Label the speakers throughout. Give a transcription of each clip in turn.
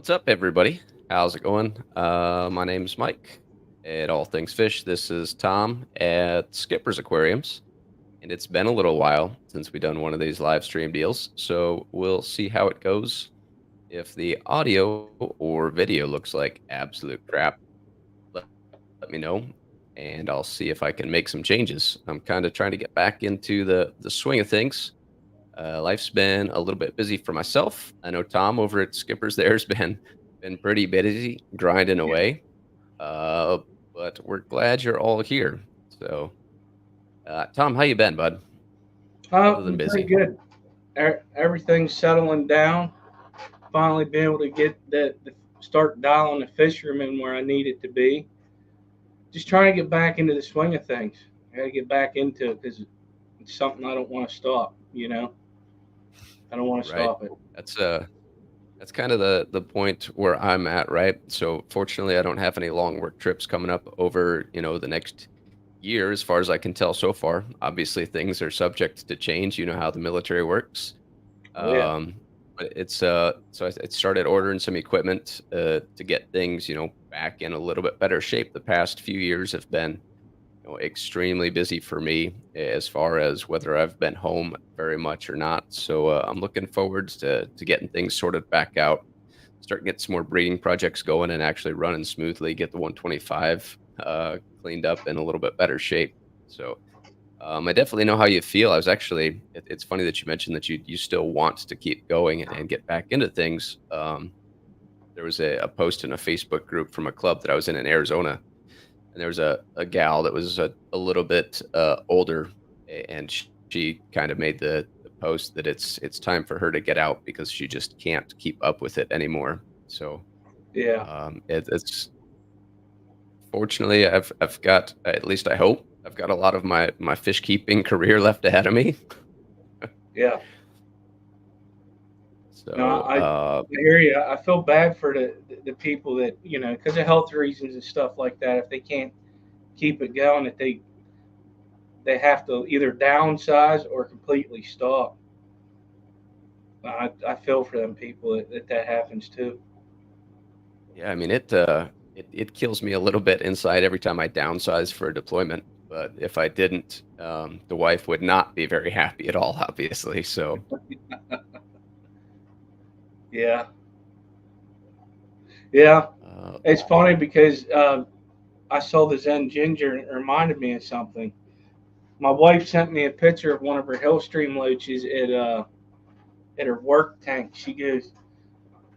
Speaker 1: What's up, everybody? How's it going? My name's Mike at All Things Fish. This is Tom at Skipper's Aquariums, and it's been a little while since we've done one of these live stream deals, so we'll see how it goes. If the audio or video looks like absolute crap, let, let me know, and I'll see if I can make some changes. I'm kind of trying to get back into the swing of things. Life's been a little bit busy for myself. I know Tom over at Skipper's there's been pretty busy grinding away. Uh, but we're glad you're all here. So, Tom, how you been, bud? Other than
Speaker 2: Pretty
Speaker 1: busy,
Speaker 2: good. Everything's settling down. Finally, been able to get start dialing the fishermen where I need it to be. Just trying to get back into the swing of things. I got to get back into it because it's something I don't want to stop. I don't want to
Speaker 1: right?
Speaker 2: stop it.
Speaker 1: That's that's kind of the point where I'm at, right? So, fortunately, I don't have any long work trips coming up over the next year, as far as I can tell so far. Obviously, things are subject to change. You know how the military works.
Speaker 2: Oh yeah,
Speaker 1: Um, but I started ordering some equipment to get things, back in a little bit better shape. The past few years have been, extremely busy for me as far as whether I've been home very much or not. So I'm looking forward to getting things sorted back out, start getting some more breeding projects going and actually running smoothly. Get the 125 cleaned up in a little bit better shape. So I definitely know how you feel. I was actually, it's funny that you mentioned that you still want to keep going and get back into things. There was a post in a Facebook group from a club that I was in Arizona, and there was a gal that was a little bit older, and she kind of made the post that it's time for her to get out because she just can't keep up with it anymore. So
Speaker 2: yeah,
Speaker 1: it's fortunately, I've got, at least I hope, I've got a lot of my fish keeping career left ahead of me.
Speaker 2: yeah. No,
Speaker 1: So,
Speaker 2: I hear you. I feel bad for the people that because of health reasons and stuff like that. If they can't keep it going, that they have to either downsize or completely stop. I feel for them people that happens too.
Speaker 1: yeah, I mean, it kills me a little bit inside every time I downsize for a deployment. But if I didn't, the wife would not be very happy at all, obviously. So,
Speaker 2: Yeah, yeah.
Speaker 1: uh,
Speaker 2: It's funny because I saw the Zen Ginger and it reminded me of something. My wife sent me a picture of one of her Hillstream loaches at her work tank. She goes,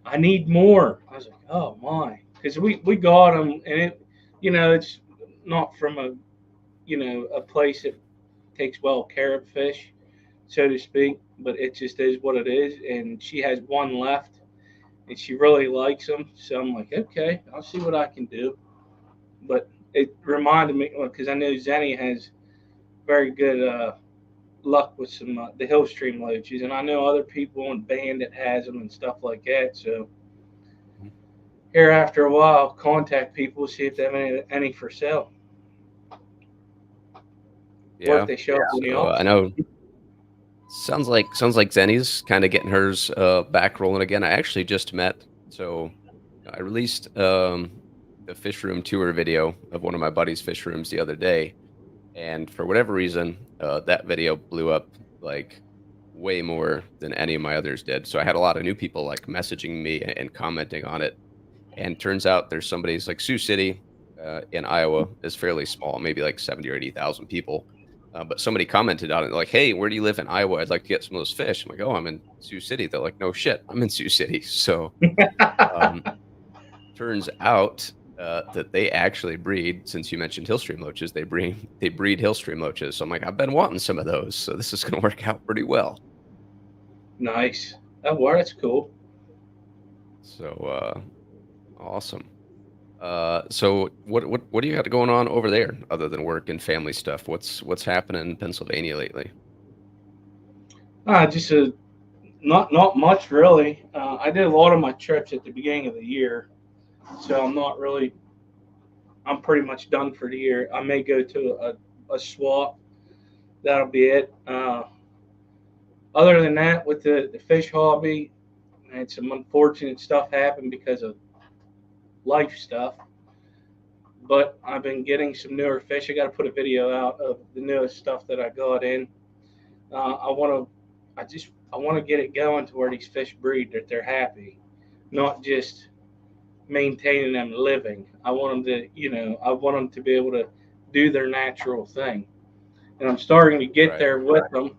Speaker 2: "I need more." I was like, "Oh my," because we got them and it's not from a place that takes well care of fish, so to speak. But it just is what it is. And she has one left, and she really likes them. So I'm like, okay, I'll see what I can do. But it reminded me because I know Zenny has very good luck with some the Hillstream loaches, and I know other people in band that has them and stuff like that. So here after a while, contact people see if they have any for sale, or if
Speaker 1: yeah.
Speaker 2: they show up in the
Speaker 1: So I
Speaker 2: auction.
Speaker 1: know sounds like Zenny's kind of getting hers back rolling again. I actually just met, so I released the fish room tour video of one of my buddy's fish rooms the other day, and for whatever reason, that video blew up like way more than any of my others did. So I had a lot of new people like messaging me and commenting on it. And turns out there's somebody's like Sioux City in Iowa is fairly small, maybe like 70 or 80,000 people. But somebody commented on it like, "Hey, where do you live in Iowa? I'd like to get some of those fish." I'm like, "Oh, I'm in Sioux City." They're like, "No shit, I'm in Sioux City." So um, turns out that they actually breed. Since you mentioned hillstream loaches, they breed hillstream loaches. So I'm like, I've been wanting some of those. So this is going to work out pretty well.
Speaker 2: Nice. Oh, well, that's cool.
Speaker 1: So awesome. So what do you got going on over there other than work and family stuff? What's happening in Pennsylvania lately?
Speaker 2: Just not much really. I did a lot of my trips at the beginning of the year, so I'm pretty much done for the year. I may go to a swap. That'll be it. Other than that, with the fish hobby, had some unfortunate stuff happen because of life stuff. But I've been getting some newer fish. I got to put a video out of the newest stuff that I got in. I want to, I want to get it going to where these fish breed, that they're happy, not just maintaining them living. I want them to, I want them to be able to do their natural thing. And I'm starting to get
Speaker 1: Right.
Speaker 2: there with them.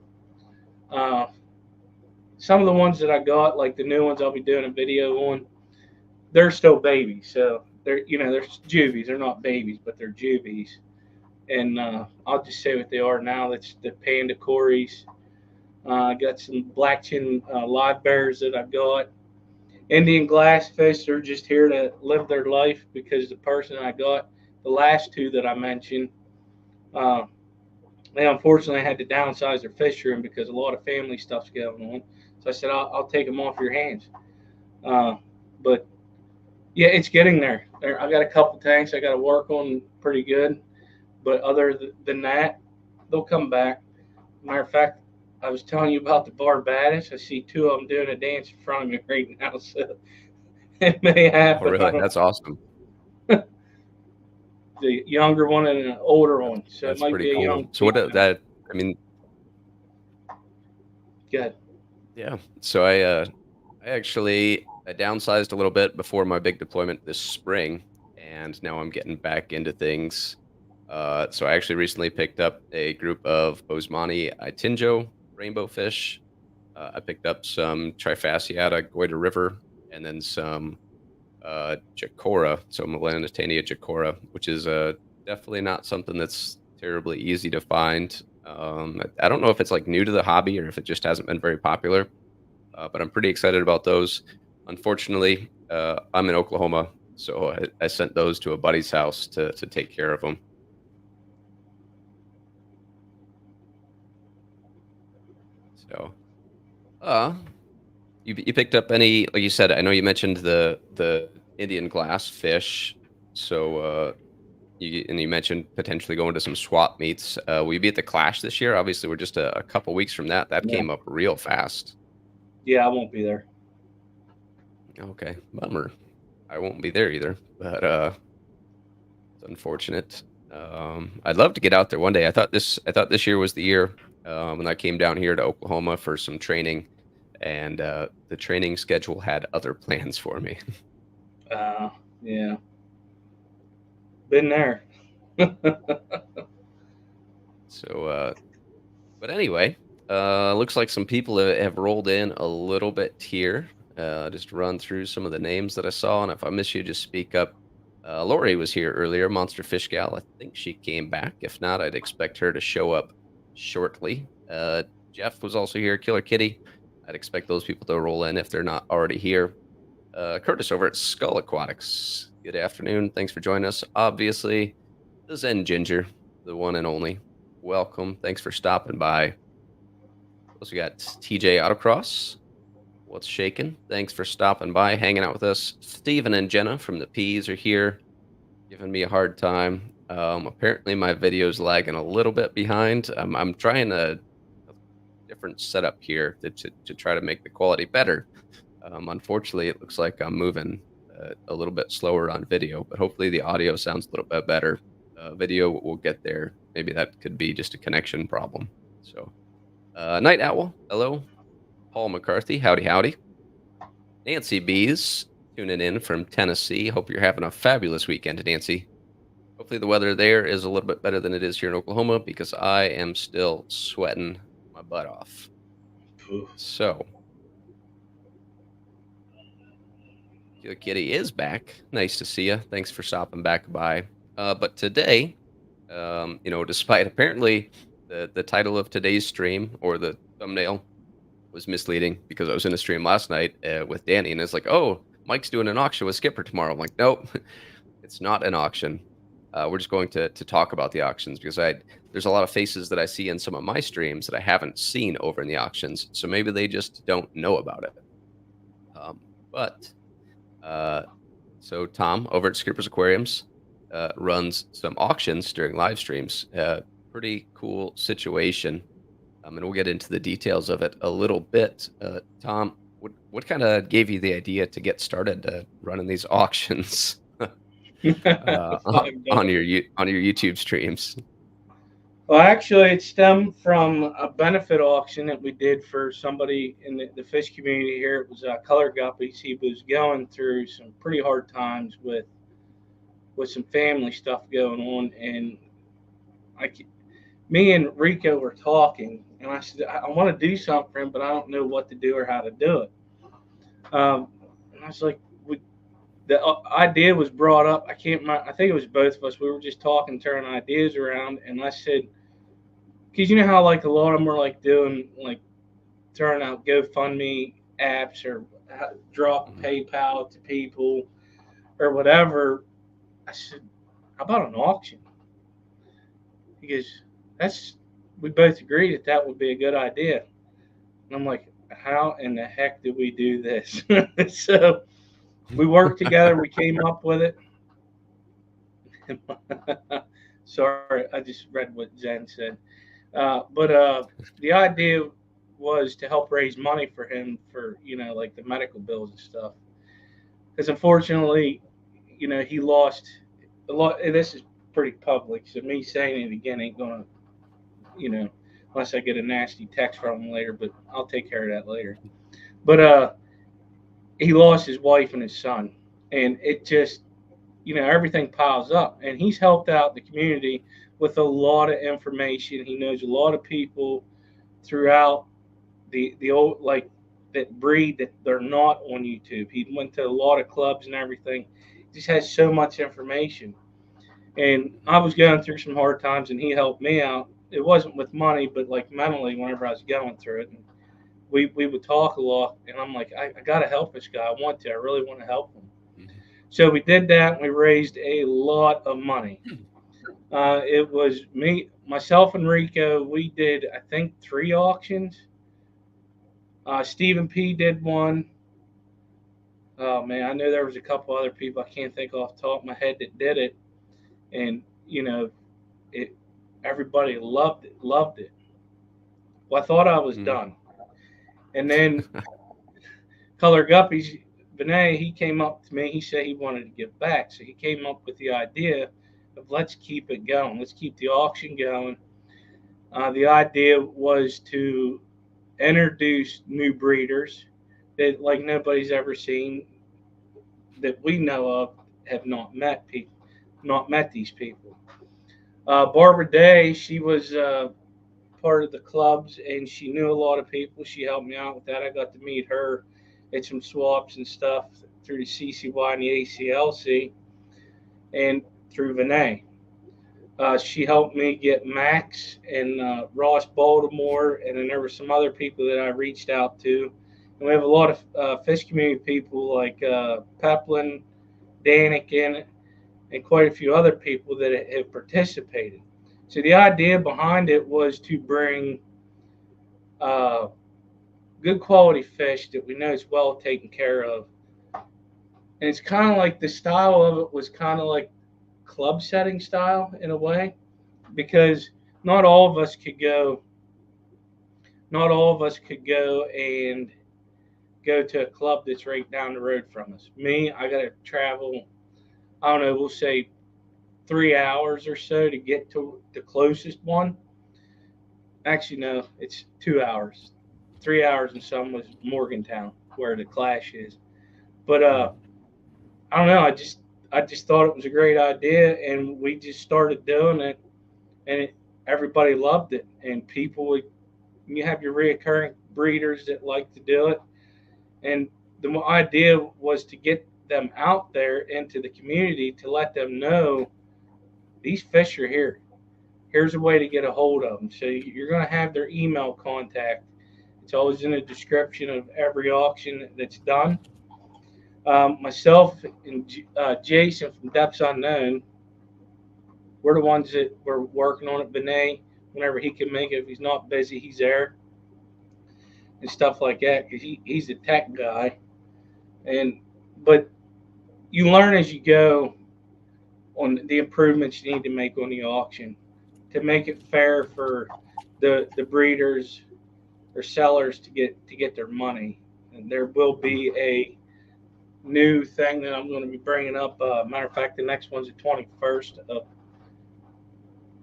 Speaker 2: Some of the ones that I got, like the new ones I'll be doing a video on, they're still babies. So they're, they're juvies. They're not babies, but they're juvies. And I'll just say what they are now. That's the panda cories. I got some black chin live bears that I got. Indian glassfish are just here to live their life because the person I got, the last two that I mentioned, they unfortunately had to downsize their fish room because a lot of family stuff's going on. So I said, I'll take them off your hands. But yeah, it's getting there. I got a couple tanks I got to work on pretty good. But other than that, they'll come back. Matter of fact, I was telling you about the Barbados. I see two of them doing a dance in front of me right now, so it may
Speaker 1: Oh,
Speaker 2: happen.
Speaker 1: really? That's awesome.
Speaker 2: The younger one and an older one, so it
Speaker 1: That's
Speaker 2: might
Speaker 1: pretty
Speaker 2: be a
Speaker 1: cool.
Speaker 2: young.
Speaker 1: So what that? I mean,
Speaker 2: Good.
Speaker 1: yeah. So I actually I downsized a little bit before my big deployment this spring, and now I'm getting back into things. So I actually recently picked up a group of Bosemani Itinjo rainbow fish. I picked up some Trifasciata Goiter River, and then some Jacora, so Melanitania jacora, which is definitely not something that's terribly easy to find. I don't know if it's like new to the hobby or if it just hasn't been very popular, but I'm pretty excited about those. Unfortunately, I'm in Oklahoma, so I sent those to a buddy's house to take care of them. So, uh, you picked up any, like you said, I know you mentioned the Indian glass fish. So, you mentioned potentially going to some swap meets. Will you be at the Clash this year? Obviously, we're just a couple weeks from that. That
Speaker 2: Yeah.
Speaker 1: came up real fast.
Speaker 2: Yeah, I won't be there.
Speaker 1: Okay, bummer. I won't be there either, but it's unfortunate. I'd love to get out there one day. I thought this year was the year when I came down here to Oklahoma for some training, and the training schedule had other plans for me.
Speaker 2: Yeah, been there.
Speaker 1: So, but anyway, looks like some people have rolled in a little bit here. Just run through some of the names that I saw, and if I miss you, just speak up. Lori was here earlier, Monster Fish Gal. I think she came back. If not, I'd expect her to show up shortly. Jeff was also here, Killer Kitty. I'd expect those people to roll in if they're not already here. Curtis over at Skull Aquatics. Good afternoon. Thanks for joining us. Obviously, the Zen Ginger, the one and only. Welcome. Thanks for stopping by. Also got TJ Autocross. What's shaking? Thanks for stopping by, hanging out with us. Steven and Jenna from the Peas are here, giving me a hard time. Apparently, my video's lagging a little bit behind. I'm trying a different setup here to try to make the quality better. Unfortunately, it looks like I'm moving a little bit slower on video, but hopefully the audio sounds a little bit better. Video will get there. Maybe that could be just a connection problem. So, Night Owl, hello. Paul McCarthy, howdy, howdy. Nancy Bees, tuning in from Tennessee. Hope you're having a fabulous weekend, Nancy. Hopefully the weather there is a little bit better than it is here in Oklahoma because I am still sweating my butt off. So, Killer Kitty is back. Nice to see you. Thanks for stopping back by. But today, despite apparently the title of today's stream or the thumbnail was misleading because I was in a stream last night with Danny, and it's like, oh, Mike's doing an auction with Skipper tomorrow. I'm like, nope, it's not an auction. We're just going to talk about the auctions because there's a lot of faces that I see in some of my streams that I haven't seen over in the auctions, so maybe they just don't know about it. So Tom over at Skipper's Aquariums runs some auctions during live streams. Pretty cool situation. And we'll get into the details of it a little bit. Tom, what kind of gave you the idea to get started running these auctions on
Speaker 2: $5.
Speaker 1: on your YouTube streams?
Speaker 2: Well, actually, it stemmed from a benefit auction that we did for somebody in the fish community here. It was Color Guppies. He was going through some pretty hard times with some family stuff going on, and I, me and Rico were talking, and I said I want to do something for him, but I don't know what to do or how to do it. And I was like, the idea was brought up. I can't remember. I think it was both of us. We were just talking, turning ideas around, and I said, because you know how like a lot of them were like doing like throwing out GoFundMe apps or drop
Speaker 1: Mhm.
Speaker 2: PayPal to people or whatever. I said, how about an auction? Because that's we both agreed that that would be a good idea. And I'm like, how in the heck did we do this? So we worked together. We came up with it. Sorry, I just read what Zen said. But the idea was to help raise money for him for like the medical bills and stuff. Because unfortunately, he lost a lot. And this is pretty public, so me saying it again ain't gonna you know unless I get a nasty text from him later. But I'll take care of that later. But he lost his wife and his son, and it just everything piles up. And he's helped out the community with a lot of information. He knows a lot of people throughout the old like that breed that they're not on YouTube. He went to a lot of clubs and everything. He just has so much information. And I was going through some hard times, and he helped me out. It wasn't with money, but like mentally, whenever I was going through it. And we would talk a lot, and I'm like, I got to help this guy. I want to. I really want to help him.
Speaker 1: Mhm.
Speaker 2: So we did that, and we raised a lot of money. It was me, myself, and Rico. We did, I think, 3 auctions. Stephen P did one. Oh man, I know there was a couple other people I can't think off the top of my head that did it, and it. Everybody loved it. Loved it. Well, I thought I was
Speaker 1: Mhm.
Speaker 2: done, and then Color Guppies, Vinay, he came up to me. He said he wanted to give back, so he came up with the idea of let's keep it going. Let's keep the auction going. The idea was to introduce new breeders that like nobody's ever seen that we know of have not met these people. Barbara Day, she was part of the clubs and she knew a lot of people. She helped me out with that. I got to meet her at some swaps and stuff through the CCY and the ACLC and through Vinay. She helped me get Max and Ross Baltimore, and then there were some other people that I reached out to. And we have a lot of fish community people like Peplin, Danikin, and quite a few other people that have participated. So the idea behind it was to bring uh, good quality fish that we know is well taken care of. And it's kind of like the style of it was kind of like club setting style in a way, because not all of us could go. Not all of us could go and go to a club that's right down the road from us. Me, I got to travel. I don't know. We'll say 3 hours or so to get to the closest one. Actually, no, it's 2 hours. 3 hours and some was Morgantown, where the Clash is. But
Speaker 1: Mhm.
Speaker 2: I don't know. I just thought it was a great idea, and we just started doing it, and everybody loved it. And people would you have your reoccurring breeders that like to do it, and the idea was to get them out there into the community to let them know these fish are here. Here's a way to get a hold of them. So you're going to have their email contact. It's always in the description of every auction that's done. Myself and Jason from Depths Unknown, we're the ones that were working on it. Benet, whenever he can make it, if he's not busy, he's there and stuff like that because he's a tech guy. And but you learn as you go on the improvements you need to make on the auction to make it fair for the breeders or sellers to get their money. And there will be a new thing that I'm going to be bringing up. Matter of fact, the next one's the 21st of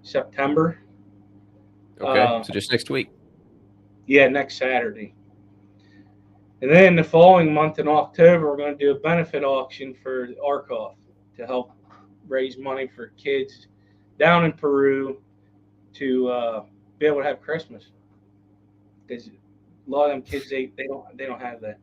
Speaker 2: September.
Speaker 1: Okay. So just next week.
Speaker 2: Yeah, next Saturday. And then the following month in October, we're going to do a benefit auction for Arkoff to help raise money for kids down in Peru to be able to have Christmas. Because a lot of them kids they don't have that.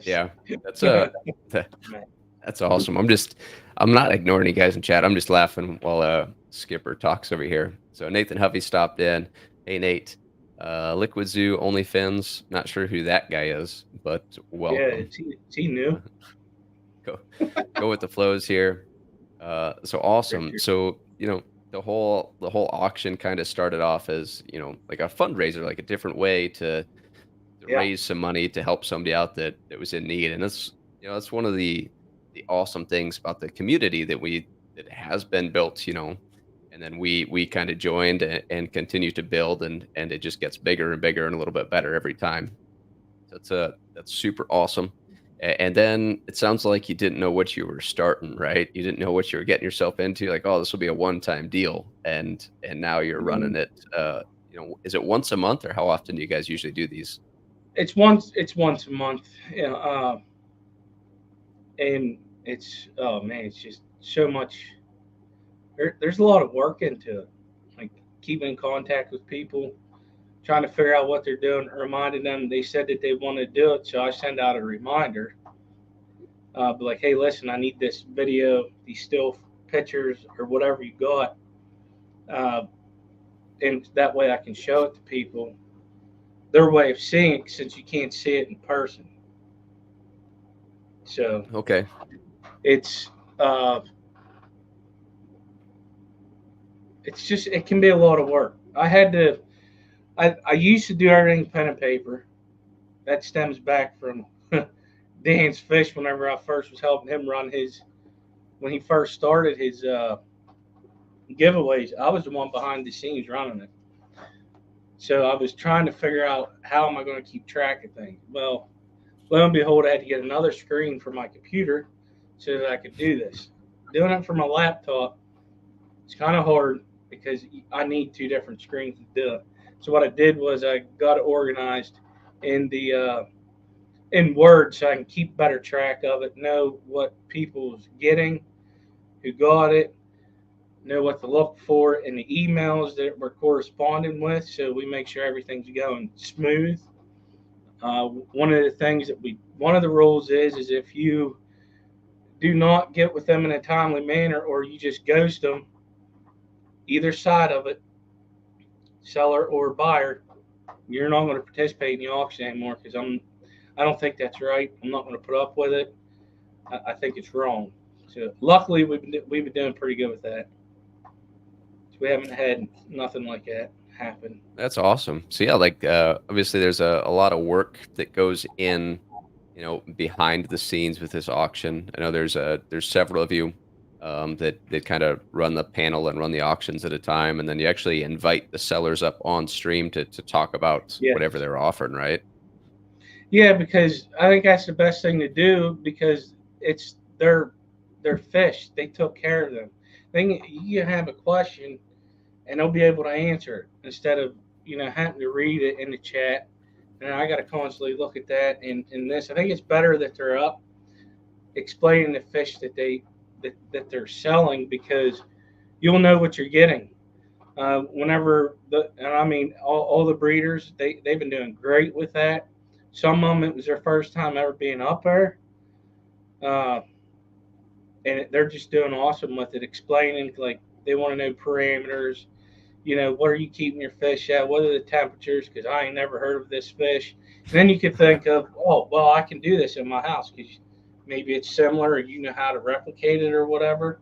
Speaker 1: Yeah, that's that's awesome. I'm not ignoring you guys in chat. I'm just laughing while Skipper talks over here. So Nathan Huffy stopped in. Hey Nate, Liquid Zoo OnlyFins. Not sure who that guy is, but welcome.
Speaker 2: Yeah, he new.
Speaker 1: Go with the flows here. So awesome. So the whole auction kind of started off as like a fundraiser, like a different way to raise some money to help somebody out that was in need. And that's one of the awesome things about the community that has been built, and then we kind of joined and continue to build, and it just gets bigger and bigger and a little bit better every time. So that's super awesome. And then it sounds like you didn't know what you were starting, right? You didn't know what you were getting yourself into. Like, oh, this will be a one-time deal, and now you're running it. Is it once a month, or how often do you guys usually do these?
Speaker 2: It's once a month, and it's it's just so much. There's a lot of work into it, like keeping in contact with people, trying to figure out what they're doing, reminding them they said that they want to do it, so I send out a reminder. But like, hey, listen, I need this video, these still pictures, or whatever you got, and that way I can show it to people. Their way of seeing it, since you can't see it in person. So
Speaker 1: okay,
Speaker 2: it's just, it can be a lot of work. I used to do everything pen and paper. That stems back from Dan's Fish. Whenever I first was helping him run when he first started his giveaways, I was the one behind the scenes running it. So I was trying to figure out, how am I going to keep track of things? Well, lo and behold, I had to get another screen for my computer so that I could do this. Doing it from my laptop, it's kind of hard because I need two different screens to do it. So what I did was I got it organized in in Word, so I can keep better track of it, know what people's getting, who got it, know what to look for in the emails that we're corresponding with, so we make sure everything's going smooth. One of the rules is if you do not get with them in a timely manner, or you just ghost them, either side of it, seller or buyer, you're not going to participate in the auction anymore, because I don't think that's right. I'm not going to put up with it. I think it's wrong. So luckily we've been doing pretty good with that. So we haven't had nothing like that happen.
Speaker 1: That's awesome. So yeah, like obviously there's a lot of work that goes in, behind the scenes with this auction. I know there's several of you that kind of run the panel and run the auctions at a time, and then you actually invite the sellers up on stream to talk about whatever they're offering, right?
Speaker 2: Yeah, because I think that's the best thing to do, because it's their fish. They took care of them. You have a question, and they'll be able to answer it, instead of having to read it in the chat, and I got to constantly look at that and this. I think it's better that they're up explaining the fish that they're selling, because you'll know what you're getting. Whenever all the breeders, they've been doing great with that. Some of them, it was their first time ever being up there, and they're just doing awesome with it, explaining, like, they want to know parameters. What are you keeping your fish at? What are the temperatures? Because I ain't never heard of this fish. And then you could think of, oh, well, I can do this in my house, because maybe it's similar, or you know how to replicate it or whatever.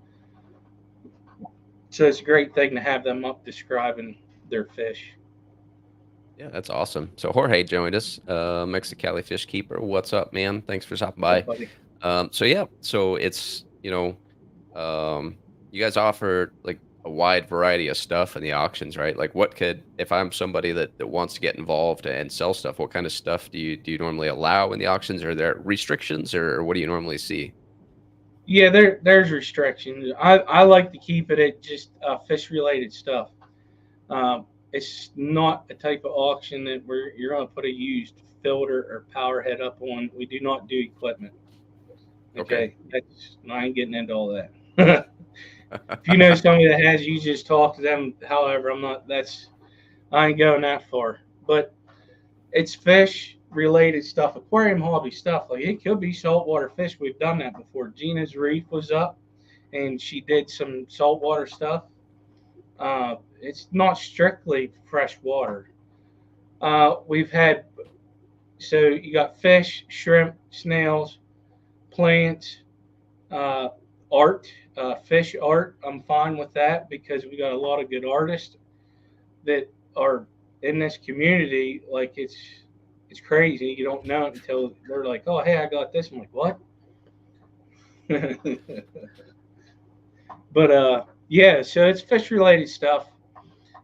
Speaker 2: So it's a great thing to have them up describing their fish.
Speaker 1: Yeah, that's awesome. So Jorge joined us, Mexicali Fish Keeper. What's up, man? Thanks for stopping by. So it's you guys offer, like, a wide variety of stuff in the auctions, right? Like what could, if I'm somebody that wants to get involved and sell stuff, what kind of stuff do you normally allow in the auctions? Are there restrictions or what do you normally see?
Speaker 2: Yeah, there's restrictions. I like to keep it at just fish related stuff. It's not a type of auction that where you're going to put a used filter or power head up on. We do not do equipment.
Speaker 1: Okay.
Speaker 2: Okay, I ain't getting into all that. If you know somebody that has, you just talk to them. However, I'm not. I ain't going that far. But it's fish related stuff, aquarium hobby stuff. Like it could be saltwater fish. We've done that before. Gina's Reef was up, and she did some saltwater stuff. It's not strictly fresh water. We've had so you got fish, shrimp, snails, plants, uh, art, fish art. I'm fine with that because we got a lot of good artists that are in this community. Like it's crazy. You don't know it until they're like, "Oh, hey, I got this." I'm like, "What?" But yeah. So it's fish related stuff.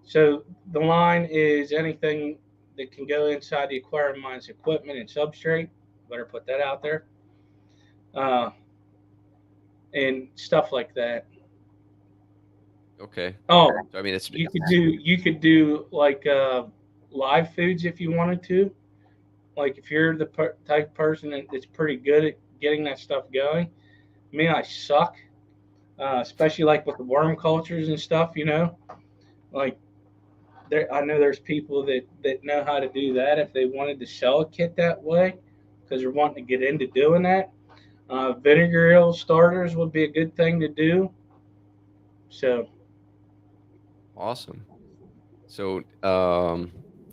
Speaker 2: So the line is anything that can go inside the aquarium mine's equipment and substrate. Better put that out there. Uh, and stuff like that.
Speaker 1: Okay.
Speaker 2: Oh,
Speaker 1: So I mean, it's
Speaker 2: you could do like live foods if you wanted to. Like if you're the type of person that's pretty good at getting that stuff going. I mean, I suck, especially like with the worm cultures and stuff. Like I know there's people that know how to do that if they wanted to sell a kit that way because they're wanting to get into doing that. Vinegar ale starters would be a good thing to do. So,
Speaker 1: awesome. So,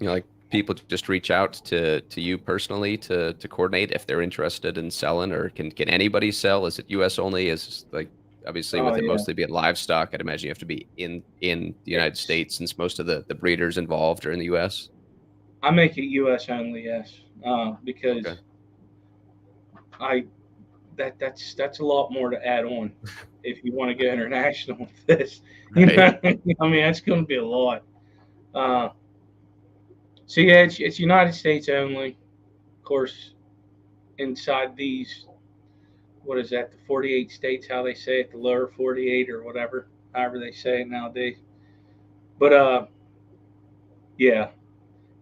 Speaker 1: like people just reach out to you personally to coordinate if they're interested in selling, or can anybody sell? Is it U.S. only? Is like obviously
Speaker 2: oh
Speaker 1: with it
Speaker 2: yeah,
Speaker 1: mostly being livestock, I'd imagine you have to be in the United
Speaker 2: it's
Speaker 1: States since most of the breeders involved are in the U.S.
Speaker 2: I make it U.S. only, yes,
Speaker 1: Okay.
Speaker 2: because I that's a lot more to add on if you want to go international with this.
Speaker 1: Right.
Speaker 2: I mean that's going to be a lot. Uh, so yeah, it's United States only. Of course, inside these, what is that? The 48 states, how they say it, the lower 48 or whatever, however they say it nowadays. But yeah,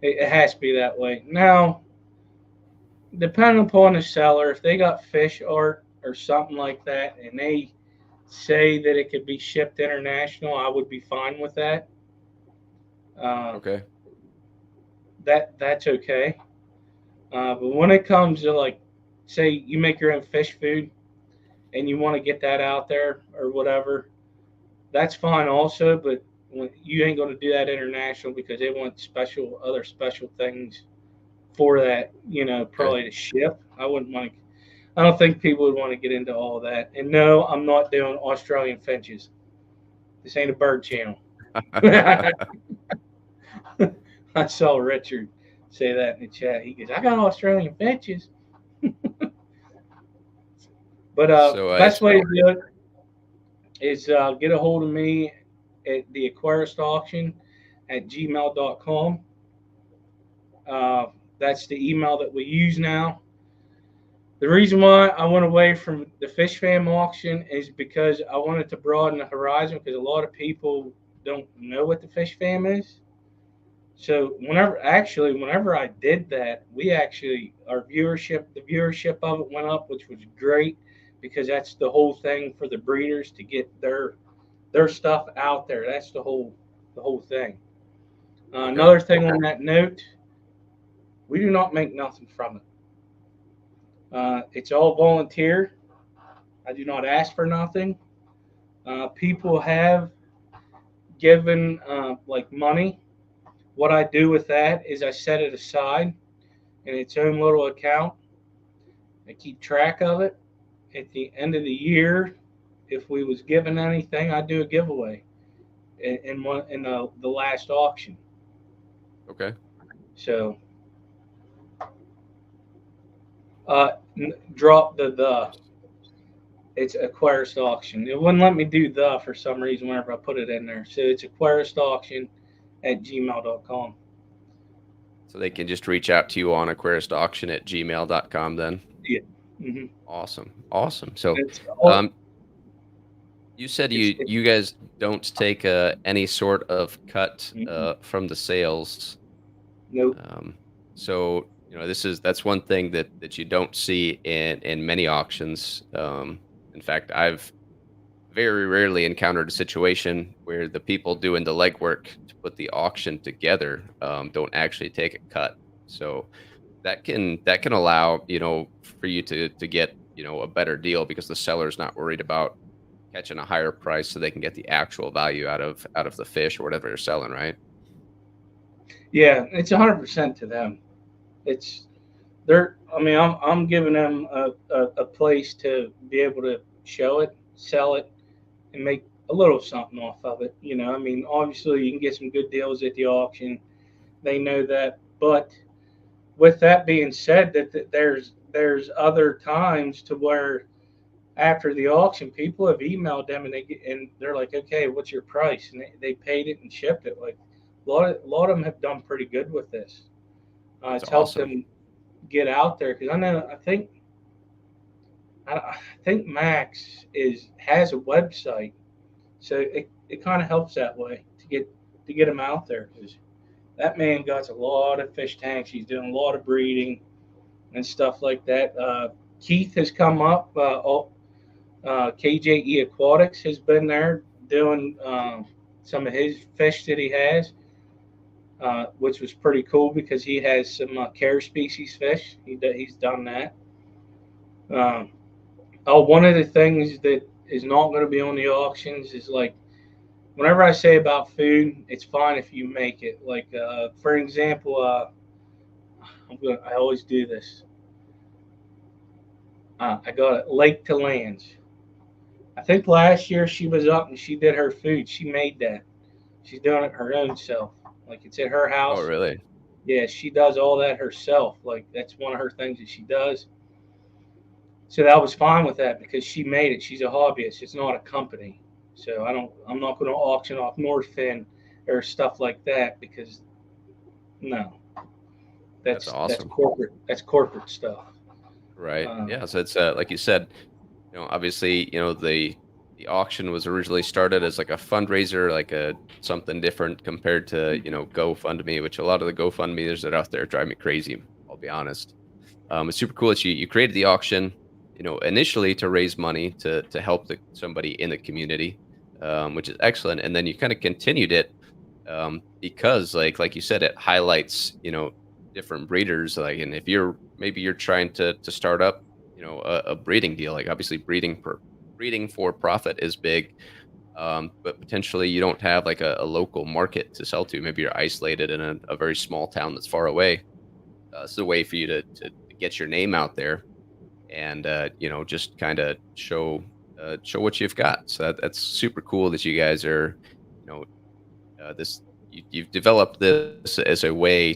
Speaker 2: it has to be that way now. Depending upon the seller, if they got fish art or something like that, and they say that it could be shipped international, I would be fine with that. Uh,
Speaker 1: Okay.
Speaker 2: that's okay. But when it comes to like, say you make your own fish food and you want to get that out there or whatever, that's fine also. But you ain't going to do that international because they want other special things for that.
Speaker 1: Okay.
Speaker 2: Probably to ship. I wouldn't want to. I don't think people would want to get into all of that. And no, I'm not doing Australian finches. This ain't a bird channel. I saw Richard say that in the chat. He goes, "I got Australian finches." But
Speaker 1: So
Speaker 2: best
Speaker 1: it's
Speaker 2: way to do it is get a hold of me at the Aquarist Auction at gmail.com. Uh, that's the email that we use now. The reason why I went away from the Fish Fam auction is because I wanted to broaden the horizon because a lot of people don't know what the Fish Fam is. So whenever I did that, the viewership of it went up, which was great because that's the whole thing for the breeders to get their stuff out there. That's the whole thing.
Speaker 1: okay.
Speaker 2: Another thing on that note, we do not make nothing from it. It's all volunteer. I do not ask for nothing. People have given like money. What I do with that is I set it aside in its own little account. I keep track of it. At the end of the year, if we was given anything, I do a giveaway in the last auction.
Speaker 1: Okay.
Speaker 2: So drop the It's Aquarius Auction. It wouldn't let me do the for some reason whenever I put it in there. So it's Aquarius Auction at gmail.com.
Speaker 1: So they can just reach out to you on aquariustauction@gmail.com then.
Speaker 2: Yeah. Hmm.
Speaker 1: Awesome. Awesome. So,
Speaker 2: It's all,
Speaker 1: um, you said
Speaker 2: it,
Speaker 1: you guys don't take any sort of cut
Speaker 2: mm-mm.
Speaker 1: from the sales.
Speaker 2: Nope.
Speaker 1: Um, so that's one thing that you don't see in many auctions. In fact, I've very rarely encountered a situation where the people doing the legwork to put the auction together don't actually take a cut. So that can allow for you to get a better deal because the seller's not worried about catching a higher price so they can get the actual value out of the fish or whatever they're selling, right?
Speaker 2: Yeah, it's 100% to them. It's they're. I mean, I'm giving them a place to be able to show it, sell it, and make a little something off of it. I mean, obviously you can get some good deals at the auction. They know that, but with that being said, that there's other times to where after the auction, people have emailed them and they're like, okay, what's your price? And they paid it and shipped it. Like a lot of them have done pretty good with this.
Speaker 1: That's
Speaker 2: It's helped
Speaker 1: awesome.
Speaker 2: them get out there because I think Max has a website, so it kind of helps that way to get him out there because that man got a lot of fish tanks. He's doing a lot of breeding and stuff like that. Keith has come up. KJE Aquatics has been there doing some of his fish that he has, which was pretty cool because he has some care species fish. He's done that. Um, one of the things that is not going to be on the auctions is like whenever I say about food, it's fine if you make it. Like for example, I always do this. I got Lake to Lands. I think last year she was up and she did her food. She made that. She's doing it her own self. Like it's at her
Speaker 1: Oh,
Speaker 2: house.
Speaker 1: really?
Speaker 2: Yeah, she does all that herself. Like that's one of her things that she does. So that was fine with that because she made it. She's a hobbyist. It's not a company. So I'm not going to auction off Northfin or stuff like that because no,
Speaker 1: That's
Speaker 2: that's
Speaker 1: awesome.
Speaker 2: corporate. That's corporate stuff.
Speaker 1: Right.
Speaker 2: Um,
Speaker 1: Yeah. So it's like you said, obviously, the auction was originally started as like a fundraiser, like a something different compared to GoFundMe, which a lot of the GoFundMe's that are out there drive me crazy. I'll be honest. It's super cool that you created the auction, initially to raise money to help somebody in the community, which is excellent, and then you kind of continued it because like you said, it highlights different breeders. Like, and if you're trying to start up a breeding deal, like obviously breeding for profit is big, but potentially you don't have like a local market to sell to. Maybe you're isolated in a very small town that's far away. It's a way for you to get your name out there and just kind of show what you've got. So that's super cool that you guys are you know this you've developed this as a way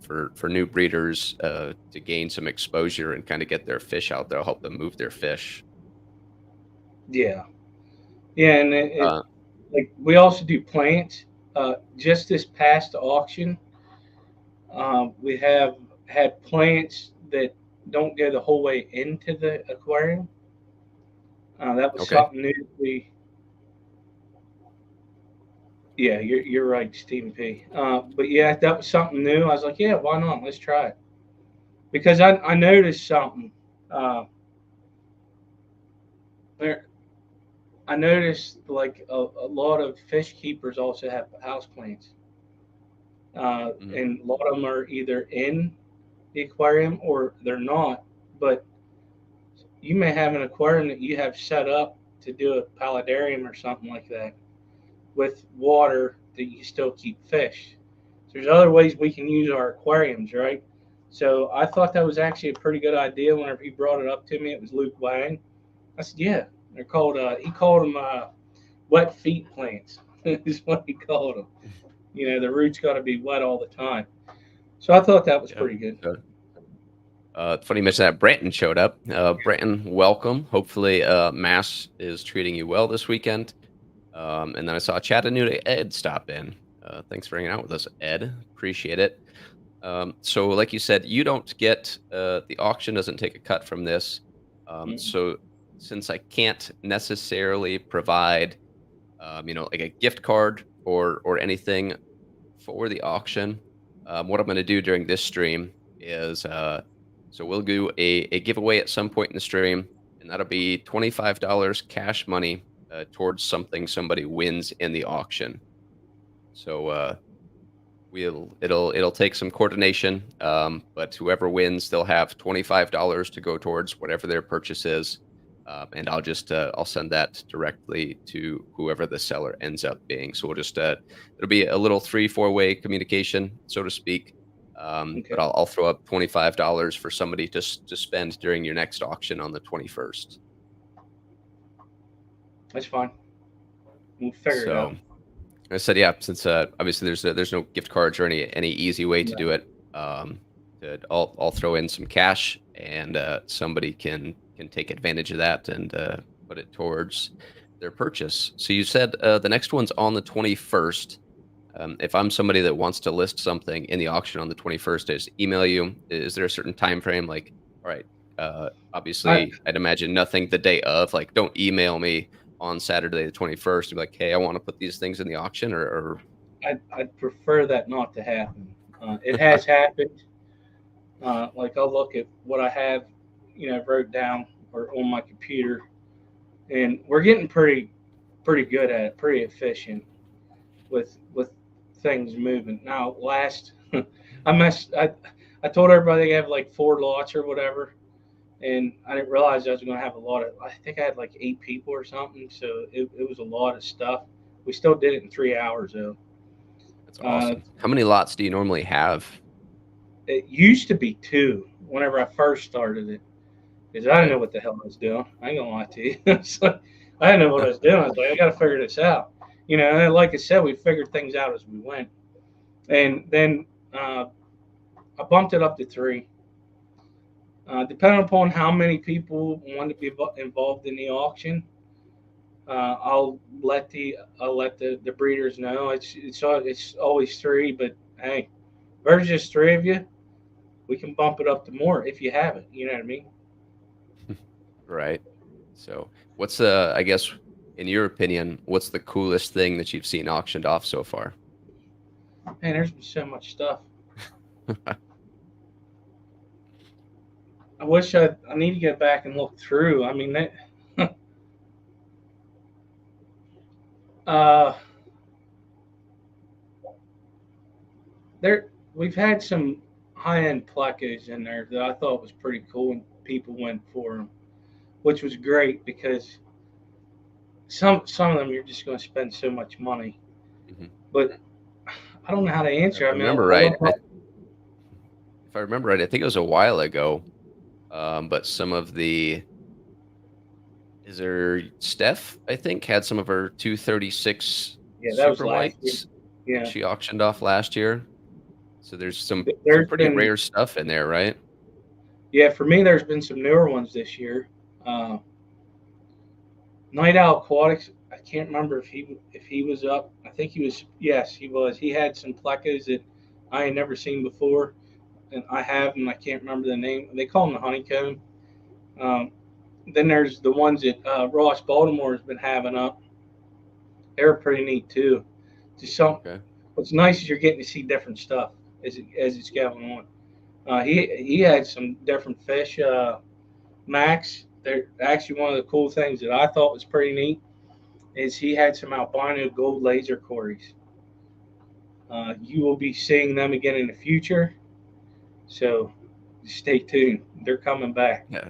Speaker 1: for new breeders to gain some exposure and kind of get their fish out there, help them move their fish.
Speaker 2: yeah, yeah, and
Speaker 1: Uh,
Speaker 2: like we also do plants. Just this past auction, we have had plants that don't go the whole way into the aquarium. That was
Speaker 1: okay,
Speaker 2: something new. Yeah, you're right, Stephen P. But yeah, that was something new. I was like, yeah, why not? Let's try it because I noticed something. Uh, there, I noticed like a lot of fish keepers also have house plants,
Speaker 1: mhm,
Speaker 2: and a lot of them are either in the aquarium or they're not. But you may have an aquarium that you have set up to do a paludarium or something like that with water that you still keep fish. So there's other ways we can use our aquariums, right? So I thought that was actually a pretty good idea. Whenever he brought it up to me, it was Luke Wang. I said, "Yeah, they're called." He called them wet feet plants. Is what he called them. The roots got to be wet all the time. So I thought that was
Speaker 1: yeah.
Speaker 2: pretty good.
Speaker 1: So, Funny you mentioned that Branton showed up. Branton, welcome. Hopefully, Mass is treating you well this weekend. And then I saw Chattanooga Ed stop in. Thanks for hanging out with us, Ed. Appreciate it. So, like you said, you don't get the auction doesn't take a cut from this.
Speaker 2: Mm.
Speaker 1: So, since I can't necessarily provide, like a gift card or anything for the auction, what I'm going to do during this stream is so we'll do a giveaway at some point in the stream, and that'll be $25 cash money towards something somebody wins in the auction. So it'll take some coordination, but whoever wins, they'll have $25 to go towards whatever their purchase is, and I'll send that directly to whoever the seller ends up being. So we'll just it'll be a little 3-4 way communication, so to speak.
Speaker 2: Okay,
Speaker 1: But I'll throw up $25 for somebody to spend during your next auction on the 21st.
Speaker 2: that's fine. We'll figure it out.
Speaker 1: So I said, yeah, since obviously there's no gift cards or any easy way to
Speaker 2: Yeah.
Speaker 1: do it. I'll throw in some cash, and somebody can take advantage of that and put it towards their purchase. So you said the next one's on the 21st. If I'm somebody that wants to list something in the auction on the 21st, I just email you. Is there a certain time frame? Like, all right, obviously, I'd imagine nothing the day of. Like, don't email me on Saturday the 21st and be like, hey, I want to put these things in the auction, or
Speaker 2: I'd prefer that not to happen. It has happened. Like I'll look at what I have, wrote down or on my computer, and we're getting pretty good at it, pretty efficient with things moving. Now, last I told everybody they have like 4 lots or whatever, and I didn't realize I was going to have a lot of. I think I had like 8 people or something, so it was a lot of stuff. We still did it in 3 hours though.
Speaker 1: that's
Speaker 2: Uh,
Speaker 1: awesome. How many lots do you normally have?
Speaker 2: it used to be 2 whenever I first started it, because I didn't know
Speaker 1: Okay.
Speaker 2: what the hell I was doing. I ain't gonna lie to you. It's like, I didn't know what I was doing. I was like, I got to figure this out. And like I said, we figured things out as we went. And then I bumped it up to 3. Depending upon how many people want to be involved in the auction, I'll let the breeders know. It's always 3, but hey, if there's just 3 of you, we can bump it up to more if you have it. You know what I mean?
Speaker 1: Right. So what's I guess in your opinion, what's the coolest thing that you've seen auctioned off so far?
Speaker 2: Man, there's been so much stuff. I need to get back and look through. I mean, uh, we've had some high end plecos in there that I thought was pretty cool, and people went for them, which was great because some of them you're just going to spend so much money.
Speaker 1: Mhm.
Speaker 2: But I don't know how to
Speaker 1: If
Speaker 2: answer.
Speaker 1: I
Speaker 2: I mean,
Speaker 1: remember
Speaker 2: I
Speaker 1: right,
Speaker 2: love how,
Speaker 1: if I remember right, I think it was a while ago. But some of the is there Steph, I think, had some of her 236
Speaker 2: yeah, that was
Speaker 1: super
Speaker 2: last year.
Speaker 1: whites that
Speaker 2: Yeah,
Speaker 1: she auctioned off last year. So there's some
Speaker 2: there's
Speaker 1: pretty
Speaker 2: been
Speaker 1: rare stuff in there, right?
Speaker 2: yeah for me. There's been some newer ones this year. Uh, Night Owl Aquatics. I can't remember if he was up. I think he was. Yes, he was. He had some plecos that I had never seen before, and I have them. I can't remember the name. They call them the honeycomb. Um, then there's the ones that Ross Baltimore has been having up. They're pretty neat too. Just some.
Speaker 1: Okay.
Speaker 2: What's nice is you're getting to see different stuff as it's going on. He had some different fish. Max. They're actually one of the cool things that I thought was pretty neat is he had some albino gold laser cories. You will be seeing them again in the future, so stay tuned. They're coming back.
Speaker 1: Yeah.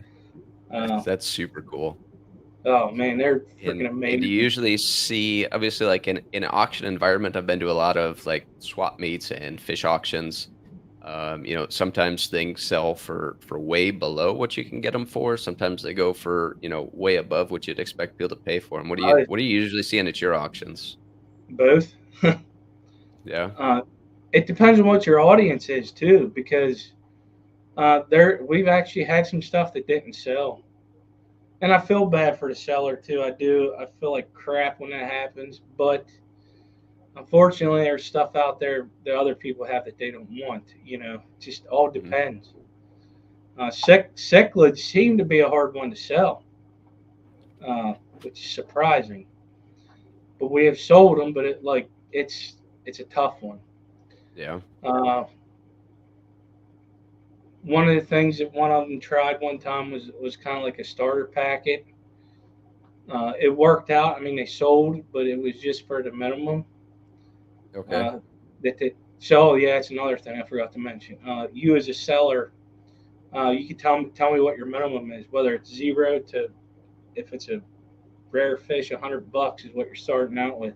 Speaker 2: Uh,
Speaker 1: That's super cool.
Speaker 2: oh man, they're freaking
Speaker 1: And do you
Speaker 2: amazing.
Speaker 1: usually see, obviously, like in an auction environment, I've been to a lot of like swap meets and fish auctions. Sometimes things sell for way below what you can get them for. Sometimes they go for, way above what you'd expect people to pay for them.
Speaker 2: Uh,
Speaker 1: What are you usually seeing at your auctions?
Speaker 2: both.
Speaker 1: Yeah.
Speaker 2: uh, it depends on what your audience is too, because We've actually had some stuff that didn't sell, and I feel bad for the seller too. I do. I feel like crap when that happens, but unfortunately, there's stuff out there that other people have that they don't want. It just all
Speaker 1: Mhm.
Speaker 2: depends. Cichlids seem to be a hard one to sell, uh, which is surprising. But we have sold them, but it's a tough one.
Speaker 1: Yeah.
Speaker 2: Uh, One of the things that one of them tried one time was kind of like a starter packet. It worked out. I mean, they sold, but it was just for the minimum.
Speaker 1: Okay.
Speaker 2: Uh, so yeah, it's another thing I forgot to mention. You as a seller, you can tell me what your minimum is, whether it's zero to, if it's a rare fish, $100 is what you're starting out with,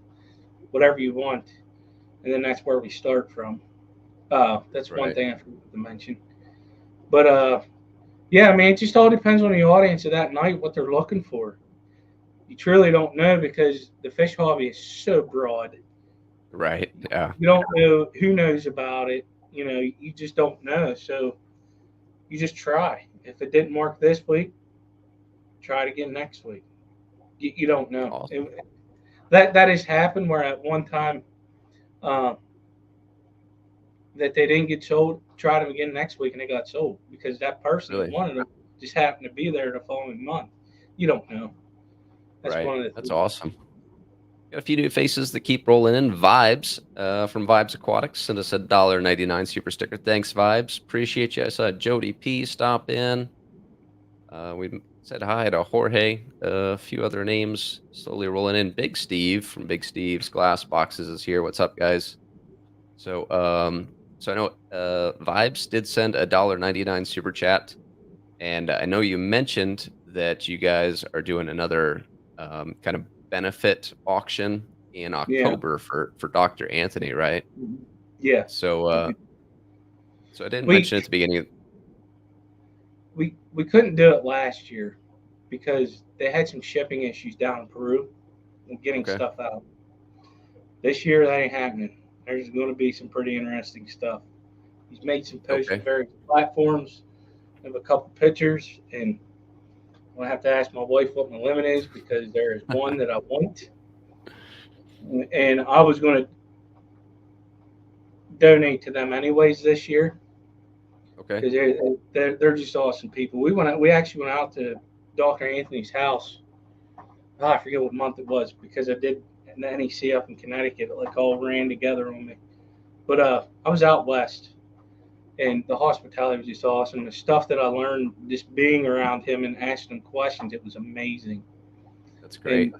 Speaker 2: whatever you want, and then that's where we start from. That's one
Speaker 1: Right.
Speaker 2: thing I forgot to mention. But yeah, I mean, it just all depends on the audience of that night, what they're looking for. You truly don't know because the fish hobby is so broad.
Speaker 1: Right. Yeah.
Speaker 2: You don't know who knows about it. You just don't know. So you just try. If it didn't work this week, try it again next week. You don't know.
Speaker 1: Awesome.
Speaker 2: That has happened where at one time uh, that they didn't get sold, tried them again next week and they got sold because that person that
Speaker 1: Really.
Speaker 2: wanted them just happened to be there the following month. You don't know. That's
Speaker 1: Right.
Speaker 2: one of the
Speaker 1: That's
Speaker 2: things.
Speaker 1: awesome. Got a few new faces that keep rolling in. Vibes from Vibes Aquatics sent us a $1.99 super sticker. Thanks, Vibes. Appreciate you. I saw Jody P stop in. We said hi to Jorge. A few other names slowly rolling in. Big Steve from Big Steve's Glass Boxes is here. What's up, guys? So I know Vibes did send a $1.99 super chat, and I know you mentioned that you guys are doing another kind of benefit auction in
Speaker 2: Yeah.
Speaker 1: October for Dr. Anthony, right?
Speaker 2: Yeah.
Speaker 1: So so I didn't
Speaker 2: We
Speaker 1: mention at the beginning.
Speaker 2: we couldn't do it last year because they had some shipping issues down in Peru and getting
Speaker 1: Okay,
Speaker 2: stuff out. This year that ain't happening. There's going to be some pretty interesting stuff. He's made some posts on
Speaker 1: okay.
Speaker 2: various platforms of a couple pictures, and I'm gonna have to ask my wife what my limit is because there is one that I want, and I was going to donate to them anyways this year
Speaker 1: Okay.
Speaker 2: because they're just awesome people. We actually went out to Dr. Anthony's house. Oh, I forget what month it was because I did an NEC up in Connecticut. It like all ran together on me. But I was out west, and the hospitality was just awesome. The stuff that I learned just being around him and asking him questions, it was amazing.
Speaker 1: That's
Speaker 2: And
Speaker 1: great.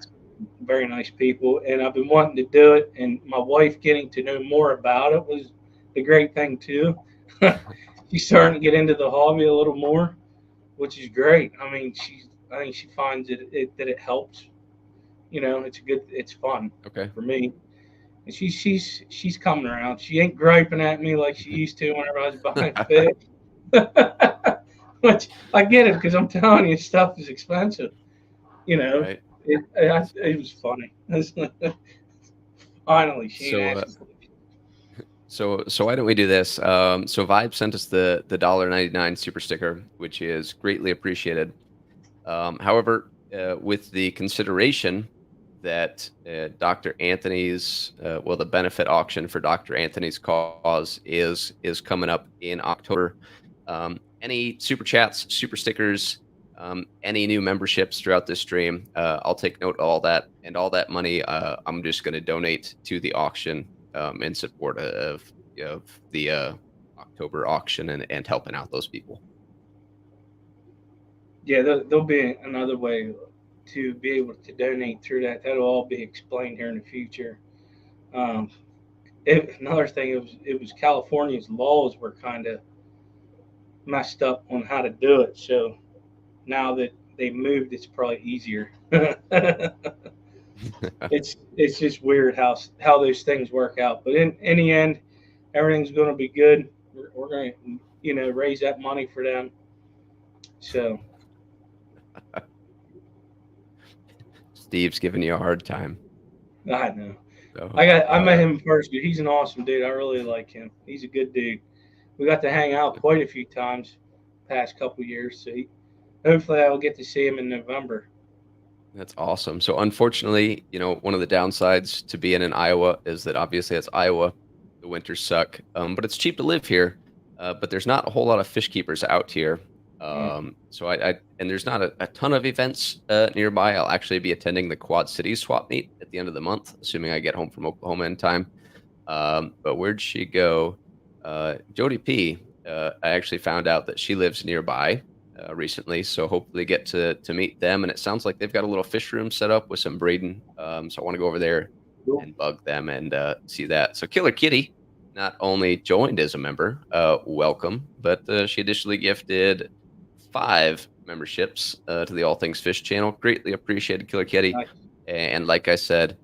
Speaker 2: very nice people. And I've been wanting to do it, and my wife getting to know more about it was the great thing too. She's starting to get into the hobby a little more, which is great. I mean, I think she finds that it helps. It's fun
Speaker 1: Okay.
Speaker 2: for me. And she's coming around. She ain't griping at me like she used to whenever I was buying fish. Which I get it because I'm telling you, stuff is expensive. You know,
Speaker 1: Right.
Speaker 2: it was funny. Finally, she ain't
Speaker 1: So
Speaker 2: asking.
Speaker 1: so why don't we do this? So Vibe sent us the $1.99 super sticker, which is greatly appreciated. However, with the consideration that Dr. Anthony's, well, the benefit auction for Dr. Anthony's cause is coming up in October. Any super chats, super stickers, any new memberships throughout this stream, I'll take note of all that, and all that money I'm just going to donate to the auction in support of the October auction and helping out those people.
Speaker 2: Yeah, there'll be another way to be able to donate through that. That'll all be explained here in the future. Um, Another thing, it was California's laws were kind of messed up on how to do it. So now that they moved, it's probably easier. It's just weird how those things work out. But in the end, everything's going to be good. We're going to raise that money for them. So
Speaker 1: Steve's giving you a hard time.
Speaker 2: I know.
Speaker 1: So,
Speaker 2: I met him in person. He's an awesome dude. I really like him. He's a good dude. We got to hang out quite a few times. past couple years. So hopefully I will get to see him in November.
Speaker 1: That's awesome. So unfortunately, one of the downsides to being in Iowa is that obviously it's Iowa. The winters suck, but it's cheap to live here. But there's not a whole lot of fish keepers out here.
Speaker 2: Mm.
Speaker 1: So and there's not a ton of events nearby. I'll actually be attending the Quad Cities swap meet at the end of the month, assuming I get home from Oklahoma in time. But where'd she go? Jody P. I actually found out that she lives nearby recently, so hopefully get to meet them. And it sounds like they've got a little fish room set up with some breeding. So I want to go over there
Speaker 2: Cool.
Speaker 1: and bug them and see that. So Killer Kitty not only joined as a member, welcome, but she additionally gifted 5 memberships to the All Things Fish channel. Greatly appreciated, Killer Kitty.
Speaker 2: Nice.
Speaker 1: And like I said,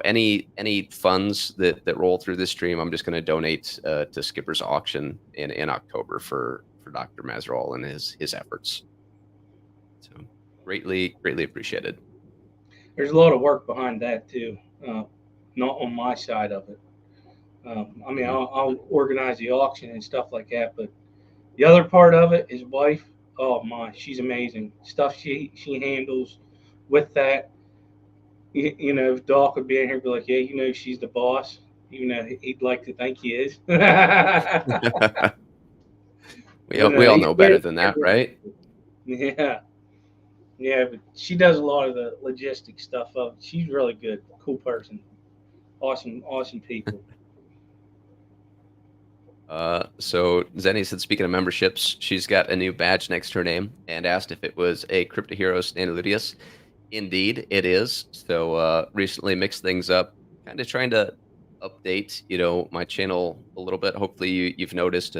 Speaker 1: any funds that roll through this stream, I'm just going to donate to Skipper's auction in October for Dr. Mazerall and his efforts. So greatly appreciated.
Speaker 2: There's a lot of work behind that too. Not on my side of it. I mean, I'll organize the auction and stuff like that, but the other part of it, his wife, oh my, she's amazing. Stuff she handles with that. If Doc would be in here, be like, yeah, she's the boss, even though he'd like to think he is.
Speaker 1: we all know better than that, right?
Speaker 2: Yeah, yeah, but she does a lot of the logistic stuff of it. She's really good, cool person, awesome people.
Speaker 1: So Zenny said, speaking of memberships, she's got a new badge next to her name and asked if it was a Crypto Heroes Nanoludius. Indeed, it is. So recently mixed things up, kind of trying to update, my channel a little bit. Hopefully you've noticed,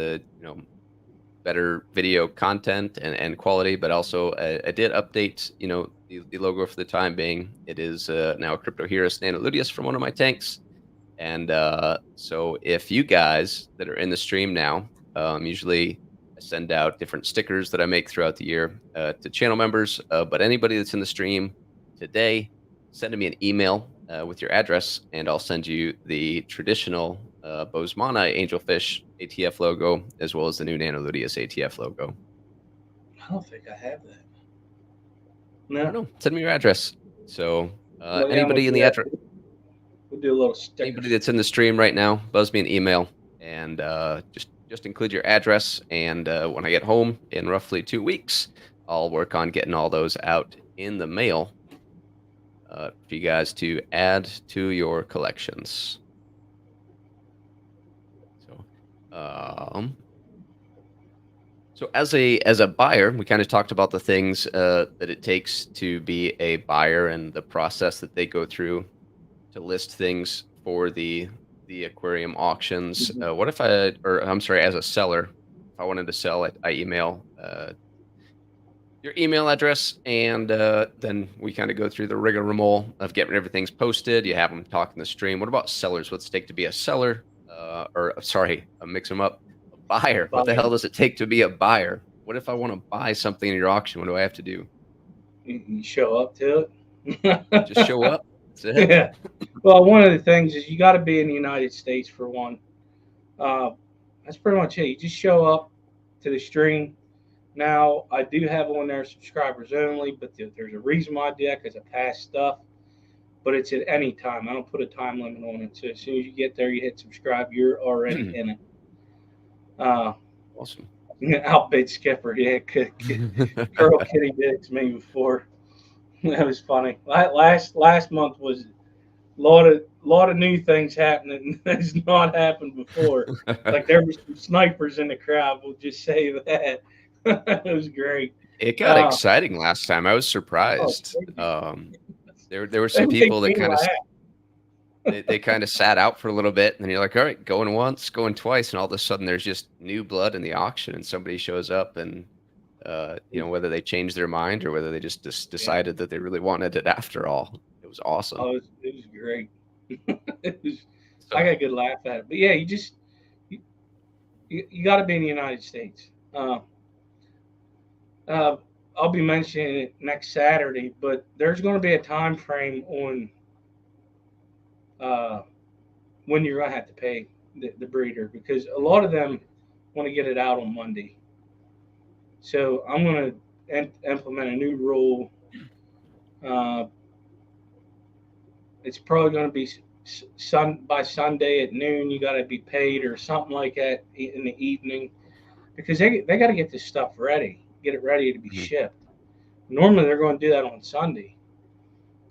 Speaker 1: better video content and quality, but also I did update, the logo for the time being. It is now a Crypto Heroes Nanoludius from one of my tanks. And so if you guys that are in the stream now, usually I send out different stickers that I make throughout the year to channel members. But anybody that's in the stream today, send me an email with your address, and I'll send you the traditional Bosemana Angelfish ATF logo, as well as the new Nanoludius ATF logo.
Speaker 2: I don't think I have that.
Speaker 1: No. I don't know. Send me your address. So anybody in the address.
Speaker 2: We'll do a little sticker.
Speaker 1: Anybody that's in the stream right now, buzz me an email and just include your address. And when I get home in roughly 2 weeks, I'll work on getting all those out in the mail for you guys to add to your collections. So as a buyer, we kind of talked about the things that it takes to be a buyer and the process that they go through to list things for the aquarium auctions. What if as a seller, if I wanted to sell it, I email your email address, and then we kind of go through the rigmarole of getting everything's posted. You have them talk in the stream. What about sellers? What's it take to be a seller? I'm mixing them up. A buyer. What the hell does it take to be a buyer? What if I want to buy something in your auction? What do I have to do?
Speaker 2: You show up to
Speaker 1: it. Just show up. That's it.
Speaker 2: Yeah. Well, one of the things is you got to be in the United States for one. That's pretty much it. You just show up to the stream. Now, I do have on there subscribers only, but there's a reason why I do that because I pass stuff. But it's at any time. I don't put a time limit on it. So as soon as you get there, you hit subscribe, you're already in it.
Speaker 1: Awesome.
Speaker 2: Outbid Skipper. Yeah, Girl Kitty did it to me before. That was funny. Last month was a lot of new things happening that's not happened before. Like there were some snipers in the crowd. We'll just say that. It was great.
Speaker 1: It got exciting last time. I was surprised. There were some people that kind of they kind of sat out for a little bit, and you're like, all right, going once, going twice, and all of a sudden there's just new blood in the auction, and somebody shows up, and whether they changed their mind or whether they just decided that they really wanted it after all. It was awesome.
Speaker 2: Oh, it was great. I got a good laugh at it. But yeah, you got to be in the United States. I'll be mentioning it next Saturday, but there's going to be a time frame on when you're going to have to pay the breeder, because a lot of them want to get it out on Monday. So I'm going to implement a new rule. Uh, it's probably going to be by Sunday at noon. You got to be paid or something like that in the evening, because they got to get this stuff ready, get it ready to be
Speaker 1: Mhm.
Speaker 2: shipped. Normally they're going to do that on Sunday.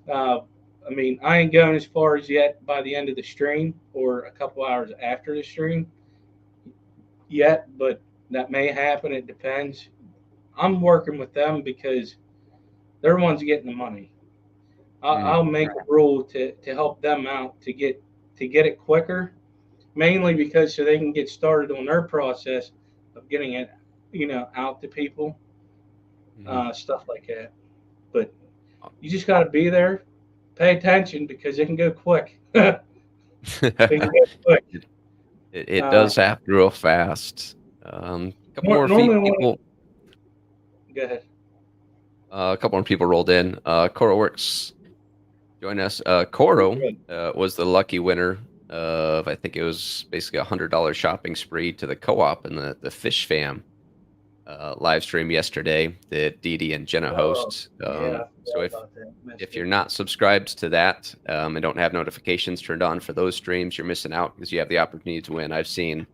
Speaker 2: Uh, I mean, I ain't going as far as yet by the end of the stream or a couple hours after the stream yet, but that may happen. It depends. I'm working with them because they're the ones getting the money.
Speaker 1: Mhm.
Speaker 2: I'll make a rule to help them out to get it quicker, mainly because so they can get started on their process of getting it, out to people,
Speaker 1: Mhm.
Speaker 2: stuff like that. But you just got to be there, pay attention because it can go quick. It can go quick.
Speaker 1: It it
Speaker 2: Uh,
Speaker 1: does happen real fast. Couple more
Speaker 2: Normally,
Speaker 1: people.
Speaker 2: go ahead.
Speaker 1: A couple more people rolled in. Coro Works join us.
Speaker 2: You're
Speaker 1: Coro
Speaker 2: good.
Speaker 1: was the lucky winner of, I think it was basically $100 shopping spree to the co-op and the Fish Fam live stream yesterday that Dee Dee and Jenna
Speaker 2: Oh,
Speaker 1: host.
Speaker 2: yeah, I
Speaker 1: So
Speaker 2: forgot about that. Missed
Speaker 1: if
Speaker 2: it.
Speaker 1: you're not subscribed to that and don't have notifications turned on for those streams, you're missing out because you have the opportunity to win. I've seen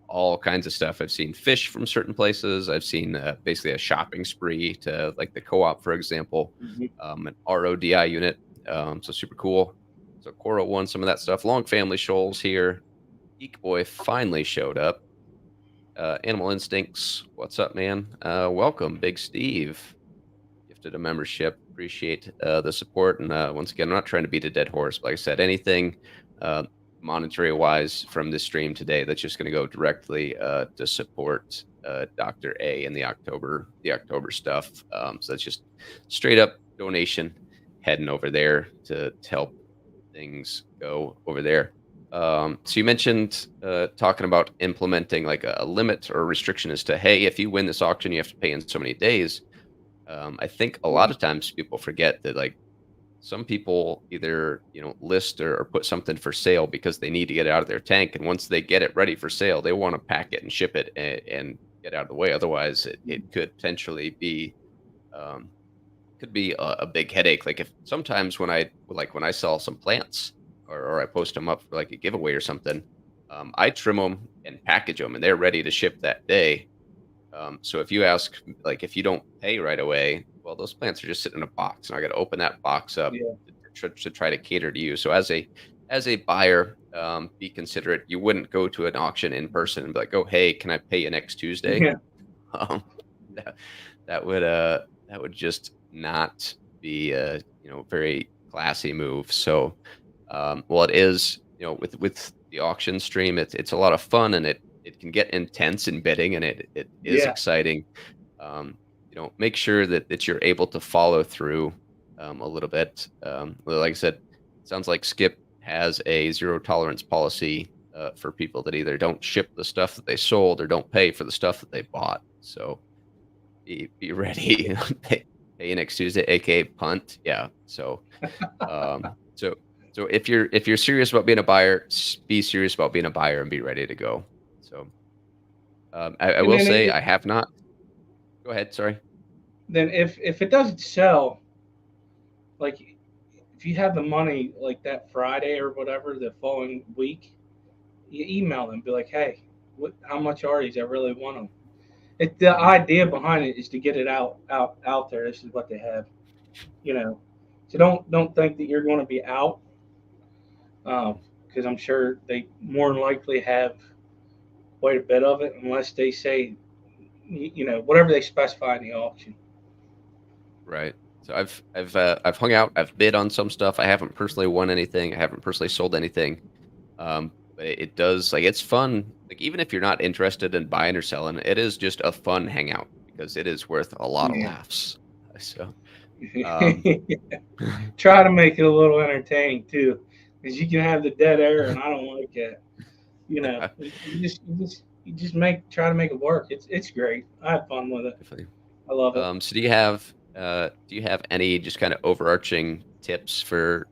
Speaker 1: all kinds of stuff. I've seen fish from certain places. I've seen basically a shopping spree to like the co-op, for example,
Speaker 2: Mhm.
Speaker 1: an RODI unit. So super cool. So Coro won some of that stuff. Long family shoals here. Geek Boy finally showed up. Animal Instincts, what's up, man? Welcome, Big Steve. Gifted a membership. Appreciate the support. And once again, I'm not trying to beat a dead horse, but like I said, anything uh, monetary wise from this stream today, that's just going to go directly to support Dr. A and the October stuff. So that's just straight up donation heading over there to help things go over there. So you mentioned talking about implementing like a limit or a restriction as to, hey, if you win this auction, you have to pay in so many days. I think a lot
Speaker 2: Yeah.
Speaker 1: of times people forget that like some people either list or put something for sale because they need to get it out of their tank, and once they get it ready for sale, they want to pack it and ship it and get out of the way. Otherwise, it could potentially be um, a big headache. Like if sometimes when I sell some plants or I post them up for like a giveaway or something, I trim them and package them, and they're ready to ship that day. So if you ask, like, if you don't pay right away, well, those plants are just sitting in a box, and I got to open that box up
Speaker 2: Yeah.
Speaker 1: to try to cater to you. So as a buyer, be considerate. You wouldn't go to an auction in person and be like, "Oh, hey, can I pay you next Tuesday?"
Speaker 2: Yeah.
Speaker 1: Um, that, that would just not be a very classy move. So well, it is, with the auction stream, it's a lot of fun, and it can get intense in bidding, and it is
Speaker 2: Yeah.
Speaker 1: exciting. Make sure that you're able to follow through a little bit. Well, like I said, it sounds like Skip has a zero tolerance policy for people that either don't ship the stuff that they sold or don't pay for the stuff that they bought. So be ready. Pay next Tuesday, aka punt. Yeah. So so if you're serious about being a buyer, be serious about being a buyer and be ready to go. So I
Speaker 2: And
Speaker 1: will
Speaker 2: then
Speaker 1: say I have not. Go ahead. Sorry.
Speaker 2: if it doesn't sell, like if you have the money like that Friday or whatever the following week, you email them, be like, hey, how much are these? I really want them. The
Speaker 1: Mhm.
Speaker 2: idea behind it is to get it out there. This is what they have, you know. So don't think that you're going to be out, because I'm sure they more than likely have quite a bit of it, unless they say, whatever they specify in the auction.
Speaker 1: Right. So I've hung out. I've bid on some stuff. I haven't personally won anything. I haven't personally sold anything. But it does, like, it's fun. Like, even if you're not interested in buying or selling, it is just a fun hangout because it is worth a lot of
Speaker 2: Yeah.
Speaker 1: laughs. So um,
Speaker 2: Try to make it a little entertaining too, because you can have the dead air, and I don't like that. You just try to make it work. It's great. I have fun with it.
Speaker 1: definitely.
Speaker 2: I love it.
Speaker 1: So do you have any just kind of overarching tips for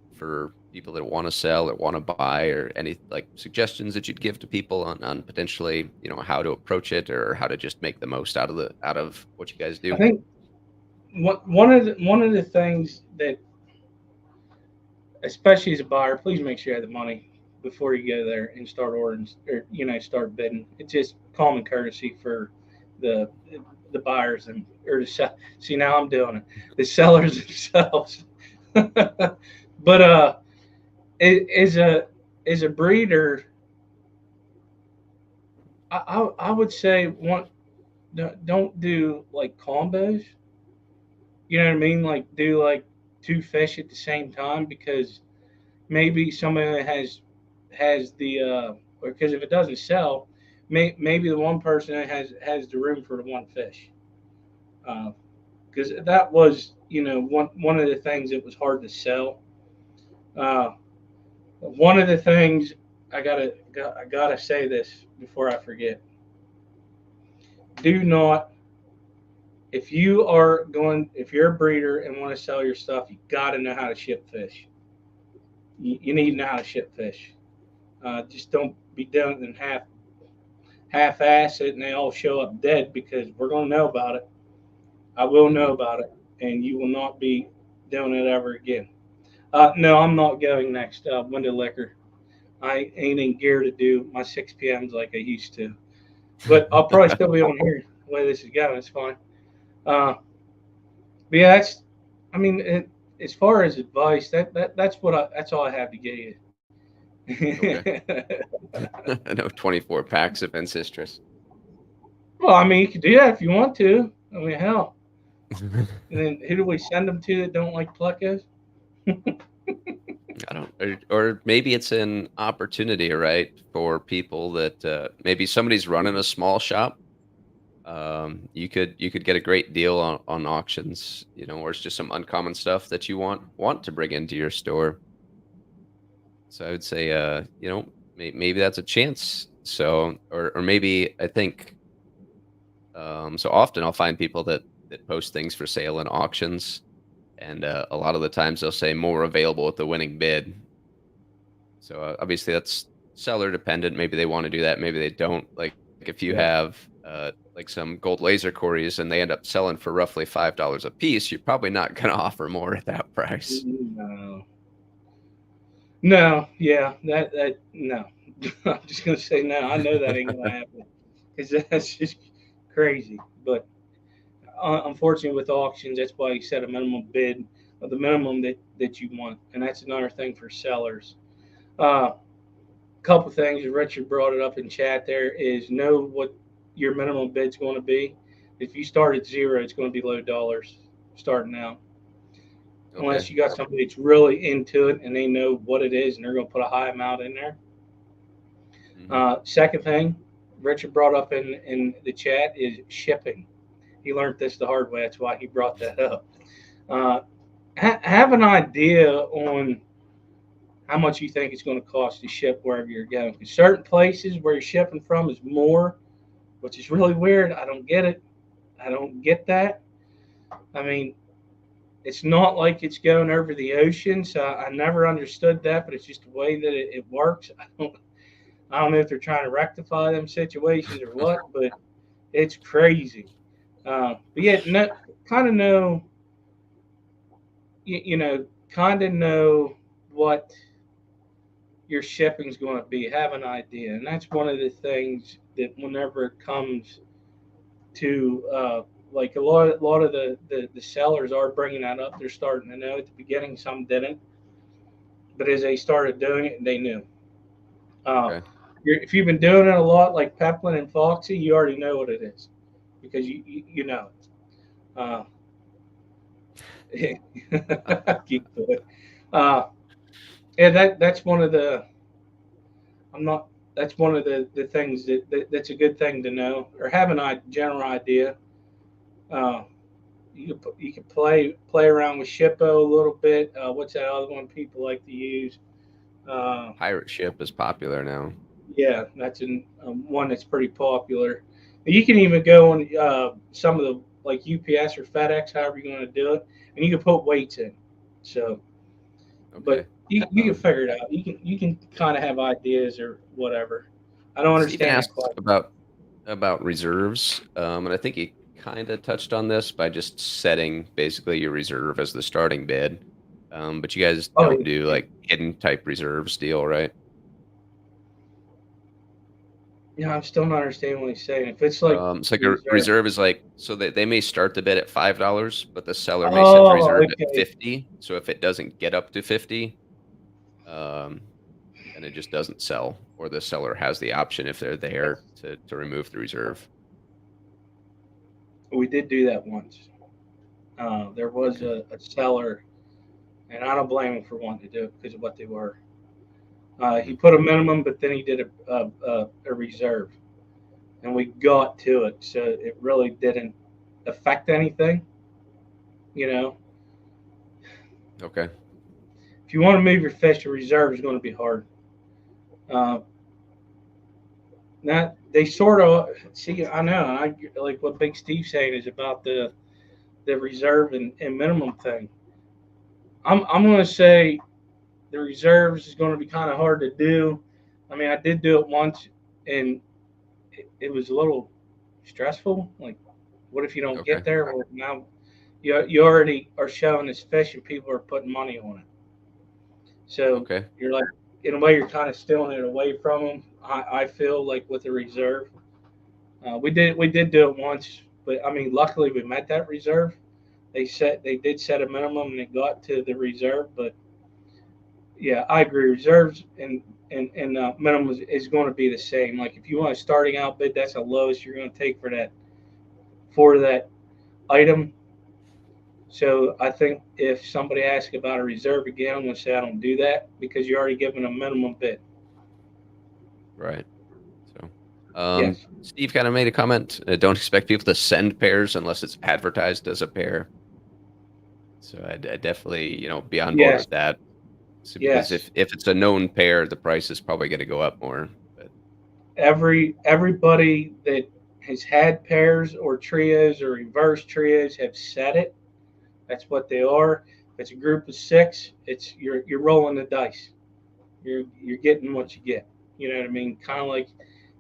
Speaker 1: people that want to sell or want to buy, or any like suggestions that you'd give to people on potentially, how to approach it or how to just make the most out of what you guys
Speaker 2: I
Speaker 1: do?
Speaker 2: think one of the things that, especially as a buyer, please make sure you have the money before you go there and start ordering, or start bidding. It's just common courtesy for the the buyers and or the sell. See, now I'm doing it. The sellers themselves. But as a breeder, I would say don't do like combos. You know what I mean? Like do like two fish at the same time, because maybe somebody has the because if it doesn't sell, maybe the one person has the room for the one fish. Because that was one of the things that was hard to sell. Uh, One of the things I gotta say this before I forget. Do not, if you're a breeder and want to sell your stuff, you got to know how to ship fish. You need to know how to ship fish. Just don't be doing it in half-ass it and they all show up dead, because we're gonna know about it. I will know
Speaker 1: Hmm.
Speaker 2: about it, and you will not be doing it ever again. No, I'm not going next window liquor. I ain't in gear to do my 6 p.m.s like I used to. But I'll probably still be on here the way this is going. It's fine. Uh, but yeah, I mean, as far as advice, that's all I have to give you.
Speaker 1: Okay. I know 24 packs of Ancestris.
Speaker 2: Well, I mean, you can do that if you want to. I mean, hell. And then who do we send them to that don't like plecos?
Speaker 1: I don't, or maybe it's an opportunity, right, for people that maybe somebody's running a small shop. You could get a great deal on auctions, or it's just some uncommon stuff that you want to bring into your store. So I would say, maybe that's a chance. So, or maybe I think, so often I'll find people that post things for sale in auctions, and a lot of the times they'll say more available at the winning bid. So obviously that's seller dependent. Maybe they want to do that. Maybe they don't. Like if you
Speaker 2: Yep.
Speaker 1: have like some gold laser cories and they end up selling for roughly $5 a piece, you're probably not going to offer more at that price.
Speaker 2: No. No. Yeah. That no. I'm just gonna say no. I know that ain't gonna happen, because that's just crazy. But unfortunately, with auctions, that's why you set a minimum bid of the minimum that you want, and that's another thing for sellers. Uh, Couple things. Richard brought it up in chat. There is know what your minimum bid's going to be. If you start at zero, it's going to be low dollars starting out.
Speaker 1: Okay.
Speaker 2: Unless you got somebody that's really into it and they know what it is and they're going to put a high amount in there.
Speaker 1: Hmm.
Speaker 2: Second thing, Richard brought up in the chat is shipping. He learned this the hard way. That's why he brought that up. Uh, have an idea on how much you think it's going to cost to ship wherever you're going. Because certain places where you're shipping from is more, which is really weird. I don't get it. I don't get that. I mean, it's not like it's going over the ocean, so I never understood that. But it's just the way that it works. I don't know if they're trying to rectify them situations or what, but it's crazy. But yeah, no, kind of know, kind of know what your shipping's going to be. Have an idea, and that's one of the things that whenever it comes to like a lot of the sellers are bringing that up. They're starting to know at the beginning. Some didn't, but as they started doing it, they knew. Uh,
Speaker 1: Okay.
Speaker 2: if you've been doing it a lot, like Peplin and Foxy, you already know what it is because you know it. Uh, keep going. Uh, and that's one of the I'm not. That's one of the things that's a good thing to know or have a general idea. Uh, you can play around with Shippo a little bit. What's that other one people like to use? Uh,
Speaker 1: Pirate ship is popular now.
Speaker 2: yeah, that's one that's pretty popular. You can even go on some of the like UPS or FedEx, however you're going to do it, and you can put weights in. So
Speaker 1: Okay.
Speaker 2: But you can
Speaker 1: Um,
Speaker 2: figure it out. You can kind of have ideas or whatever. I don't
Speaker 1: Stephen
Speaker 2: understand that
Speaker 1: asked
Speaker 2: question.
Speaker 1: about reserves, and I think he kind of touched on this by just setting basically your reserve as the starting bid. But you guys
Speaker 2: Oh
Speaker 1: don't do
Speaker 2: yeah.
Speaker 1: like hidden type reserves deal, right?
Speaker 2: I'm still not understanding what he's saying. If it's like
Speaker 1: It's like a
Speaker 2: reserve.
Speaker 1: reserve is like so that they may start the bid at $5, but the seller may set the
Speaker 2: Oh,
Speaker 1: reserve at
Speaker 2: okay.
Speaker 1: 50. So if it doesn't get up to 50, um, then it just doesn't sell, or the seller has the option if they're
Speaker 2: Yes.
Speaker 1: there to remove the reserve.
Speaker 2: We did do that once. There was
Speaker 1: Okay.
Speaker 2: a seller, and I don't blame him for wanting to do it because of what they were. He
Speaker 1: Hmm.
Speaker 2: put a minimum, but then he did a reserve, and we got to it, so it really didn't affect anything. You know,
Speaker 1: Okay.
Speaker 2: if you want to move your fish to reserve, it's going to be hard. Uh, That they sort of see. I know. I like what Big Steve's saying is about the reserve and minimum thing. I'm going to say the reserves is going to be kind of hard to do. I mean, I did do it once, and it was a little stressful. Like, what if you don't
Speaker 1: Okay.
Speaker 2: get there? Or now you already are showing this fish, and people are putting money on it. So
Speaker 1: Okay.
Speaker 2: you're like, in a way, you're kind of stealing it away from them. I feel like with the reserve. We did do it once, but I mean, luckily we met that reserve. They did set a minimum and it got to the reserve, but yeah, I agree. Reserves and minimum is going to be the same. Like if you want a starting out bid, that's the lowest you're going to take for that item. So I think if somebody asks about a reserve again, I'm going to say I don't do that because you're already given a minimum bid.
Speaker 1: Right. So,
Speaker 2: Yes.
Speaker 1: Steve kind of made a comment. Don't expect people to send pairs unless it's advertised as a pair. So I definitely, be on board
Speaker 2: Yes.
Speaker 1: with that. So because
Speaker 2: Yes.
Speaker 1: if it's a known pair, the price is probably going to go up more. But
Speaker 2: Everybody that has had pairs or trios or reverse trios have said it. That's what they are. If it's a group of six, it's you're rolling the dice. You're getting what you get. You know what I mean? Kind of like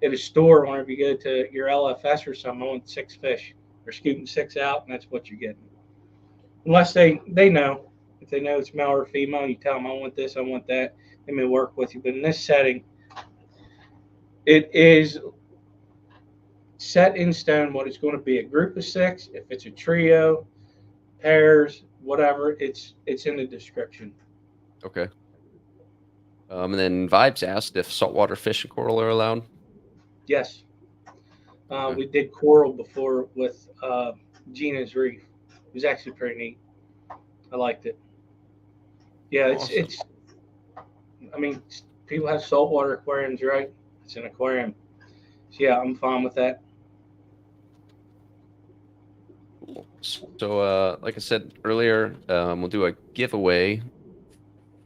Speaker 2: at a store, whenever you go to your LFS or something, I want six fish. They're scooting six out, and that's what you're getting. Unless they know. If they know it's male or female, you tell them I want this, I want that. They may work with you. But in this setting, it is set in stone what it's going to be. A group of six. If it's a trio, pairs, whatever, it's in the description.
Speaker 1: okay. And then Vibes asked if saltwater fish and coral are allowed.
Speaker 2: Yes,
Speaker 1: Okay.
Speaker 2: we did coral before with Gina's reef. It was actually pretty neat. I liked it. Yeah,
Speaker 1: Awesome.
Speaker 2: it's. I mean, people have saltwater aquariums, right? It's an aquarium. So yeah, I'm fine with that.
Speaker 1: Cool. So, like I said earlier, we'll do a giveaway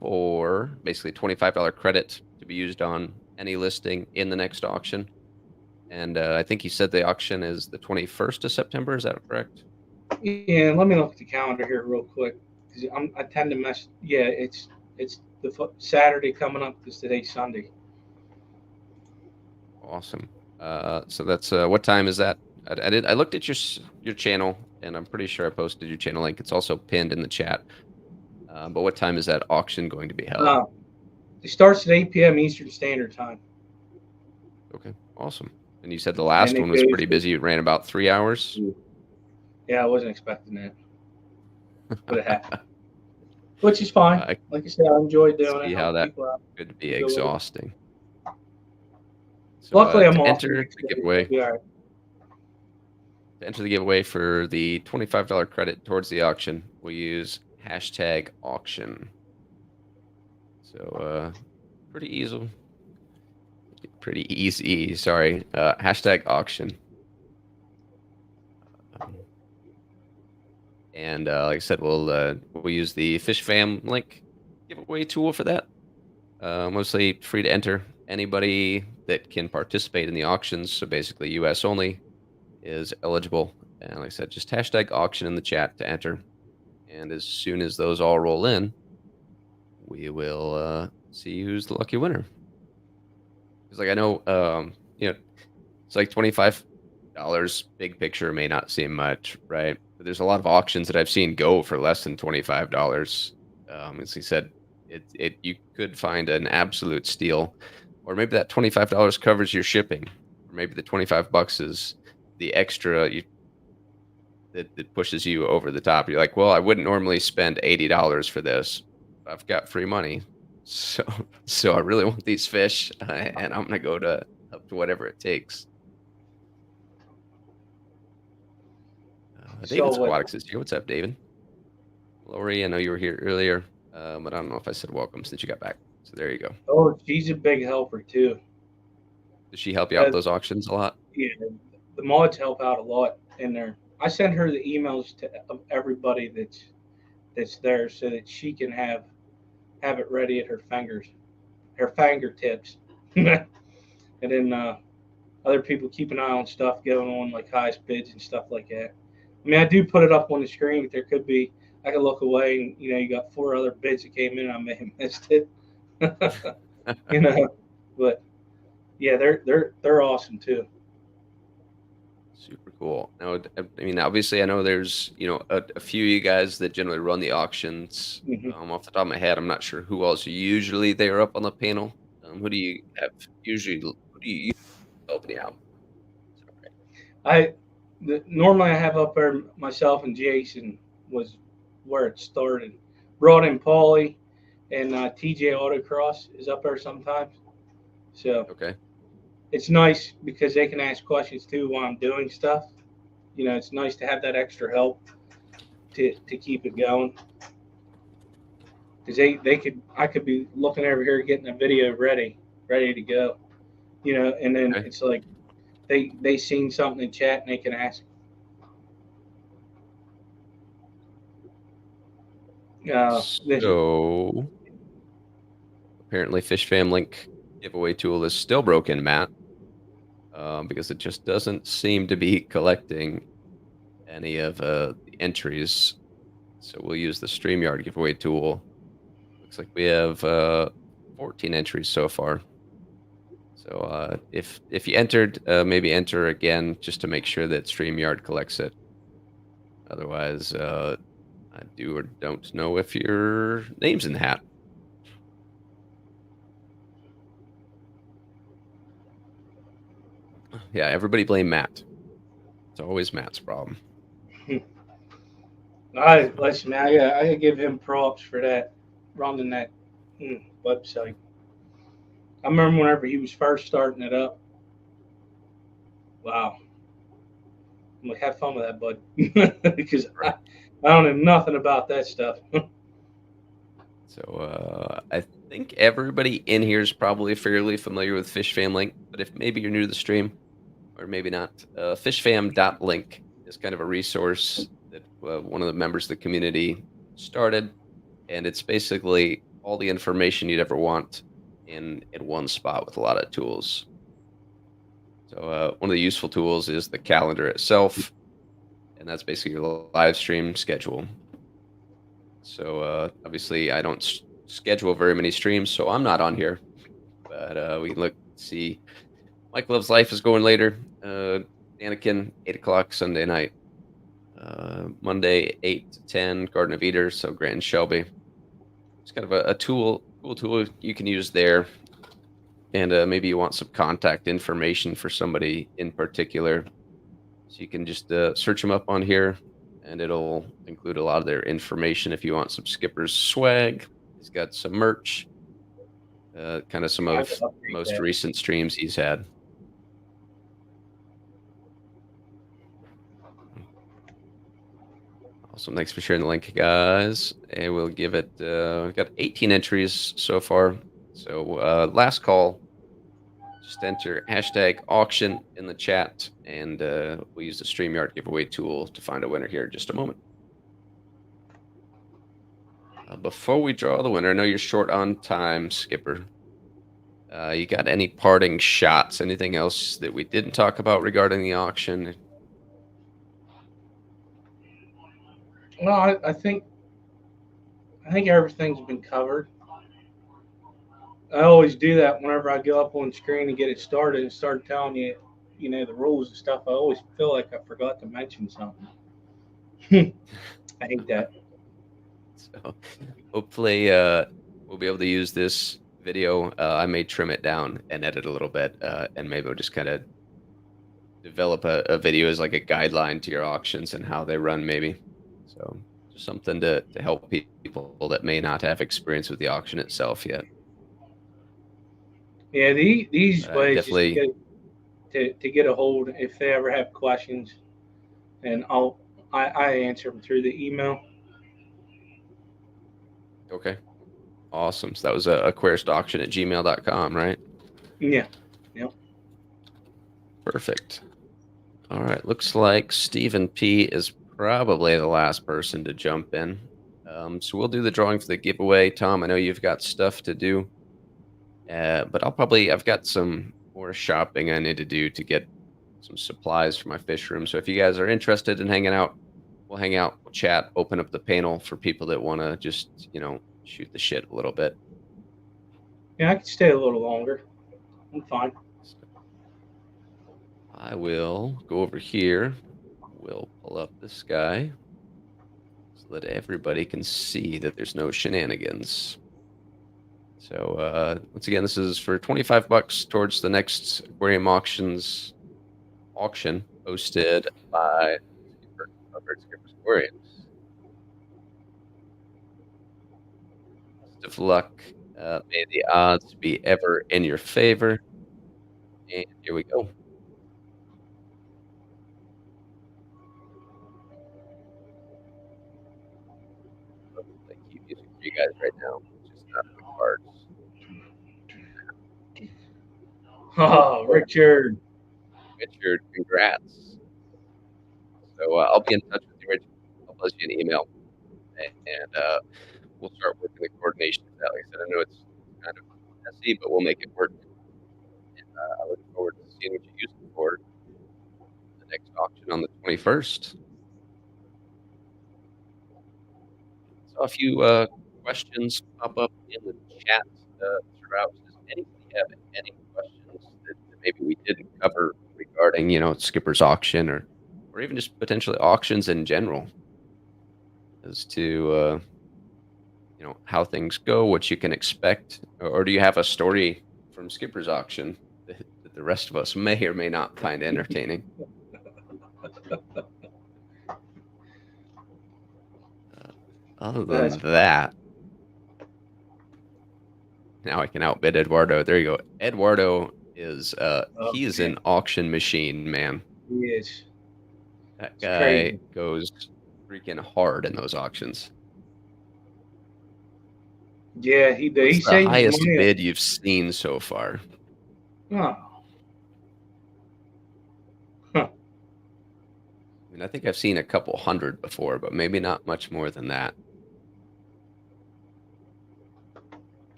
Speaker 1: for basically $25 credit to be used on any listing in the next auction. And I think you said the auction is the 21st of September. Is that correct?
Speaker 2: Yeah, let me look at the calendar here real quick because I tend to mess. Yeah, it's the Saturday coming up because today's Sunday.
Speaker 1: Awesome. So that's what time is that? I looked at your channel, and I'm pretty sure I posted your channel link. It's also pinned in the chat. But what time is that auction going to be held?
Speaker 2: Uh, it starts at 8 p.m. Eastern Standard Time,
Speaker 1: Okay, awesome. And you said the
Speaker 2: and
Speaker 1: last
Speaker 2: it
Speaker 1: one was
Speaker 2: goes.
Speaker 1: pretty busy. It ran about 3 hours.
Speaker 2: Yeah, I wasn't expecting that, but it happened, which is fine.
Speaker 1: I
Speaker 2: Like I said, I enjoy doing it,
Speaker 1: see how
Speaker 2: helping
Speaker 1: that
Speaker 2: people out.
Speaker 1: could be
Speaker 2: Go with it.
Speaker 1: exhausting. So
Speaker 2: Luckily, I'm
Speaker 1: to
Speaker 2: off
Speaker 1: enter
Speaker 2: next
Speaker 1: the
Speaker 2: day, so
Speaker 1: giveaway,
Speaker 2: I'll be all right.
Speaker 1: for the $25 credit towards the auction, we'll use hashtag auction. So pretty easy. Pretty easy. Sorry. Hashtag auction. Um, and like I said, we'll use the Fish Fam link giveaway tool for that. Mostly free to enter. Anybody that can participate in the auctions, so basically US only, is eligible. And like I said, just hashtag auction in the chat to enter. And as soon as those all roll in, we will see who's the lucky winner. Because like I know, it's like $25. Big picture may not seem much, right? But there's a lot of auctions that I've seen go for less than $25. As he said, it you could find an absolute steal, or maybe that $25 covers your shipping, or maybe the $25 is the extra that pushes you over the top. You're like, well, I wouldn't normally spend $80 for this. I've got free money, so so I really want these fish, and I'm gonna go to up to whatever it takes.
Speaker 2: So
Speaker 1: David's
Speaker 2: what?
Speaker 1: Aquatics is here. What's up, David? Lori, I know you were here earlier, but I don't know if I said welcome since you got back. So there you go.
Speaker 2: Oh, she's a big helper too.
Speaker 1: Does she help you out
Speaker 2: Uh,
Speaker 1: those auctions a lot?
Speaker 2: yeah, the mods help out a lot in there. I send her the emails to everybody that's there so that she can have it ready at her fingertips, and then other people keep an eye on stuff going on like highest bids and stuff like that. I mean, I do put it up on the screen, but there could be I could look away and you got four other bids that came in. I may have missed it, you know. But yeah, they're awesome too.
Speaker 1: Super cool. Now, I mean, obviously, I know there's a few of you guys that generally run the auctions.
Speaker 2: Hmm.
Speaker 1: Off the top of my head, I'm not sure who else usually they are up on the panel. Who do you have usually? Who do you help me out?
Speaker 2: I normally I have up there myself and Jason was where it started. Brought in Paulie and TJ Autocross is up there sometimes. So
Speaker 1: Okay.
Speaker 2: it's nice because they can ask questions too while I'm doing stuff. It's nice to have that extra help to keep it going. Because I could be looking over here getting a video ready to go. And then
Speaker 1: Okay.
Speaker 2: it's like they seen something in chat and they can ask. This
Speaker 1: So apparently, Fish Fam Link giveaway tool is still broken, Matt, because it just doesn't seem to be collecting any of the entries. So we'll use the StreamYard giveaway tool. Looks like we have 14 entries so far. So if you entered, maybe enter again just to make sure that StreamYard collects it. Otherwise, I do or don't know if your name's in the hat. Yeah, everybody blame Matt. It's always Matt's problem.
Speaker 2: I listen, man. I gotta give him props for that running that website. I remember whenever he was first starting it up. Wow, I'm like, have fun with that, bud, because
Speaker 1: Right.
Speaker 2: I don't know nothing about that stuff.
Speaker 1: So I think everybody in here is probably fairly familiar with Fish Fam Link, but if maybe you're new to the stream, or maybe not, fishfam.link is kind of a resource that one of the members of the community started, and it's basically all the information you'd ever want in one spot with a lot of tools. So one of the useful tools is the calendar itself, and that's basically your live stream schedule. So obviously, I don't schedule very many streams, so I'm not on here. But we can see. Mike Loves Life is going later. Anakin 8 o'clock Sunday night. Monday 8 to 10 Garden of Eaters. So Grant and Shelby. It's kind of a cool tool you can use there. And maybe you want some contact information for somebody in particular. So you can just search them up on here, and it'll include a lot of their information. If you want some Skipper's swag, he's got some merch, kind of some
Speaker 2: I
Speaker 1: of
Speaker 2: have to
Speaker 1: the
Speaker 2: update
Speaker 1: most
Speaker 2: that.
Speaker 1: recent streams he's had. Awesome. Thanks for sharing the link, guys. And we'll give it, we've got 18 entries so far. So last call. Just enter hashtag auction in the chat, and we'll use the StreamYard giveaway tool to find a winner here in just a moment. Before we draw the winner, I know you're short on time, Skipper. You got any parting shots? Anything else that we didn't talk about regarding the auction?
Speaker 2: Well, I think everything's been covered. I always do that whenever I go up on screen and get it started and start telling you, the rules and stuff. I always feel like I forgot to mention something. I hate that.
Speaker 1: So hopefully we'll be able to use this video. I may trim it down and edit a little bit, and maybe we'll just kind of develop a video as like a guideline to your auctions and how they run, maybe. So just something to help people that may not have experience with the auction itself yet.
Speaker 2: Yeah, these
Speaker 1: But I
Speaker 2: ways just
Speaker 1: definitely
Speaker 2: to get a hold if they ever have questions, and I answer them through the email.
Speaker 1: okay. Awesome. So that was a aquaristauction@gmail.com, right?
Speaker 2: Yeah, yeah.
Speaker 1: Perfect. All right. Looks like Stephen P is probably the last person to jump in. So we'll do the drawing for the giveaway. Tom, I know you've got stuff to do, but I've got some more shopping I need to do to get some supplies for my fish room. So if you guys are interested in hanging out, we'll hang out, we'll chat, open up the panel for people that want to just, shoot the shit a little bit.
Speaker 2: Yeah, I can stay a little longer. I'm fine.
Speaker 1: So I will go over here. We'll pull up this guy so that everybody can see that there's no shenanigans. So once again, this is for 25 bucks towards the next Aquarium Auctions auction hosted by Skipper's Aquariums. Best of luck. May the odds be ever in your favor. And here we go. Like cute music for you guys right now. It's just not the cards.
Speaker 2: Oh, Richard.
Speaker 1: Richard, congrats. So I'll be in touch with you, Richard. I'll buzz you an email, and we'll start working the coordination of that. Like I said, I know it's kind of messy, but we'll make it work. And I look forward to seeing what you use it for the next auction on the 21st. Saw a few questions pop up in the chat throughout. Does anybody have any questions that maybe we didn't cover regarding, Skipper's auction or even just potentially auctions in general as to how things go, what you can expect, or do you have a story from Skipper's auction that the rest of us may or may not find entertaining? Other than that, now I can outbid Eduardo. There you go. Eduardo is he is an auction machine, man.
Speaker 2: He is.
Speaker 1: That
Speaker 2: It's
Speaker 1: guy
Speaker 2: crazy.
Speaker 1: goes freaking hard in those auctions.
Speaker 2: Yeah, he
Speaker 1: What's the
Speaker 2: saves
Speaker 1: highest
Speaker 2: money.
Speaker 1: bid you've seen so far?
Speaker 2: Oh.
Speaker 1: I mean, I think I've seen a couple hundred before, but maybe not much more than that.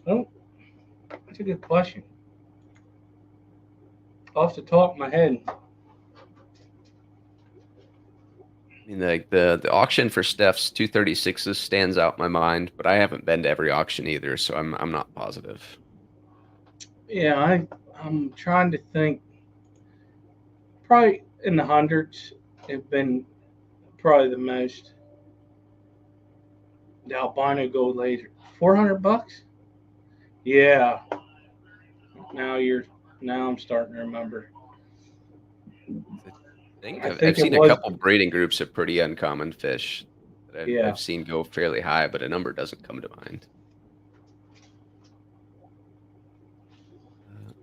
Speaker 2: Oh, that's a good question. Off the top of my head.
Speaker 1: I mean, like the auction for Steph's 236s stands out in my mind, but I haven't been to every auction either, so I'm not positive.
Speaker 2: Yeah, I'm trying to think. Probably in the hundreds have been probably the most. The albino gold laser, $400. Yeah. Now I'm starting to remember. I
Speaker 1: I've
Speaker 2: think it
Speaker 1: seen a
Speaker 2: was.
Speaker 1: couple breeding groups of pretty uncommon fish that
Speaker 2: Yeah.
Speaker 1: I've seen go fairly high, but a number doesn't come to mind.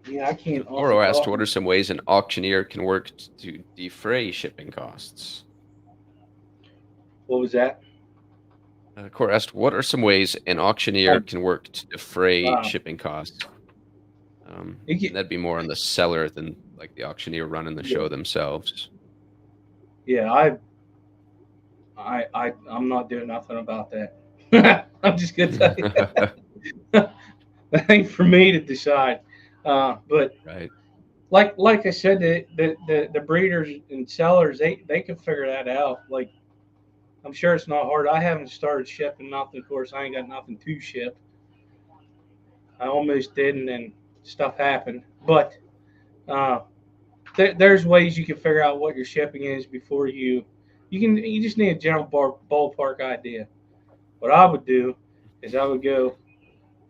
Speaker 2: Yeah, I can't.
Speaker 1: Oro asked, what are some ways an auctioneer can work to defray shipping costs?
Speaker 2: What was that?
Speaker 1: Cora asked, what are some ways an auctioneer can work to defray shipping costs? And that'd be more on the seller than like the auctioneer running the show themselves.
Speaker 2: Yeah, I'm not doing nothing about that. I'm just gonna tell you that ain't for me to decide. But
Speaker 1: right.
Speaker 2: Like I said, the breeders and sellers they can figure that out. Like I'm sure it's not hard. I haven't started shipping nothing. Of course, I ain't got nothing to ship. I almost did, and then stuff happened. But uh, there's ways you can figure out what your shipping is before you just need a general ballpark idea. What I would do is I would go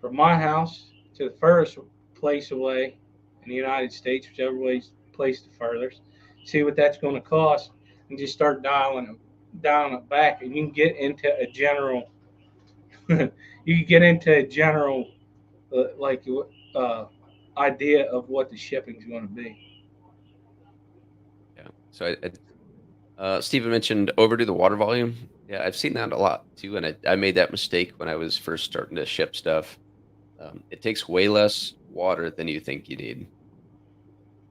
Speaker 2: from my house to the furthest place away in the United States, whichever way's place the furthest, see what that's going to cost, and just start dialing it back, and you can get into a general you can get into a general like uh, idea of what the shipping's going to be.
Speaker 1: Yeah. So Stephen mentioned overdo the water volume. Yeah, I've seen that a lot too, and I made that mistake when I was first starting to ship stuff. It takes way less water than you think you need.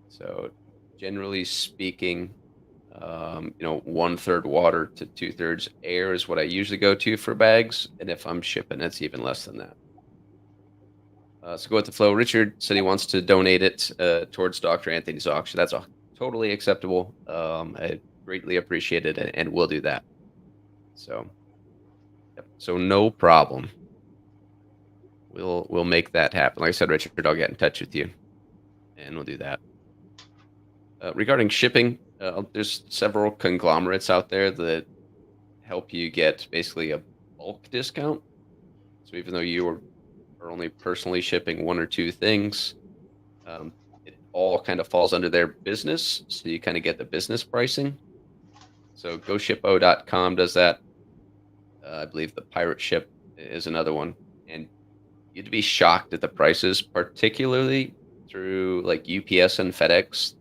Speaker 1: So, generally speaking, 1/3 water to 2/3 air is what I usually go to for bags, and if I'm shipping, it's even less than that. So go with the flow. Richard said he wants to donate it towards Dr. Anthony's auction. That's totally acceptable. I greatly appreciate it, and we'll do that. So, yep. So no problem. We'll make that happen. Like I said, Richard, I'll get in touch with you, and we'll do that. Regarding shipping, there's several conglomerates out there that help you get basically a bulk discount. So even though you are only personally shipping one or two things, it all kind of falls under their business. So you kind of get the business pricing. So GoShipO.com does that. I believe the Pirate Ship is another one. And you'd be shocked at the prices, particularly through like UPS and FedEx,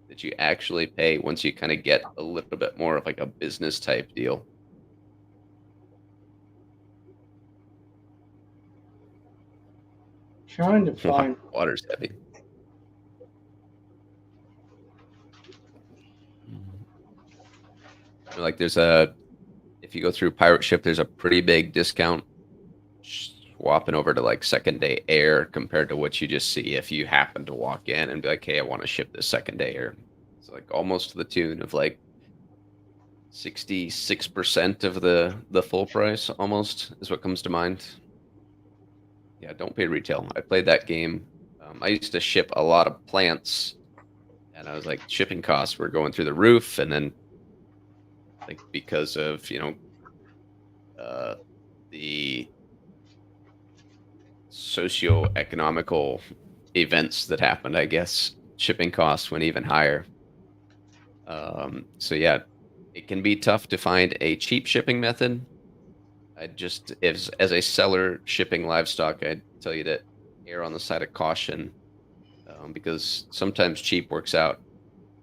Speaker 1: that you actually pay once you kind of get a little bit more of like a business type deal.
Speaker 2: Trying to find.
Speaker 1: Water's heavy. Like if you go through Pirate Ship, there's a pretty big discount swapping over to like second day air compared to what you just see if you happen to walk in and be like, hey, I want to ship this second day air. It's like almost to the tune of like 66% of the full price almost is what comes to mind. Yeah, don't pay retail. I played that game. I used to ship a lot of plants, and I was like, shipping costs were going through the roof, and then like because of the socio-economical events that happened, I guess shipping costs went even higher. So yeah, it can be tough to find a cheap shipping method. I just as a seller shipping livestock, I'd tell you to err on the side of caution, because sometimes cheap works out.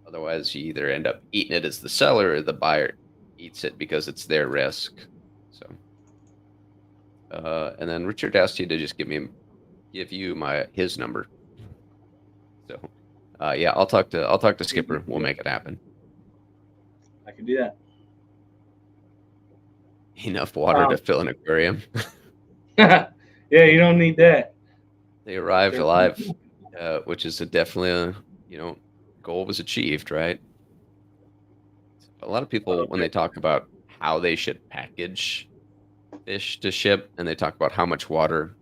Speaker 1: Otherwise, you either end up eating it as the seller or the buyer eats it because it's their risk. So, and then Richard asked you to just give you his number. So, yeah, I'll talk to Skipper. We'll make it happen.
Speaker 2: I can do that.
Speaker 1: Enough water to fill an aquarium.
Speaker 2: Yeah, you don't need that.
Speaker 1: They arrived alive, which is definitely goal was achieved, right? A lot of people, when they talk about how they should package fish to ship, and they talk about how much water,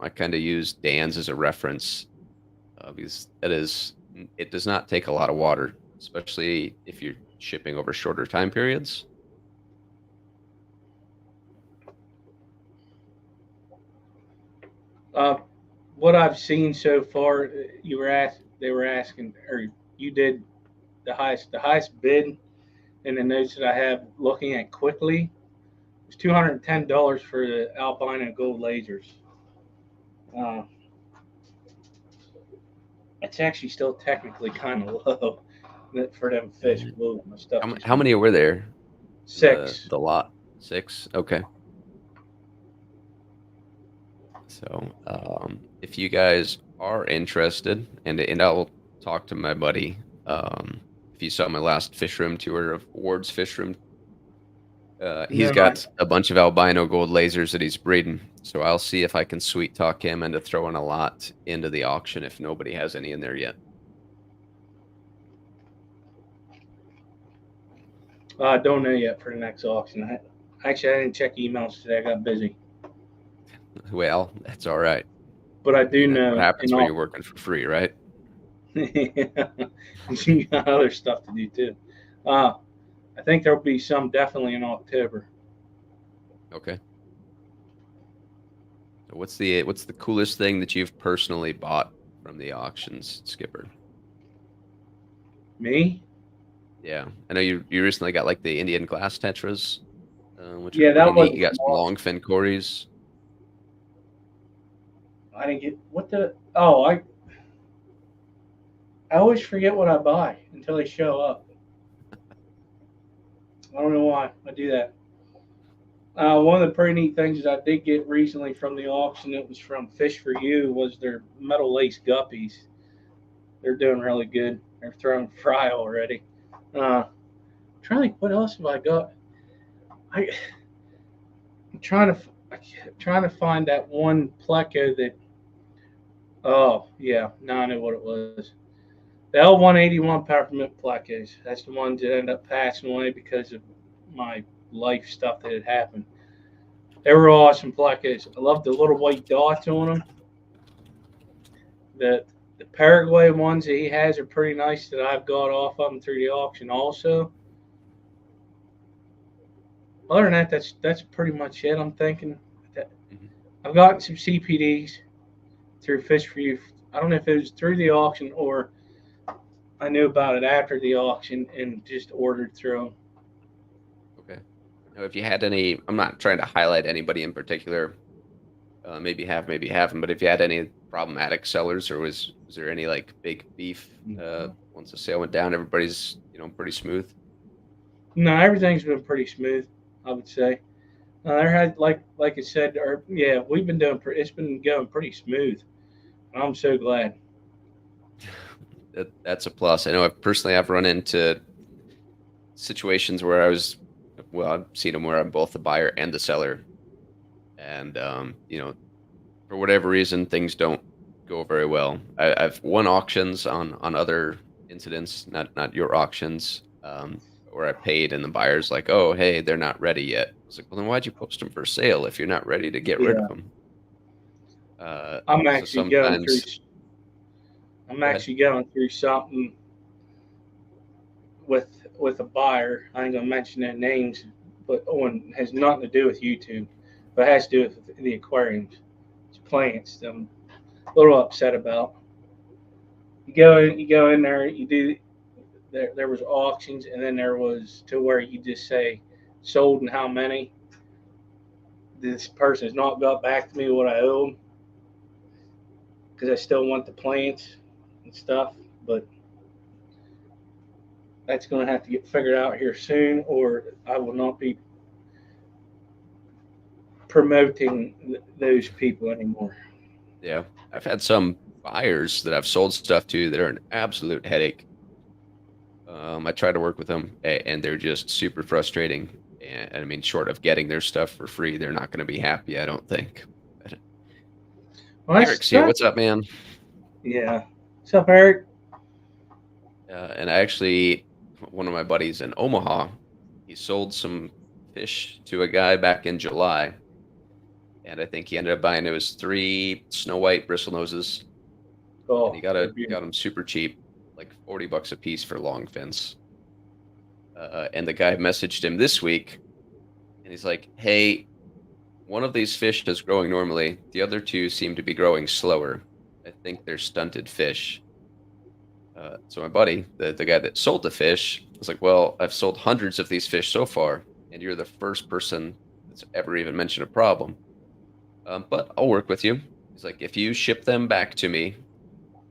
Speaker 1: I kind of use Dan's as a reference, because it does not take a lot of water, especially if you're shipping over shorter time periods.
Speaker 2: What I've seen so far, they were asking, or you did the highest bid in the notes that I have looking at quickly was $210 for the albino gold lasers. Uh, it's actually still technically kind of low for them fish. Whoa, my stuff.
Speaker 1: How many were there?
Speaker 2: 6.
Speaker 1: The lot. 6. Okay. So, if you guys are interested, and I'll talk to my buddy. If you saw my last fish room tour of Ward's fish room, he's got a bunch of albino gold lasers that he's breeding. So I'll see if I can sweet talk him into throwing a lot into the auction if nobody has any in there yet.
Speaker 2: I don't know yet for the next auction. I didn't check emails today. I got busy.
Speaker 1: Well, that's all right.
Speaker 2: but I do
Speaker 1: And that's what
Speaker 2: know in
Speaker 1: happens when you're
Speaker 2: all.
Speaker 1: working for free, right?
Speaker 2: You got other stuff to do too. Uh, I think there'll be some definitely in October.
Speaker 1: Okay. So what's the coolest thing that you've personally bought from the auctions, Skipper?
Speaker 2: Me?
Speaker 1: Yeah, I know you recently got like the Indian glass tetras, which are
Speaker 2: Yeah,
Speaker 1: pretty
Speaker 2: that
Speaker 1: neat.
Speaker 2: wasn't
Speaker 1: You got
Speaker 2: from
Speaker 1: some
Speaker 2: auction.
Speaker 1: longfin cories.
Speaker 2: I didn't get what the. Oh, I always forget what I buy until they show up. I don't know why I do that. One of the pretty neat things that I did get recently from the auction, it was from Fish for You, was their metal lace guppies. They're doing really good. They're throwing fry already. Trying to think, what else have I got? I, I'm trying to find that one pleco that. Oh yeah, now I know what it was. The L181 peppermint plecos. That's the ones that ended up passing away because of my life stuff that had happened. They were awesome plecos. I love the little white dots on them. The Paraguay ones that he has are pretty nice that I've got off of him through the auction also. Other than that, that's pretty much it. I'm thinking that
Speaker 1: Mhm.
Speaker 2: I've gotten some CPDs through Fish for You. I don't know if it was through the auction or I knew about it after the auction and just ordered through them.
Speaker 1: Okay. Now, if you had any, I'm not trying to highlight anybody in particular. Maybe haven't. But if you had any problematic sellers, or was there any like big beef? Once the sale went down, everybody's pretty smooth.
Speaker 2: No, everything's been pretty smooth, I would say. There had like I said, or yeah, we've been doing. It's been going pretty smooth. I'm so glad.
Speaker 1: That's a plus. I know I've run into situations where I've seen them where I'm both the buyer and the seller, and for whatever reason, things don't go very well. I've won auctions on other incidents, not your auctions, where I paid and the buyer's like, "Oh, hey, they're not ready yet." I was like, "Well, then why'd you post them for sale if you're not ready to get rid of
Speaker 2: Yeah,
Speaker 1: them?"
Speaker 2: I'm
Speaker 1: So
Speaker 2: actually going through.
Speaker 1: sometimes,
Speaker 2: I'm
Speaker 1: go ahead.
Speaker 2: actually going through something with with a buyer. I ain't gonna mention their names, but on has nothing to do with YouTube, but it has to do with the aquariums. It's plants. I'm a little upset about. You go in there. You do. There was auctions, and then there was to where you just say sold and how many. This person has not got back to me what I owe them because I still want the plants and stuff, but that's going to have to get figured out here soon, or I will not be promoting those people anymore.
Speaker 1: Yeah, I've had some buyers that I've sold stuff to that are an absolute headache. I try to work with them, and they're just super frustrating. And I mean, short of getting their stuff for free, they're not going to be happy, I don't think. But
Speaker 2: Well,
Speaker 1: Eric's here.
Speaker 2: that's
Speaker 1: What's up, man?
Speaker 2: yeah. What's up, Eric?
Speaker 1: And I actually, one of my buddies in Omaha, he sold some fish to a guy back in July, and I think he ended up buying it was three snow white bristlenoses, and he
Speaker 2: Oh, they're
Speaker 1: got
Speaker 2: beautiful.
Speaker 1: them super cheap, like $40 a piece for long fins. And the guy messaged him this week, and he's like, "Hey, one of these fish is growing normally. The other two seem to be growing slower. I think they're stunted fish." So my buddy, the guy that sold the fish, was like, "Well, I've sold hundreds of these fish so far, and you're the first person that's ever even mentioned a problem. But I'll work with you." He's like, "If you ship them back to me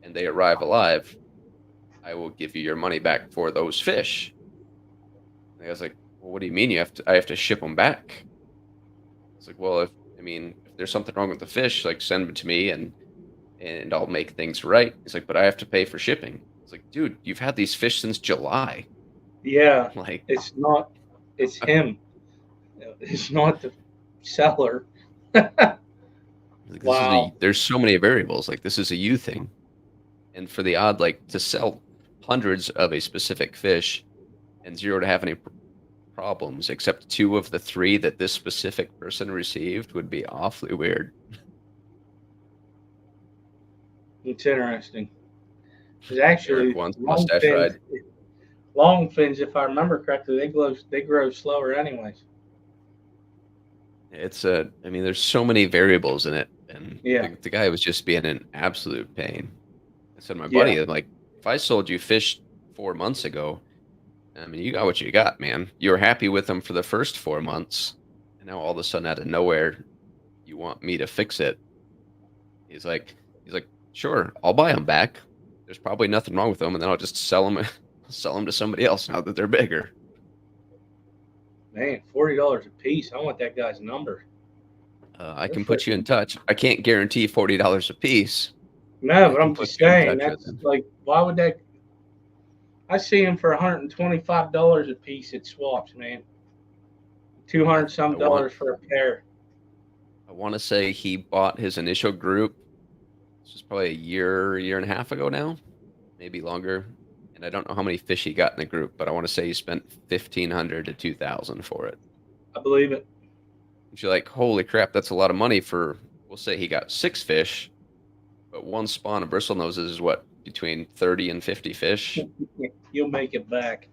Speaker 1: and they arrive alive, I will give you your money back for those fish." And I was like, "Well, what do you mean I have to ship them back?" It's like, "Well, if there's something wrong with the fish, like send them to me and I'll make things right." He's like, "But I have to pay for shipping." It's like, "Dude, you've had these fish since July."
Speaker 2: Yeah,
Speaker 1: Like,
Speaker 2: it's not. It's him. It's not the seller.
Speaker 1: like
Speaker 2: Wow.
Speaker 1: there's so many variables. Like this is a you thing. And for the odd, like to sell hundreds of a specific fish and zero to have any problems, except two of the three that this specific person received would be awfully weird.
Speaker 2: It's interesting. Because
Speaker 1: Eric
Speaker 2: actually,
Speaker 1: wants mustache ride.
Speaker 2: long fins, if I remember correctly, they grow slower anyways.
Speaker 1: It's I mean, there's so many variables in it, and
Speaker 2: Yeah,
Speaker 1: the guy was just being an absolute pain. I said, my
Speaker 2: yeah,
Speaker 1: buddy, like, if I sold you fish 4 months ago, I mean, you got what you got, man. You were happy with them for the first 4 months, and now all of a sudden, out of nowhere, you want me to fix it. He's like, sure, I'll buy them back. There's probably nothing wrong with them, and then I'll just sell them, sell them to somebody else now that they're bigger.
Speaker 2: man, $40 a piece. I want that guy's number.
Speaker 1: I
Speaker 2: They're
Speaker 1: can put you in
Speaker 2: freaking
Speaker 1: touch. I can't guarantee $40 a piece, but
Speaker 2: no,
Speaker 1: I
Speaker 2: but
Speaker 1: can
Speaker 2: I'm
Speaker 1: put
Speaker 2: just
Speaker 1: you in
Speaker 2: saying
Speaker 1: touch with
Speaker 2: that's
Speaker 1: them.
Speaker 2: like why would that? I see him for $125 a piece at swaps, man. 200
Speaker 1: I
Speaker 2: some
Speaker 1: want
Speaker 2: dollars for a pair.
Speaker 1: I want to say he bought his initial group. This was probably a year and a half ago now, maybe longer. And I don't know how many fish he got in the group, but I want to say he spent 1,500 to 2,000 for it.
Speaker 2: I believe it.
Speaker 1: And you're like, holy crap, that's a lot of money for. We'll say he got 6 fish, but one spawn of bristlenoses is what, between 30 and 50 fish.
Speaker 2: You'll make it back.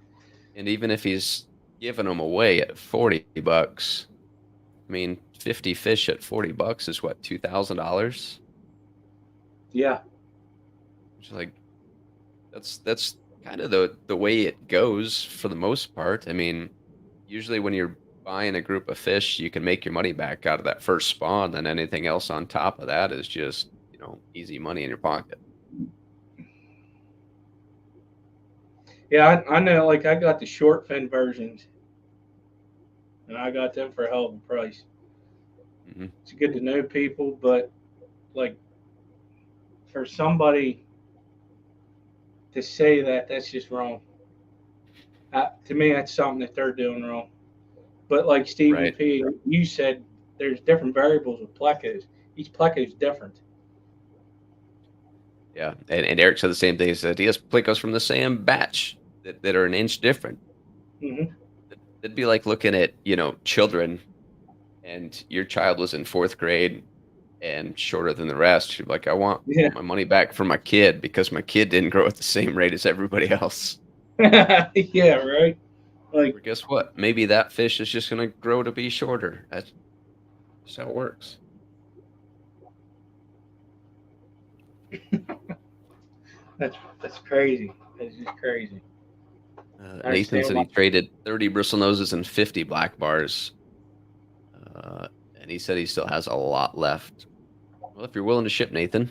Speaker 1: And even if he's giving them away at $40, I mean, 50 fish at $40 is what, $2,000?
Speaker 2: Yeah,
Speaker 1: Which is like, that's kind of the way it goes for the most part. I mean, usually when you're buying a group of fish, you can make your money back out of that first spawn, and anything else on top of that is just, easy money in your pocket.
Speaker 2: yeah. I know. Like I got the short fin versions, and I got them for a hell of a price.
Speaker 1: Hmm.
Speaker 2: It's good to know people, but like for somebody to say that, that's just wrong. To me, that's something that they're doing wrong. But like Stephen
Speaker 1: Right.
Speaker 2: P, you said, there's different variables with plecos. Each pleco is different.
Speaker 1: Yeah. And Eric said the same thing. He said he has plecos from the same batch that are an inch different.
Speaker 2: Hmm.
Speaker 1: It'd be like looking at, children, and your child was in fourth grade and shorter than the rest. You're like, I
Speaker 2: Yeah,
Speaker 1: want my money back for my kid because my kid didn't grow at the same rate as everybody else.
Speaker 2: yeah, right. Like,
Speaker 1: Or guess what? Maybe that fish is just going to grow to be shorter. That's just how it works.
Speaker 2: that's crazy. That's just crazy. I
Speaker 1: Nathan
Speaker 2: understand
Speaker 1: said
Speaker 2: why.
Speaker 1: he traded 30 bristlenoses and 50 black bars. And he said he still has a lot left. Well, if you're willing to ship, Nathan,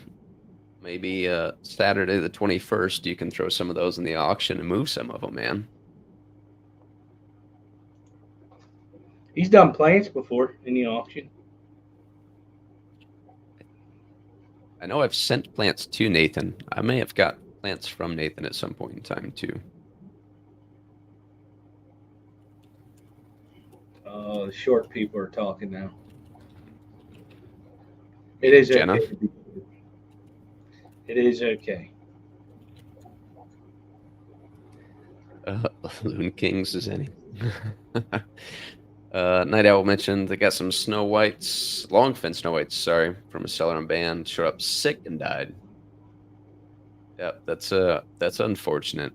Speaker 1: maybe Saturday the 21st, you can throw some of those in the auction and move some of them, man.
Speaker 2: He's done plants before in the auction.
Speaker 1: I know I've sent plants to Nathan. I may have got plants from Nathan at some point in time, too.
Speaker 2: The short people are talking now. It
Speaker 1: Meaning
Speaker 2: is
Speaker 1: Jenna.
Speaker 2: okay. It is okay.
Speaker 1: Loon Kings is any. Night Owl mentioned they got some snow whites, longfin snow whites, sorry, from a seller on band, showed up sick and died. Yeah, that's unfortunate.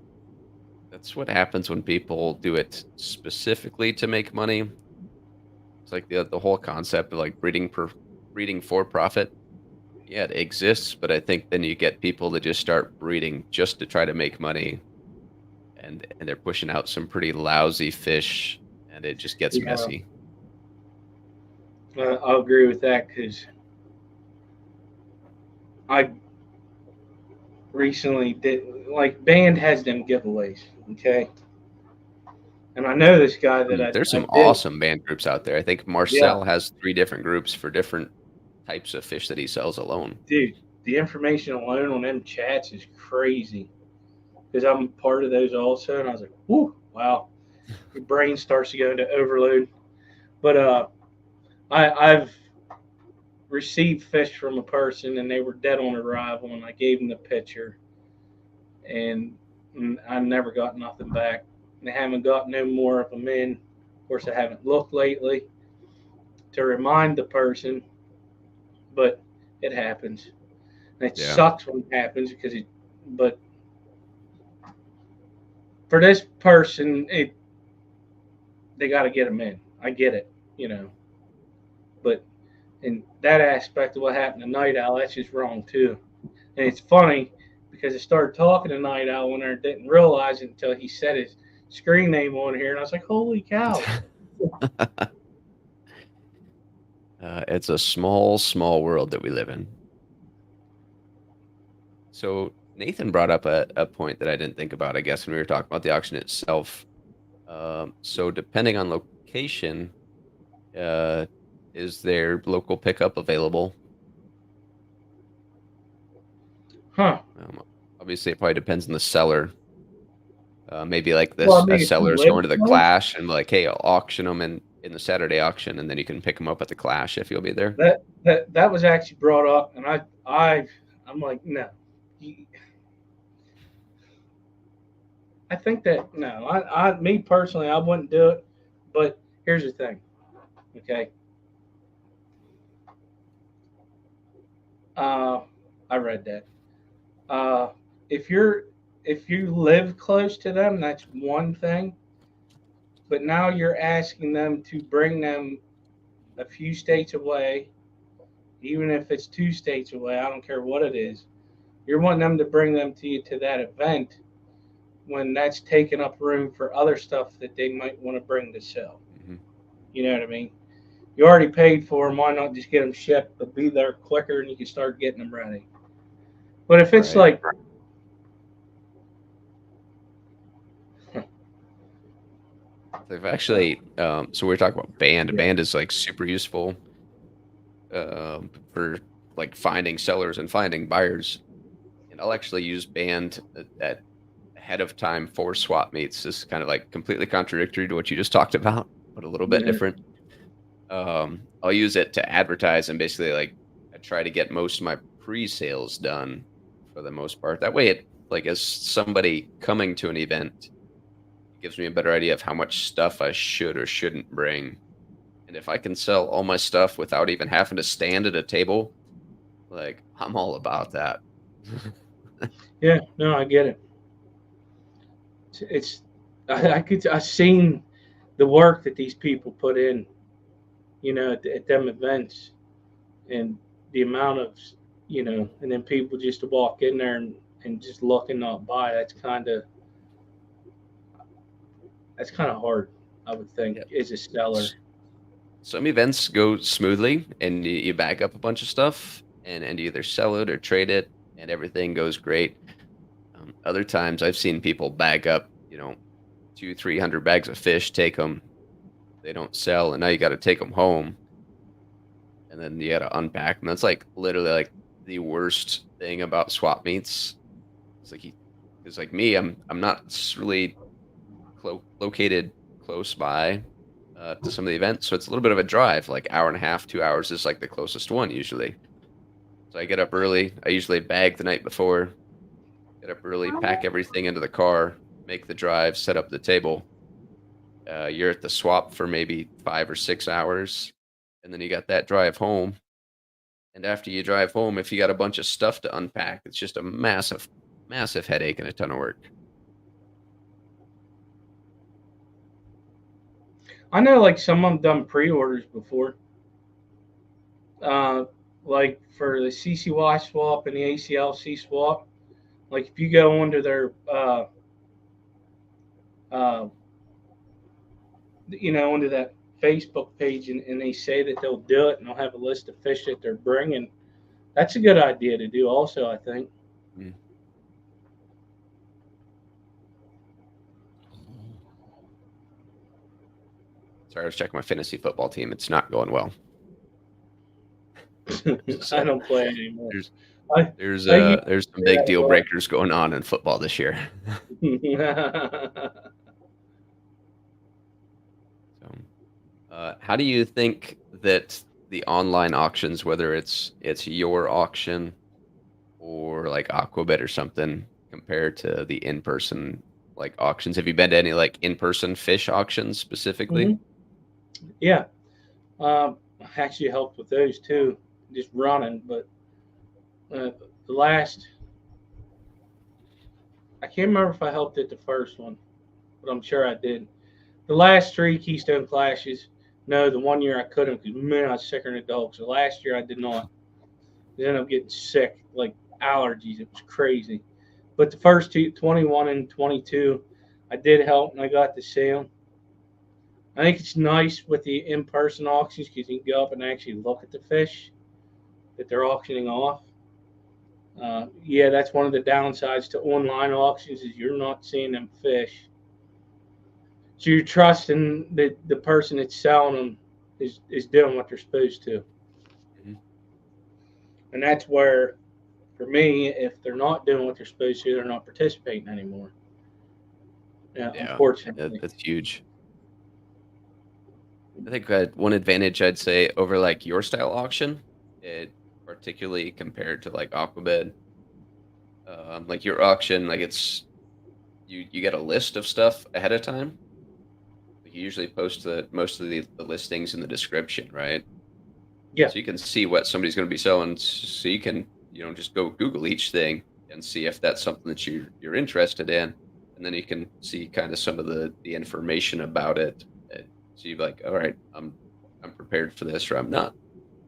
Speaker 1: That's what happens when people do it specifically to make money. It's like the whole concept of like breeding for profit. Yeah, it exists, but I think then you get people that just start breeding just to try to make money, and they're pushing out some pretty lousy fish, and it just gets
Speaker 2: Yeah,
Speaker 1: messy.
Speaker 2: I'll agree with that because I recently did like band has them giveaways. Okay, and I know this guy that
Speaker 1: There's
Speaker 2: I
Speaker 1: some
Speaker 2: did.
Speaker 1: awesome band groups out there. I think
Speaker 2: Yeah,
Speaker 1: Marcel has 3 different groups for different types of fish that he sells alone.
Speaker 2: dude, the information alone on them chats is crazy because I'm part of those also, and I was like, whoo, wow, your brain starts to go into overload. But I've received fish from a person and they were dead on arrival, and I gave them the picture, and I never got nothing back. They haven't got no more of them in. Of course, I haven't looked lately to remind the person, but it happens. And it
Speaker 1: Yeah.
Speaker 2: sucks when it happens because but for this person, they got to get them in. I get it, you know, but in that aspect of what happened to Night Owl, that's just wrong too. And it's funny because I started talking to Night Owl when I didn't realize it until he said his screen name on here, and I was like, "Holy cow!"
Speaker 1: It's a small, small world that we live in. So Nathan brought up a point that I didn't think about, I guess, when we were talking about the auction itself. So depending on location, uh, is there local pickup available?
Speaker 2: Huh?
Speaker 1: Um, Obviously, it probably depends on the seller. Maybe like
Speaker 2: Well, I
Speaker 1: this, a
Speaker 2: mean, if you
Speaker 1: seller's
Speaker 2: live
Speaker 1: going to the
Speaker 2: close,
Speaker 1: Clash and like, hey, I'll auction them in the Saturday auction, and then you can pick them up at the Clash if you'll be there.
Speaker 2: that was actually brought up, and I'm like, no. I think that no, me personally, I wouldn't do it. But here's the thing, okay? Uh, I read that. Uh, if you live close to them, that's one thing. But now you're asking them to bring them a few states away, even if it's 2 states away. I don't care what it is. You're wanting them to bring them to you to that event when that's taking up room for other stuff that they might want to bring to sell.
Speaker 1: Hmm.
Speaker 2: You know what I mean? You already paid for them. Why not just get them shipped, but be there quicker and you can start getting them ready? But if it's
Speaker 1: Right.
Speaker 2: like,
Speaker 1: So I've actually, so we're talking about band.
Speaker 2: yeah,
Speaker 1: Band is like super useful for like finding sellers and finding buyers. And I'll actually use band at ahead of time for swap meets. This is kind of like completely contradictory to what you just talked about, but a little bit
Speaker 2: yeah,
Speaker 1: different. I'll use it to advertise and basically like I try to get most of my pre-sales done for the most part. That way, it like as somebody coming to an event, it gives me a better idea of how much stuff I should or shouldn't bring. And if I can sell all my stuff without even having to stand at a table, like I'm all about that.
Speaker 2: yeah. No, I get it. It's I've seen the work that these people put in, at them events, and the amount of, and then people just to walk in there and just look and not buy. That's kind of hard, I would think,
Speaker 1: Yeah.
Speaker 2: as a seller.
Speaker 1: Some events go smoothly and you bag up a bunch of stuff and you either sell it or trade it and everything goes great. Other times I've seen people bag up, 200, 300 bags of fish, take them, they don't sell, and now you got to take them home and then you got to unpack them. That's like literally like the worst thing about swap meets. It's like because like me, I'm not really located close by to some of the events, so it's a little bit of a drive. Like hour and a half, 2 hours is like the closest one usually. So I get up early. I usually bag the night before. Get up early, pack everything into the car, make the drive, set up the table. You're at the swap for maybe 5 or 6 hours, and then you got that drive home. And after you drive home, if you got a bunch of stuff to unpack, it's just a massive, massive headache and a ton of work.
Speaker 2: I know, like some of them done pre-orders before, uh, like for the CCY swap and the ACLC swap. Like if you go onto their, uh, onto that Facebook page and they say that they'll do it and they'll have a list of fish that they're bringing, that's a good idea to do. Also, I think.
Speaker 1: Mm. Sorry, I was checking my fantasy football team. It's not going well.
Speaker 2: I
Speaker 1: So
Speaker 2: don't play anymore.
Speaker 1: there's
Speaker 2: I
Speaker 1: there's
Speaker 2: I used
Speaker 1: there's some
Speaker 2: to
Speaker 1: big
Speaker 2: that
Speaker 1: deal
Speaker 2: well.
Speaker 1: breakers going on in football this year. So, how do you think that the online auctions, whether it's your auction or like Aquabit or something, compared to the in-person like auctions? Have you been to any like in-person fish auctions specifically?
Speaker 2: hmm Yeah, I actually helped with those too, just running. But the last, I can't remember if I helped at the first one, but I'm sure I did. The last three Keystone Clashes, no, the one year I couldn't because, man, I was sicker than a dog. So last year I did not. I ended up getting sick, like allergies. It was crazy. But the first two, 21 and 22, I did help and I got to see them. I think it's nice with the in-person auctions because you can go up and actually look at the fish that they're auctioning off. Yeah, that's one of the downsides to online auctions is you're not seeing them fish. So you're trusting that the person that's selling them is doing what they're supposed to.
Speaker 1: Mm-hmm.
Speaker 2: And that's where, for me, if they're not doing what they're supposed to, they're not participating anymore. Yeah,
Speaker 1: Yeah,
Speaker 2: unfortunately.
Speaker 1: that's huge. I think one advantage I'd say over like your style auction, it particularly compared to like Aquabed, like your auction, like it's you get a list of stuff ahead of time. Like you usually post most of the listings in the description, right?
Speaker 2: Yeah.
Speaker 1: So you can see what somebody's going to be selling. So you can just go Google each thing and see if that's something that you're interested in, and then you can see kind of some of the information about it. So you're like, all right, I'm prepared for this, or I'm not.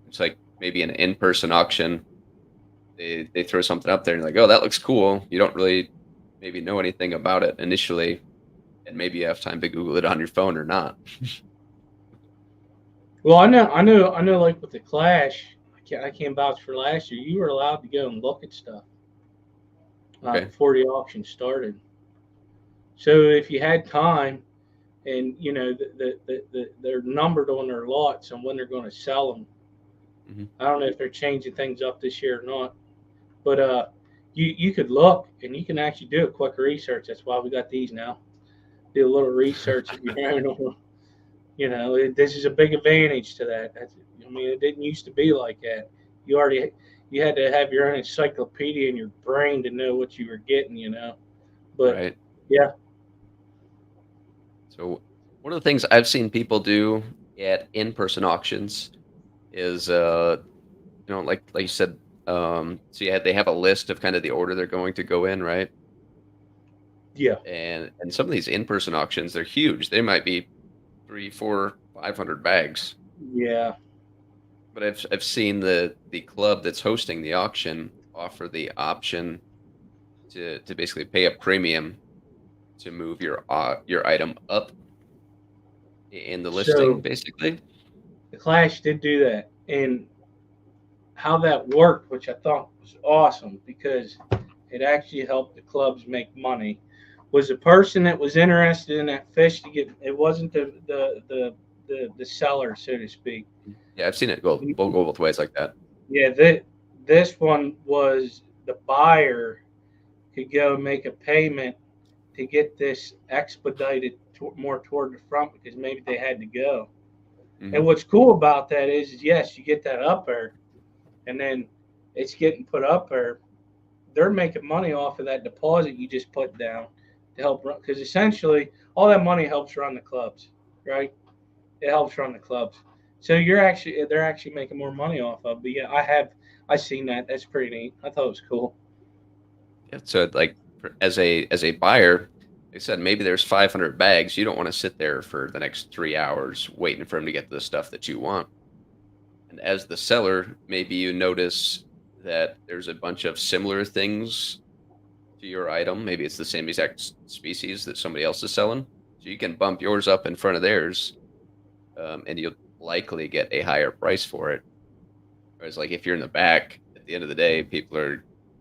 Speaker 1: It's like maybe an in-person auction. They throw something up there and you're like, oh, that looks cool. You don't really maybe know anything about it initially, and maybe you have time to Google it on your phone or not.
Speaker 2: Well, I know. Like with the Clash, I can't vouch for last year. You were allowed to go and look at stuff
Speaker 1: Okay.
Speaker 2: before the auction started. So if you had time, and they're numbered on their lots and when they're going to sell them.
Speaker 1: Hmm.
Speaker 2: I don't know if they're changing things up this year or not, but you could look and you can actually do a quick research. That's why we got these now. Do a little research of your own. This is a big advantage to that. I mean, it didn't used to be like that. You had to have your own encyclopedia in your brain to know what you were getting. But
Speaker 1: Right.
Speaker 2: yeah,
Speaker 1: So one of the things I've seen people do at in-person auctions is like you said, so yeah, they have a list of kind of the order they're going to go in, right?
Speaker 2: yeah,
Speaker 1: And some of these in-person auctions, they're huge. They might be 3, 4, 500 bags.
Speaker 2: yeah.
Speaker 1: But I've seen the club that's hosting the auction offer the option to basically pay a premium to move your item up in the listing,
Speaker 2: So
Speaker 1: basically.
Speaker 2: the Clash did do that, and how that worked, which I thought was awesome because it actually helped the clubs make money, was the person that was interested in that fish to get. It wasn't the seller, so to speak.
Speaker 1: Yeah, I've seen it go both ways like that.
Speaker 2: Yeah, this one was the buyer could go make a payment to get this expedited more toward the front because maybe they had to go. And
Speaker 1: Hmm.
Speaker 2: what's cool about that is yes, you get that up there, and then it's getting put up there. They're making money off of that deposit you just put down to help run because essentially all that money helps run the clubs, right? It helps run the clubs. So they're actually making more money off of. But yeah, I seen that. That's pretty neat. I thought it was cool.
Speaker 1: Yeah, so like as a buyer, like I said, maybe there's 500 bags. You don't want to sit there for the next 3 hours waiting for them to get to the stuff that you want. And as the seller, maybe you notice that there's a bunch of similar things to your item. Maybe it's the same exact species that somebody else is selling. So you can bump yours up in front of theirs, and you'll likely get a higher price for it. Whereas, like if you're in the back, at the end of the day, they've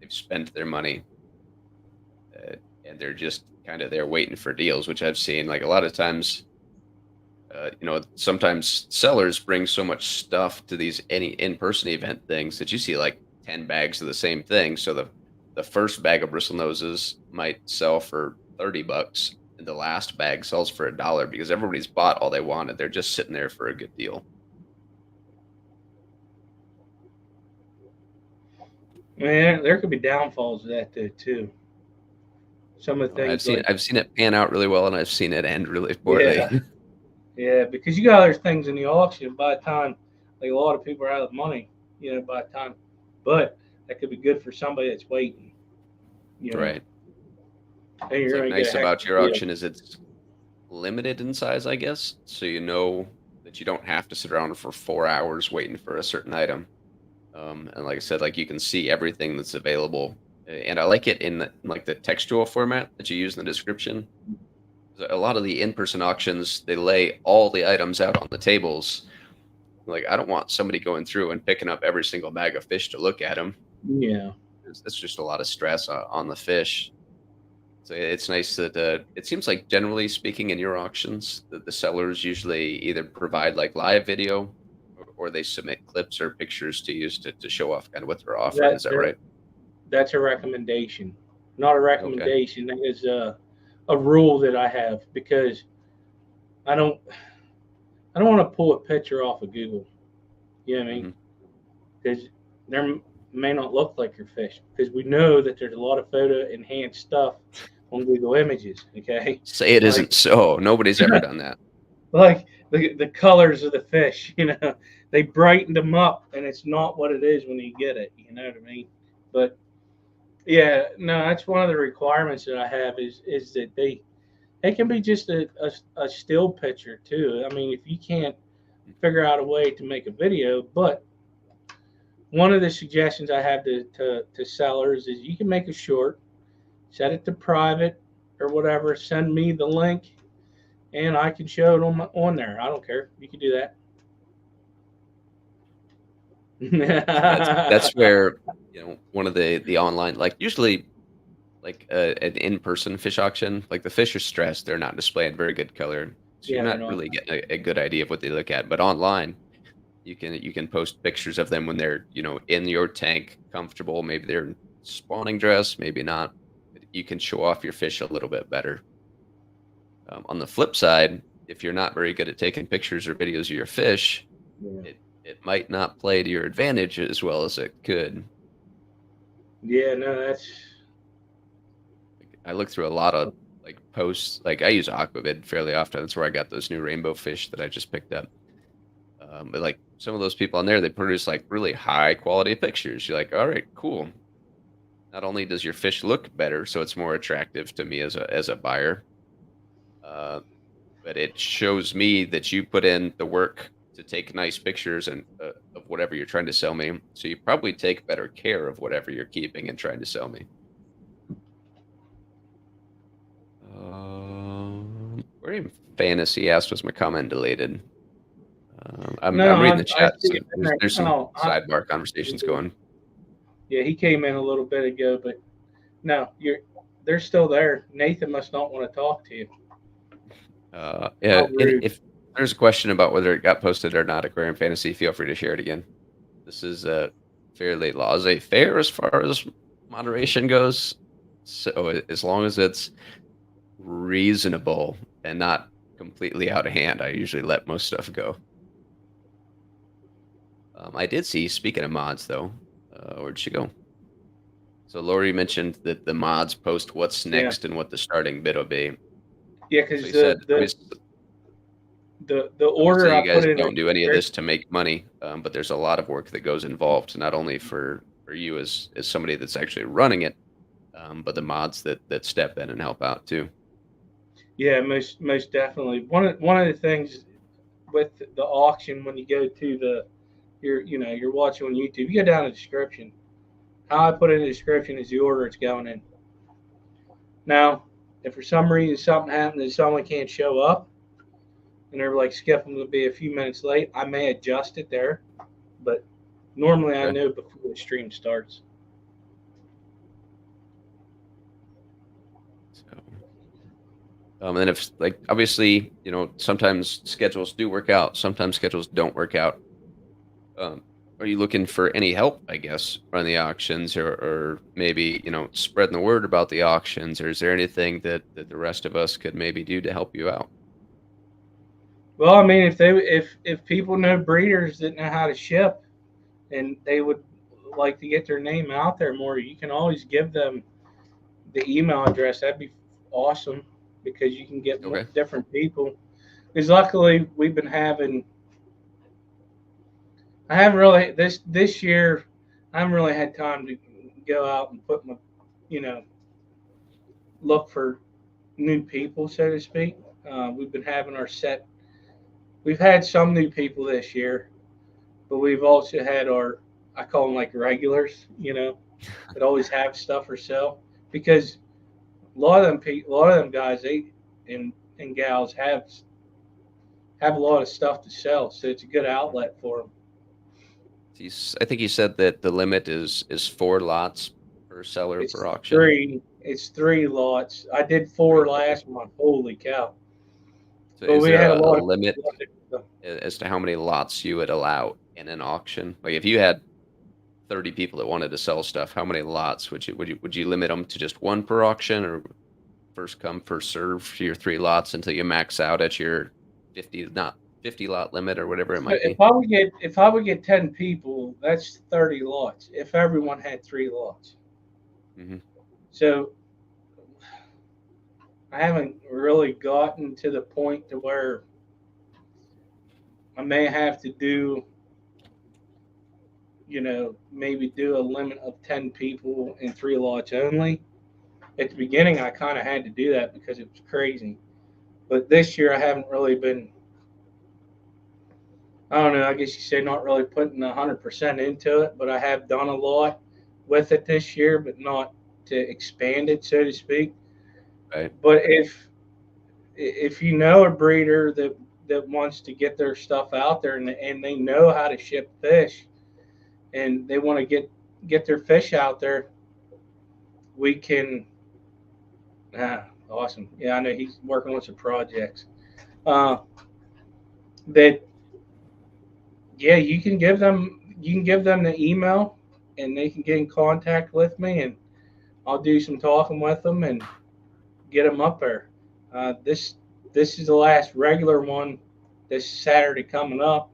Speaker 1: spent their money, uh, and they're just kind of there waiting for deals, which I've seen. Like a lot of times, sometimes sellers bring so much stuff to these any in-person event things that you see like 10 bags of the same thing. So the first bag of bristlenoses might sell for 30 bucks and the last bag sells for $1 because everybody's bought all they wanted. They're just sitting there for a good deal.
Speaker 2: Man, there could be downfalls of that too. Some of the
Speaker 1: I've
Speaker 2: things
Speaker 1: seen
Speaker 2: like
Speaker 1: I've seen it pan out really well and I've seen it end really poorly.
Speaker 2: yeah, yeah, because you got other things in the auction by the time like a lot of people are out of money, by the time. But that could be good for somebody that's waiting. You know,
Speaker 1: Right.
Speaker 2: and
Speaker 1: It's
Speaker 2: you're
Speaker 1: like
Speaker 2: gonna get a
Speaker 1: nice
Speaker 2: heck
Speaker 1: about
Speaker 2: of a
Speaker 1: your
Speaker 2: deal.
Speaker 1: auction is it's limited in size, I guess. So you know that you don't have to sit around for 4 hours waiting for a certain item. And like I said, like you can see everything that's available. And I like it in like the textual format that you use in the description. A lot of the in-person auctions, they lay all the items out on the tables. Like I don't want somebody going through and picking up every single bag of fish to look at them.
Speaker 2: Yeah,
Speaker 1: That's just a lot of stress on the fish. So it's nice that it seems like generally speaking in your auctions, the sellers usually either provide like live video or they submit clips or pictures to use to show off kind of what they're offering.
Speaker 2: that
Speaker 1: Is that
Speaker 2: there
Speaker 1: right?
Speaker 2: that's a recommendation, not a
Speaker 1: Okay.
Speaker 2: recommendation. That is a rule that I have because I don't I don't want to pull a picture off of Google. You know what I mean?
Speaker 1: Hmm.
Speaker 2: Because there may not look like your fish because we know that there's a lot of photo enhanced stuff on Google Images. Okay,
Speaker 1: Say it
Speaker 2: like
Speaker 1: isn't so. Nobody's ever done that.
Speaker 2: like the colors of the fish. You know, they brightened them up, and it's not what it is when you get it. You know what I mean? But yeah, no, that's one of the requirements that I have is that they can be just a still picture too. I mean, if you can't figure out a way to make a video, but one of the suggestions I have to sellers is you can make a short, set it to private or whatever, send me the link, and I can show it on there. I don't care. You can do
Speaker 1: That's
Speaker 2: that.
Speaker 1: where one of the online like usually like an in-person fish auction, like the fish are stressed, they're not displaying very good color, so you're
Speaker 2: Yeah, they're
Speaker 1: not
Speaker 2: not.
Speaker 1: really getting a good idea of what they look at. But online, you can post pictures of them when they're in your tank, comfortable. Maybe they're in spawning dress, maybe not. But you can show off your fish a little bit better. On the flip side, if you're not very good at taking pictures or videos of your fish,
Speaker 2: Yeah.
Speaker 1: it might not play to your advantage as well as it could.
Speaker 2: Yeah, no, that's
Speaker 1: I look through a lot of like posts. Like I use Aquavid fairly often. That's where I got those new rainbow fish that I just picked up. But like some of those people on there, they produce like really high quality pictures. You're like, all right, cool. Not only does your fish look better, so it's more attractive to me as a buyer, uh, but it shows me that you put in the work to take nice pictures and of whatever you're trying to sell me. So you probably take better care of whatever you're keeping and trying to sell me. Aquarium Fantasy asked, was my comment deleted?
Speaker 2: no,
Speaker 1: I'm reading the
Speaker 2: I
Speaker 1: chat.
Speaker 2: see
Speaker 1: So
Speaker 2: it in there.
Speaker 1: there's some
Speaker 2: Oh,
Speaker 1: sidebar conversations going.
Speaker 2: yeah, he came in a little bit ago, but no, they're still there. Nathan must not want to talk to you.
Speaker 1: Yeah,
Speaker 2: How
Speaker 1: and
Speaker 2: rude.
Speaker 1: if there's a question about whether it got posted or not, Aquarium Fantasy, feel free to share it again. This is fairly laissez-faire as far as moderation goes. So as long as it's reasonable and not completely out of hand, I usually let most stuff go. I did see, speaking of mods, though, where'd she go? So Lori mentioned that the mods post what's
Speaker 2: Yeah,
Speaker 1: next and what the starting bid will be.
Speaker 2: yeah,
Speaker 1: So
Speaker 2: because
Speaker 1: he said,
Speaker 2: the order
Speaker 1: obviously,
Speaker 2: I
Speaker 1: you
Speaker 2: put
Speaker 1: guys
Speaker 2: in
Speaker 1: don't do any of
Speaker 2: there.
Speaker 1: this to make money, but there's a lot of work that goes involved, not only for you as somebody that's actually running it, but the mods that step in and help out too.
Speaker 2: Yeah, most definitely. One of the things with the auction when you go to you're watching on YouTube, you go down the description. How I put in the description is the order it's going in. Now, if for some reason something happens and someone can't show up and they're like skipping to be a few minutes late, I may adjust it there. But normally I
Speaker 1: Okay.
Speaker 2: know before the stream starts.
Speaker 1: So, and then if like obviously sometimes schedules do work out, sometimes schedules don't work out. Um, are you looking for any help, I guess, running the auctions or maybe, spreading the word about the auctions, or is there anything that the rest of us could maybe do to help you out?
Speaker 2: Well, I mean, if people know breeders that know how to ship and they would like to get their name out there more, you can always give them the email address. That'd be awesome because you can get
Speaker 1: Okay.
Speaker 2: different people. Because luckily we've been having. I haven't really this year. I haven't really had time to go out and put my, you know, look for new people, so to speak. We've been having our set. We've had some new people this year, but we've also had our, I call them like regulars, that always have stuff for sale, because a lot of them guys, and gals have a lot of stuff to sell, so it's a good outlet for them.
Speaker 1: I think you said that the limit is 4 lots per seller
Speaker 2: It's
Speaker 1: per auction.
Speaker 2: three. It's 3 lots. I did four
Speaker 1: Three. Okay.
Speaker 2: last month. Holy cow!
Speaker 1: So
Speaker 2: But
Speaker 1: is
Speaker 2: we
Speaker 1: there
Speaker 2: had a
Speaker 1: a
Speaker 2: lot of
Speaker 1: limit
Speaker 2: people.
Speaker 1: as to how many lots you would allow in an auction? Like if you had 30 people that wanted to sell stuff, how many lots would you limit them to just one per auction, or first come first serve for your 3 lots until you max out at your 50 lot limit or whatever it
Speaker 2: So
Speaker 1: might be?
Speaker 2: if I would get 10 people, that's 30 lots. If everyone had 3 lots,
Speaker 1: Hmm.
Speaker 2: so I haven't really gotten to the point to where I may have to do, maybe do a limit of 10 people in 3 lots only. At the beginning, I kind of had to do that because it was crazy. But this year, I haven't really been. I don't know. I guess you say not really putting 100% into it, but I have done a lot with it this year, but not to expand it, so to speak.
Speaker 1: Right.
Speaker 2: But if you know a breeder that wants to get their stuff out there, and they know how to ship fish, and they want to get their fish out there, we can. Awesome. Yeah, I know he's working on some projects. Uh, that Yeah, you can give them the email, and they can get in contact with me, and I'll do some talking with them and get them up there. This is the last regular one this Saturday coming up,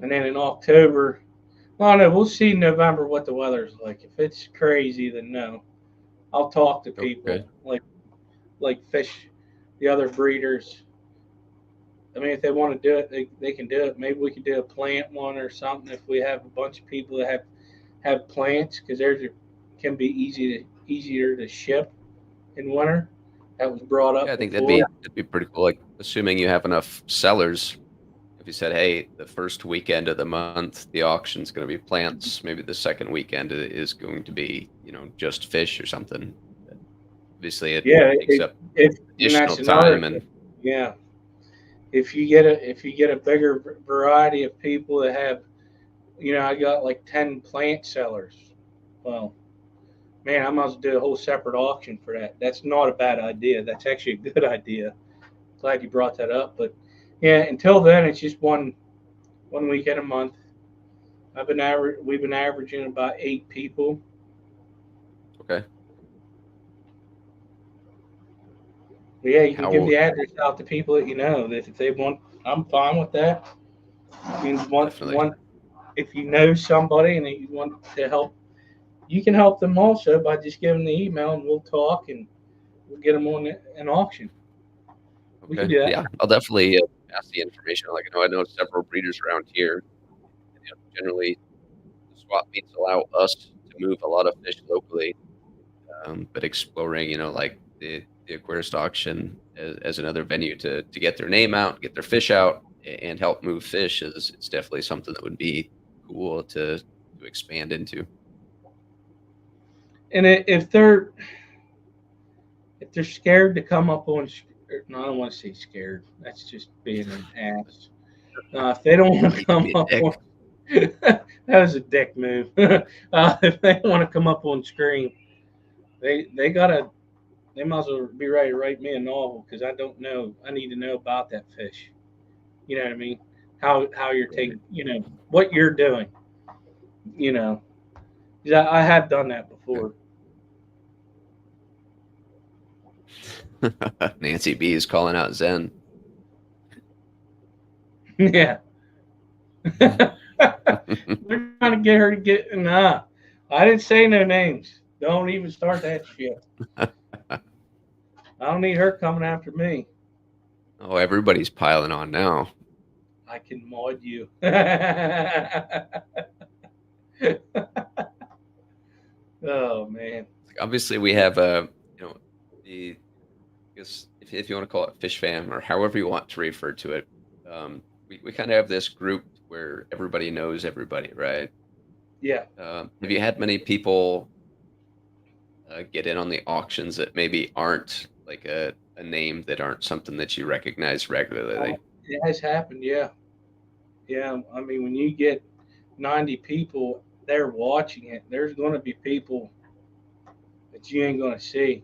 Speaker 2: and then in October. Well, no, we'll see in November what the weather's like. If it's crazy, then no. I'll talk to
Speaker 1: Okay.
Speaker 2: people like fish, the other breeders. I mean, if they want to do it, they can do it. Maybe we could do a plant one or something if we have a bunch of people that have plants, because theirs can be easier to ship in winter. That was brought
Speaker 1: Yeah,
Speaker 2: up
Speaker 1: I think
Speaker 2: before.
Speaker 1: that'd be pretty cool. Like assuming you have enough sellers, if you said, hey, the first weekend of the month, the auction's going to be plants. Maybe the second weekend is going to be, just fish or something. But obviously, it
Speaker 2: Yeah,
Speaker 1: takes up
Speaker 2: if and
Speaker 1: additional
Speaker 2: that's another
Speaker 1: time
Speaker 2: thing.
Speaker 1: and
Speaker 2: Yeah, if you get a bigger variety of people that have, I got like 10 plant sellers. Well, man, I must do a whole separate auction for that. That's not a bad idea. That's actually a good idea. Glad you brought that up. But yeah, until then, it's just one weekend a month. We've been averaging about 8 people.
Speaker 1: okay.
Speaker 2: But yeah, you can give
Speaker 1: How
Speaker 2: the address out to people that you know. That if they want, I'm fine with that. You want
Speaker 1: definitely.
Speaker 2: want If you know somebody and you want to help, you can help them also by just giving the email, and we'll talk, and we'll get them on an auction. We can
Speaker 1: Okay.
Speaker 2: do that.
Speaker 1: Yeah, I'll definitely pass the information. Like I know several breeders around here. Generally, the swap meets allow us to move a lot of fish locally, but exploring, like the Aquarius auction as another venue to get their name out, get their fish out, and help move fish is it's definitely something that would be cool to expand into.
Speaker 2: And if they're scared to come up on, no, I don't want to say scared. That's just being an ass. If they don't want to
Speaker 1: You could
Speaker 2: come
Speaker 1: be a
Speaker 2: up
Speaker 1: dick.
Speaker 2: on, that was a dick move. If they want to come up on screen, they might as well be ready to write me a novel, because I don't know. I need to know about that fish. You know what I mean? How you're
Speaker 1: Right.
Speaker 2: taking, what you're doing. You know, 'Cause I have done that
Speaker 1: Okay.
Speaker 2: before.
Speaker 1: Nancy B is calling out Zen.
Speaker 2: Yeah. We're trying to get her to get. Nah, I didn't say no names. Don't even start that shit. I don't need her coming after me.
Speaker 1: Oh, everybody's piling on now.
Speaker 2: I can mod you. Yeah,
Speaker 1: obviously we have a, you know, the, I guess if you want to call it fish fam or however you want to refer to it, we kind of have this group where everybody knows everybody, right?
Speaker 2: Yeah.
Speaker 1: Have you had many people get in on the auctions that maybe aren't like a name that aren't something that you recognize regularly?
Speaker 2: It has happened. Yeah. Yeah. I mean, when you get 90 people there watching it, there's going to be people that you ain't going to see.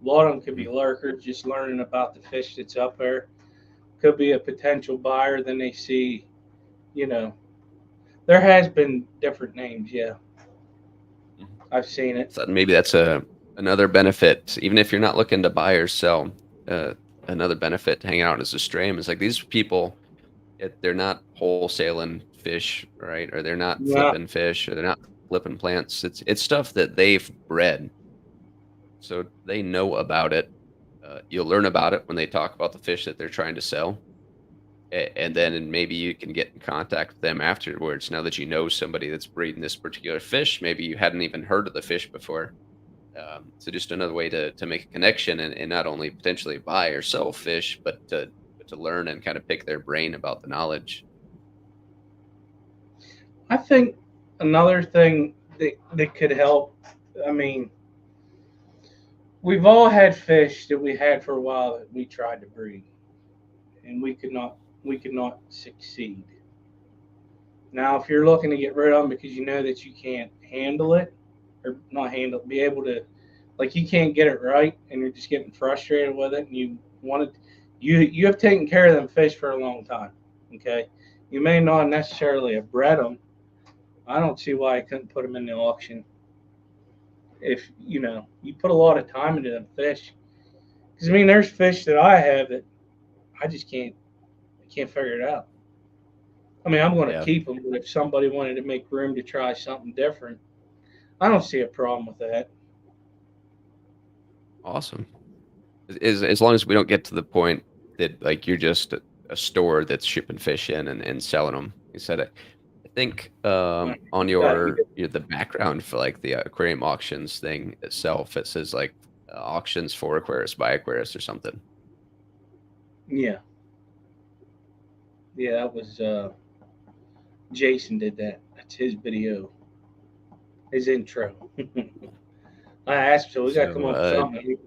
Speaker 2: A lot of them could be
Speaker 1: Mhm.
Speaker 2: lurkers just learning about the fish that's up there. Could be a potential buyer. Then they see, you know, there has been different names. Yeah.
Speaker 1: Mhm.
Speaker 2: I've seen it.
Speaker 1: So maybe that's a another benefit, even if you're not looking to buy or sell. Uh, Another benefit to hanging out as a stream is like these people, they're not wholesaling fish, right? Or they're not
Speaker 2: Yeah.
Speaker 1: flipping fish, or they're not flipping plants. It's stuff that they've bred, so they know about it. You'll learn about it when they talk about the fish that they're trying to sell, and then maybe you can get in contact with them afterwards. Now that you know somebody that's breeding this particular fish, maybe you hadn't even heard of the fish before. So just another way to make a connection and not only potentially buy or sell fish, but to learn and kind of pick their brain about the knowledge.
Speaker 2: I think another thing that could help. I mean, we've all had fish that we had for a while that we tried to breed, and we could not succeed. Now, if you're looking to get rid of them because you know that you can't handle it, or not handle, be able to, like you can't get it right, and you're just getting frustrated with it, and you want to, you have taken care of them fish for a long time. Okay, you may not necessarily have bred them. I don't see why I couldn't put them in the auction. If you put a lot of time into them fish, because I mean, there's fish that I have that I just can't figure it out. I mean, I'm going to
Speaker 1: Yeah,
Speaker 2: keep them, but if somebody wanted to make room to try something different, I don't see a problem with that.
Speaker 1: awesome. As long as we don't get to the point that like you're just a store that's shipping fish in and selling them. You said it. I think on
Speaker 2: That
Speaker 1: your the background for like the aquarium auctions thing itself, it says like auctions for Aquarius by Aquarius or something.
Speaker 2: yeah, yeah, that was Jason did that. That's his video, his intro. I asked him, so we got to come
Speaker 1: So
Speaker 2: up with something.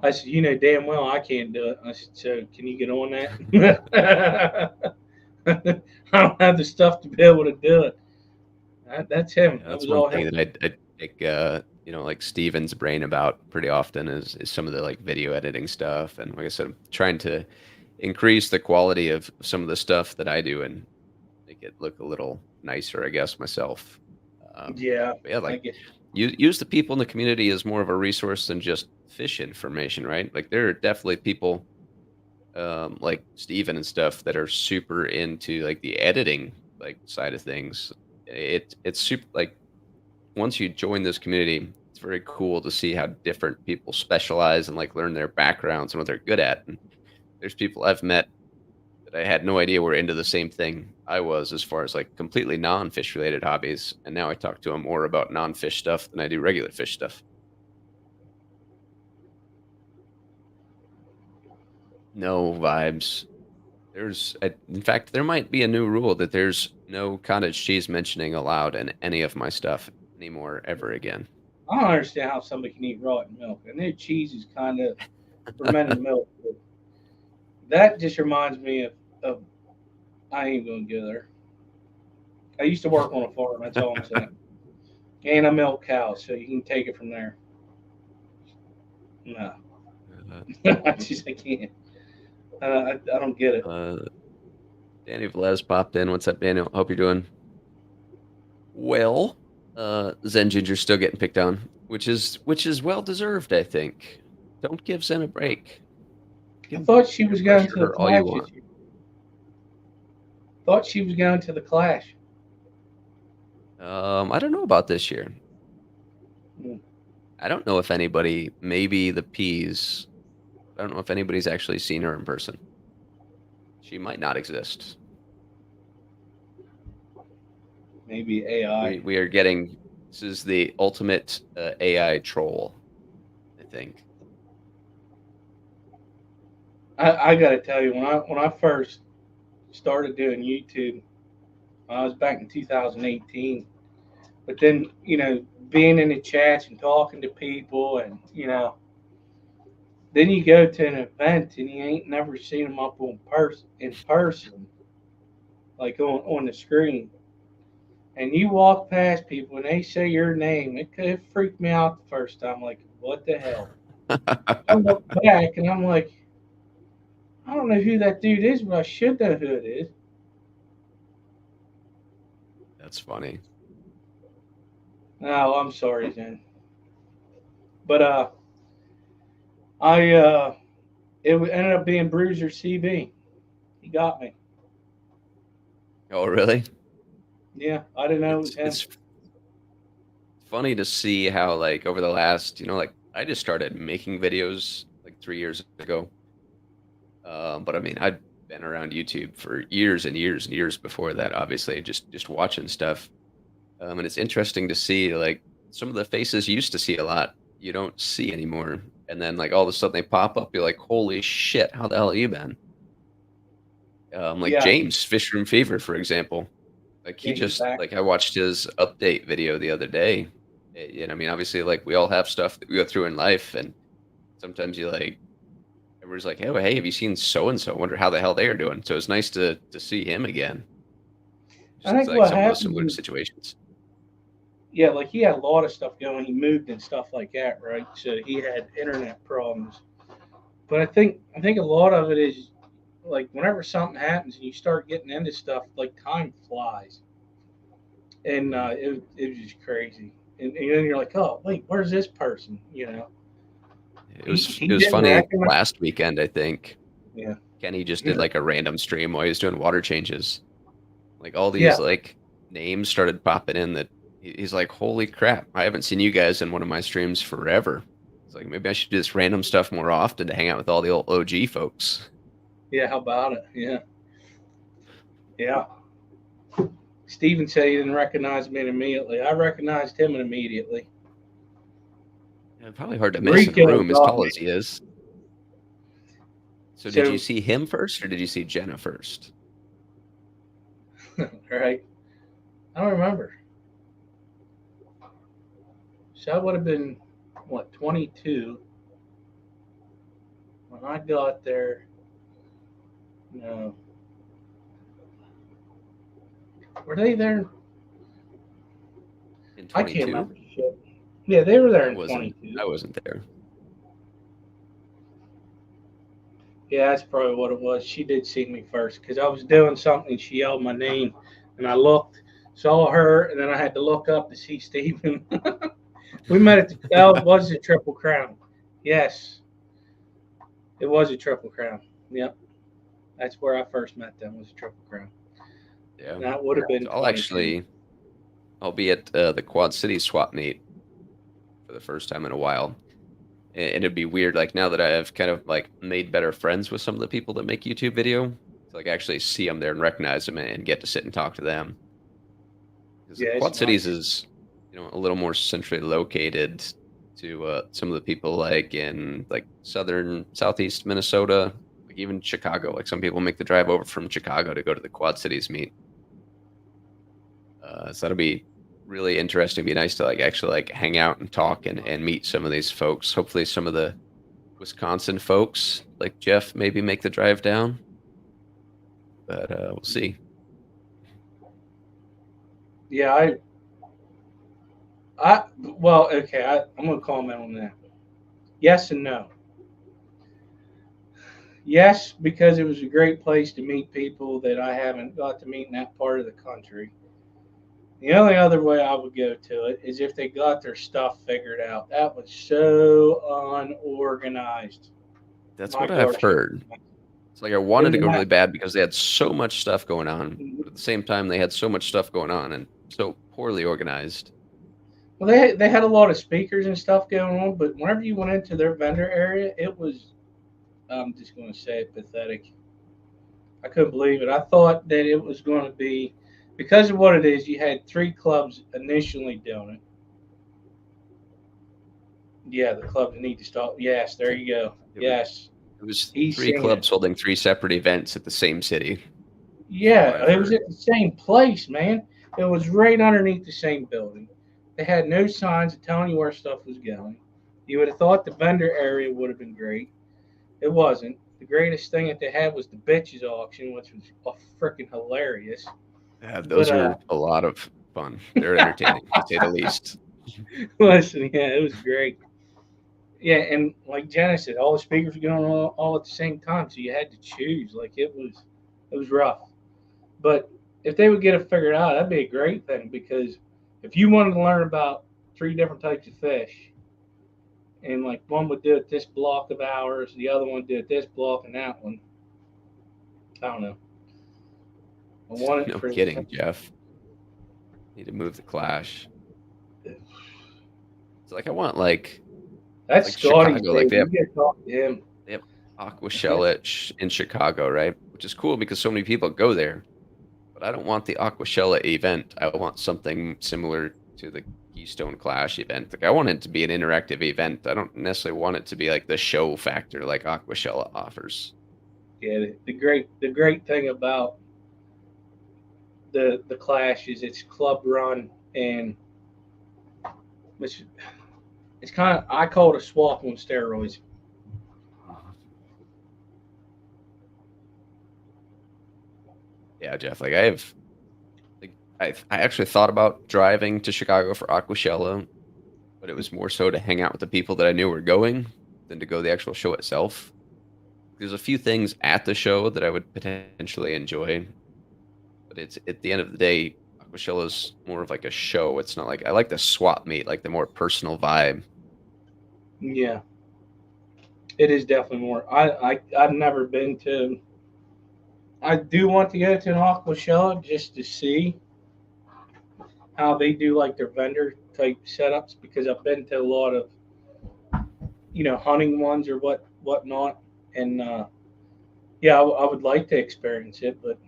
Speaker 2: I said, you know damn well I can't do it. I said, so can you get on that? I don't have the stuff to be able to do it. That's him.
Speaker 1: yeah,
Speaker 2: That
Speaker 1: that's
Speaker 2: was
Speaker 1: one
Speaker 2: all
Speaker 1: thing
Speaker 2: him.
Speaker 1: that I pick like Steven's brain about pretty often is some of the like video editing stuff. And like I said, I'm trying to increase the quality of some of the stuff that I do and make it look a little nicer, I guess, myself.
Speaker 2: Yeah,
Speaker 1: But yeah,
Speaker 2: I
Speaker 1: like
Speaker 2: get.
Speaker 1: use the people in the community as more of a resource than just fish information, right? Like there are definitely people like Steven and stuff that are super into like the editing like side of things. It's super like once you join this community, it's very cool to see how different people specialize and like learn their backgrounds and what they're good at. And there's people I've met that I had no idea were into the same thing I was as far as like completely non-fish related hobbies. And now I talk to them more about non-fish stuff than I do regular fish stuff. No vibes. In fact, there might be a new rule that there's no cottage cheese mentioning allowed in any of my stuff anymore ever again.
Speaker 2: I don't understand how somebody can eat rotten milk. And their cheese is kind of fermented milk. But that just reminds me of I ain't gonna go there. I used to work on a farm. That's all I'm saying. And a milk cow, so you can take it from there. No,
Speaker 1: Uh,
Speaker 2: I can't. I don't get it.
Speaker 1: uh, Danny Velez popped in. What's up, Daniel? Hope you're doing well. Zen Ginger's still getting picked on, which is well deserved, I think. Don't give Zen a break.
Speaker 2: I
Speaker 1: Can
Speaker 2: thought she
Speaker 1: peer
Speaker 2: was going
Speaker 1: pressure
Speaker 2: to the
Speaker 1: her all you
Speaker 2: clash
Speaker 1: want.
Speaker 2: this year. Thought she was going to the clash.
Speaker 1: I don't know about this year.
Speaker 2: Hmm.
Speaker 1: I don't know if anybody, maybe the Peas. I don't know if anybody's actually seen her in person. She might not exist.
Speaker 2: Maybe AI.
Speaker 1: We are getting this is the ultimate AI troll. think.
Speaker 2: I got to tell you, when I first started doing YouTube, I was back in 2018. But then, being in the chats and talking to people, and then you go to an event and you ain't never seen them up in person, like on the screen. And you walk past people and they say your name. It freaked me out the first time. Like, what the hell? I look back and I'm like, I don't know who that dude is, but I should know who it is.
Speaker 1: That's funny.
Speaker 2: No, I'm sorry, Zen. But I ended up being Bruiser CB. He got me.
Speaker 1: Oh, really?
Speaker 2: Yeah, I didn't know it was
Speaker 1: It's
Speaker 2: him.
Speaker 1: it's funny to see how like over the last, like I just started making videos like 3 years ago. But I mean, I'd been around YouTube for years and years and years before that. Obviously, just watching stuff. And it's interesting to see like some of the faces you used to see a lot, you don't see anymore. And then like all of a sudden they pop up. You're like, holy shit, how the hell have you been? Like
Speaker 2: Yeah,
Speaker 1: James Fish Room Fever, for example. Like he
Speaker 2: yeah, he's
Speaker 1: just
Speaker 2: back.
Speaker 1: like I watched his update video the other day. And I mean, obviously, like we all have stuff that we go through in life, and sometimes you like everyone's like, hey, have you seen so and so? Wonder how the hell they are doing. So it's nice to see him again.
Speaker 2: I
Speaker 1: Just
Speaker 2: think
Speaker 1: like
Speaker 2: what
Speaker 1: some of the
Speaker 2: happened
Speaker 1: similar
Speaker 2: is,
Speaker 1: situations.
Speaker 2: yeah, like he had a lot of stuff going. He moved and stuff like that, right? So he had internet problems. But I think a lot of it is like whenever something happens and you start getting into stuff, like time flies, and
Speaker 1: Mhm.
Speaker 2: it was just crazy. And then you're like, oh wait, where's this person?
Speaker 1: It
Speaker 2: He
Speaker 1: was
Speaker 2: he
Speaker 1: it was
Speaker 2: didn't
Speaker 1: funny
Speaker 2: recognize.
Speaker 1: last weekend. I think
Speaker 2: Yeah,
Speaker 1: Kenny just did like a random stream while he was doing water changes. Like all
Speaker 2: yeah.
Speaker 1: these like names started popping in that he's like, holy crap, I haven't seen you guys in one of my streams forever. It's like maybe I should do this random stuff more often to hang out with all the old OG folks.
Speaker 2: Yeah, how about it? Yeah, yeah. Steven said he didn't recognize me immediately. I recognized him immediately.
Speaker 1: Yeah, probably hard to miss in a
Speaker 2: Rico
Speaker 1: room as
Speaker 2: got
Speaker 1: tall
Speaker 2: me.
Speaker 1: as he is. So did you
Speaker 2: So,
Speaker 1: see him first or did you see Jenna first?
Speaker 2: right, I don't remember. So I would have been, what, 22 when I got there. No, were they there?
Speaker 1: In
Speaker 2: I can't
Speaker 1: 22?
Speaker 2: remember shit. Yeah, they were there
Speaker 1: I
Speaker 2: in
Speaker 1: wasn't
Speaker 2: 22.
Speaker 1: I wasn't there.
Speaker 2: Yeah, that's probably what it was. She did see me first because I was doing something. She yelled my name, and I looked, saw her, and then I had to look up to see Steven. We met at the, oh, it was a Triple Crown. Yes, it was a Triple Crown. Yep, that's where I first met them, was a Triple Crown.
Speaker 1: Yeah.
Speaker 2: And that would have been
Speaker 1: So
Speaker 2: 22.
Speaker 1: I'll be at the Quad City swap meet for the first time in a while. And it'd be weird, like now that I have kind of like made better friends with some of the people that make YouTube video, to like actually see them there and recognize them and get to sit and talk to them. Because the
Speaker 2: Yeah, it's
Speaker 1: Quad Cities
Speaker 2: nice.
Speaker 1: is, a little more centrally located to some of the people like in like southern southeast Minnesota, like even Chicago. Like some people make the drive over from Chicago to go to the Quad Cities meet. So that'll be really interesting. Be nice to like actually like hang out and talk and meet some of these folks. Hopefully, some of the Wisconsin folks like Jeff maybe make the drive down, but we'll see.
Speaker 2: Yeah, well, okay, I'm going to comment on that. Yes and no. Yes, because it was a great place to meet people that I haven't got to meet in that part of the country. The only other way I would go to it is if they got their stuff figured out. That was so unorganized.
Speaker 1: That's
Speaker 2: My
Speaker 1: what I've
Speaker 2: gosh.
Speaker 1: heard. It's like I
Speaker 2: It
Speaker 1: wanted
Speaker 2: was
Speaker 1: to
Speaker 2: a
Speaker 1: go
Speaker 2: mess.
Speaker 1: really bad because they had so much stuff going on, but at the same time they had so much stuff going on and so poorly organized.
Speaker 2: Well, they had a lot of speakers and stuff going on, but whenever you went into their vendor area, it was, I'm just going to say it, pathetic. I couldn't believe it. I thought that it was going to be, because of what it is, you had three clubs initially doing it. Yeah, the clubs need to stop. Yes, there you go.
Speaker 1: It was
Speaker 2: Yes,
Speaker 1: it was
Speaker 2: he's
Speaker 1: 3
Speaker 2: seen it.
Speaker 1: clubs holding 3 separate events at the same city, from what
Speaker 2: Yeah,
Speaker 1: I've
Speaker 2: it was
Speaker 1: heard.
Speaker 2: at the same place, man. It was right underneath the same building. They had no signs telling you where stuff was going. You would have thought the vendor area would have been great. It wasn't. The greatest thing that they had was the bitches auction, which was freaking hilarious.
Speaker 1: Yeah,
Speaker 2: But
Speaker 1: those are a lot of fun. They're entertaining, to say the least.
Speaker 2: listen, yeah, it was great. Yeah, and like Jenna said, all the speakers were going on all at the same time, so you had to choose. Like it was rough. But if they would get it figured out, that'd be a great thing because if you wanted to learn about 3 different types of fish, and like one would do it this block of hours, the other one would do it this block, and that one, I don't know. I want it
Speaker 1: No
Speaker 2: for
Speaker 1: kidding, Jeff. Need to move the clash. It's like I want
Speaker 2: that's
Speaker 1: like
Speaker 2: Scotty's
Speaker 1: Chicago, like
Speaker 2: baby. You got to talk to him.
Speaker 1: they have aqua shell in Chicago, right? Which is cool because so many people go there. But I don't want the Aquashella event. I want something similar to the Keystone Clash event. Like I want it to be an interactive event. I don't necessarily want it to be like the show factor like Aquashella offers.
Speaker 2: Yeah, the great thing about the Clash is it's club run and it's it's kind of I call it a swap on steroids.
Speaker 1: Yeah, Jeff. I actually thought about driving to Chicago for Aquashella, but it was more so to hang out with the people that I knew were going than to go to the actual show itself. There's a few things at the show that I would potentially enjoy, but it's at the end of the day, Aquashella's more of like a show. It's not like I like the swap meet, like the more personal vibe.
Speaker 2: Yeah, it is definitely more. I've never been to. I do want to go to an aqua show just to see how they do like their vendor type setups because I've been to a lot of hunting ones or whatnot, and yeah, I would like to experience it, but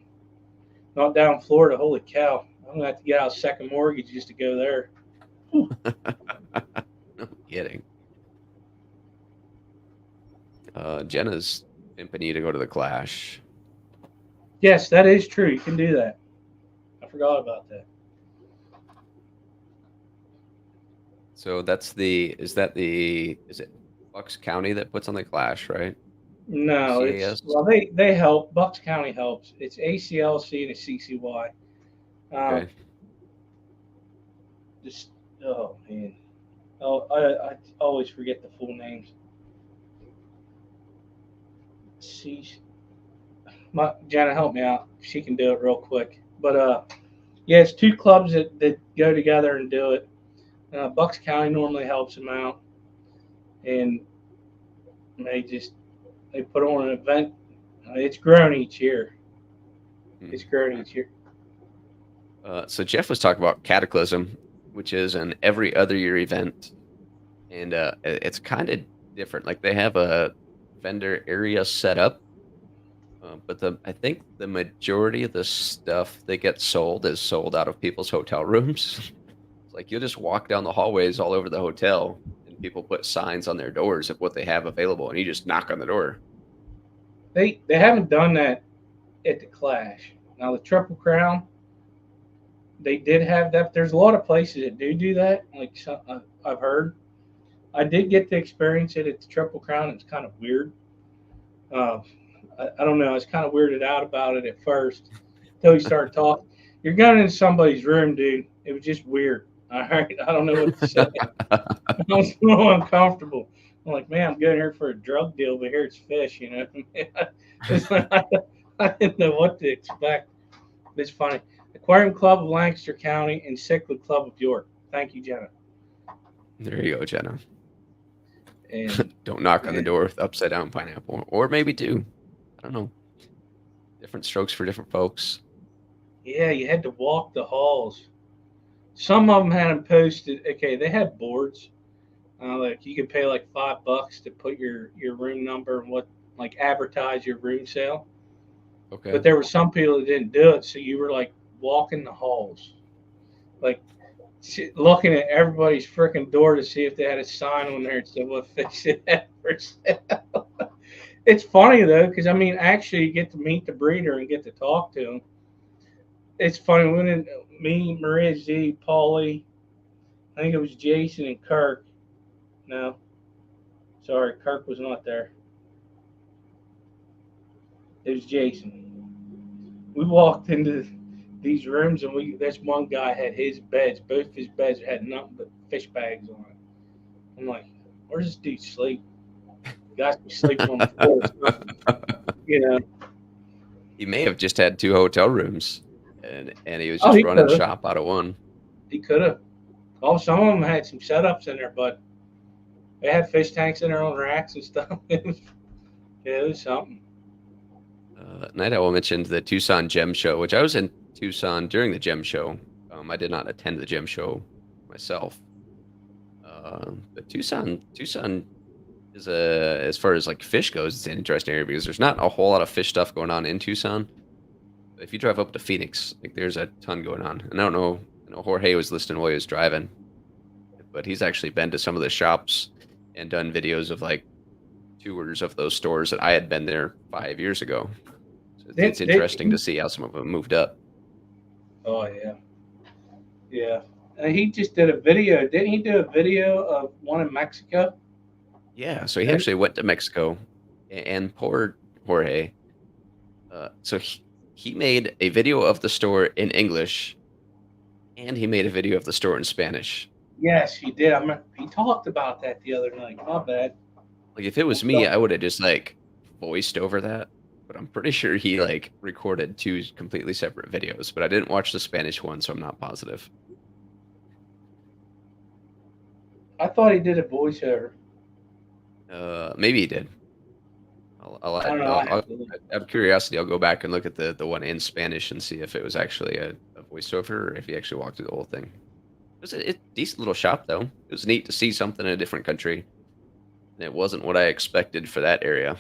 Speaker 2: not down in Florida. Holy cow! I'm gonna have to get out a second mortgage just to go there.
Speaker 1: No kidding. Jenna's pimping you to go to the Clash.
Speaker 2: Yes, that is true. You can do that. I forgot about that.
Speaker 1: So is it Bucks County that puts on the Clash, right?
Speaker 2: No, it's
Speaker 1: CAS.
Speaker 2: well they help. Bucks County helps. It's ACLC and a CCY. Um,
Speaker 1: Okay.
Speaker 2: just oh man, I always forget the full names. See, Jenna, help me out. She can do it real quick. But yeah, it's 2 clubs that go together and do it. Bucks County normally helps them out, and they just they put on an event. It's grown each year.
Speaker 1: Hmm.
Speaker 2: It's grown each year.
Speaker 1: So Jeff was talking about Cataclysm, which is an every other year event, and it's kind of different. Like they have a vendor area set up, but I think the majority of the stuff that gets sold is sold out of people's hotel rooms. It's like you'll just walk down the hallways all over the hotel, and people put signs on their doors of what they have available, and you just knock on the door.
Speaker 2: They haven't done that at the Clash. Now the Triple Crown, they did have that. There's a lot of places that do that. Like I've heard. I did get to experience it at the Triple Crown. It's kind of weird. Uh, I don't know. I was kind of weirded out about it at first until you start talking. You're going into somebody's room, dude. It was just weird. All right. I don't know what to say. I was a little uncomfortable. I'm like, man, I'm going here for a drug deal, but here it's fish, you know. It's like, I didn't know what to expect. It's funny. Aquarium Club of Lancaster County and Cichlid Club of York. Thank you, Jenna.
Speaker 1: There you go, Jenna.
Speaker 2: And
Speaker 1: Don't knock on the door with upside down pineapple, or maybe do. I don't know. Different strokes for different folks.
Speaker 2: yeah, you had to walk the halls. Some of them had them posted. Okay, they had boards. Like you could pay like $5 to put your room number and what like advertise your room sale. But
Speaker 1: Okay.
Speaker 2: there were some people that didn't do it, so you were like walking the halls. Like looking at everybody's freaking door to see if they had a sign on there that said what fish it had for sale. It's funny though, because I mean, actually, you get to meet the breeder and get to talk to him. It's funny when me, Maria Z, Paulie, I think it was Jason and Kirk. No, sorry, Kirk was not there. It was Jason. We walked into these rooms and this one guy had his beds. Both his beds had nothing but fish bags on it. I'm like, where's this dude sleep? The guy's be sleeping on the floor or something, you know.
Speaker 1: He may have just had 2 hotel rooms, and he was
Speaker 2: Oh,
Speaker 1: just
Speaker 2: he
Speaker 1: running
Speaker 2: could have.
Speaker 1: shop out of one.
Speaker 2: He could have. Oh, some of them had some setups in there, but they had fish tanks in their own racks and stuff. It was something.
Speaker 1: Night Owl mentioned the Tucson Gem Show, which I was in Tucson during the Gem Show. I did not attend the Gem Show myself. But Tucson is as far as like fish goes, it's an interesting area because there's not a whole lot of fish stuff going on in Tucson. If you drive up to Phoenix, like there's a ton going on. And I don't know, Jorge was listening while he was driving, but he's actually been to some of the shops and done videos of like tours of those stores that I had been there 5 years ago. So it's interesting to see how some of them moved up.
Speaker 2: Oh yeah, yeah. He just did a video. Didn't he do a video of one in Mexico?
Speaker 1: Yeah, so he actually went to Mexico, and poor Jorge. So he made a video of the store in English, and he made a video of the store in Spanish.
Speaker 2: Yes, he did. He talked about that the other night. My bad.
Speaker 1: Like if it was me, I would have just like voiced over that. But I'm pretty sure he like recorded 2 completely separate videos. But I didn't watch the Spanish one, so I'm not positive.
Speaker 2: I thought he did a voiceover.
Speaker 1: Maybe he did.
Speaker 2: I don't know.
Speaker 1: Out of curiosity, I'll go back and look at the one in Spanish and see if it was actually a voiceover or if he actually walked through the whole thing. It was a decent little shop, though. It was neat to see something in a different country. And it wasn't what I expected for that area.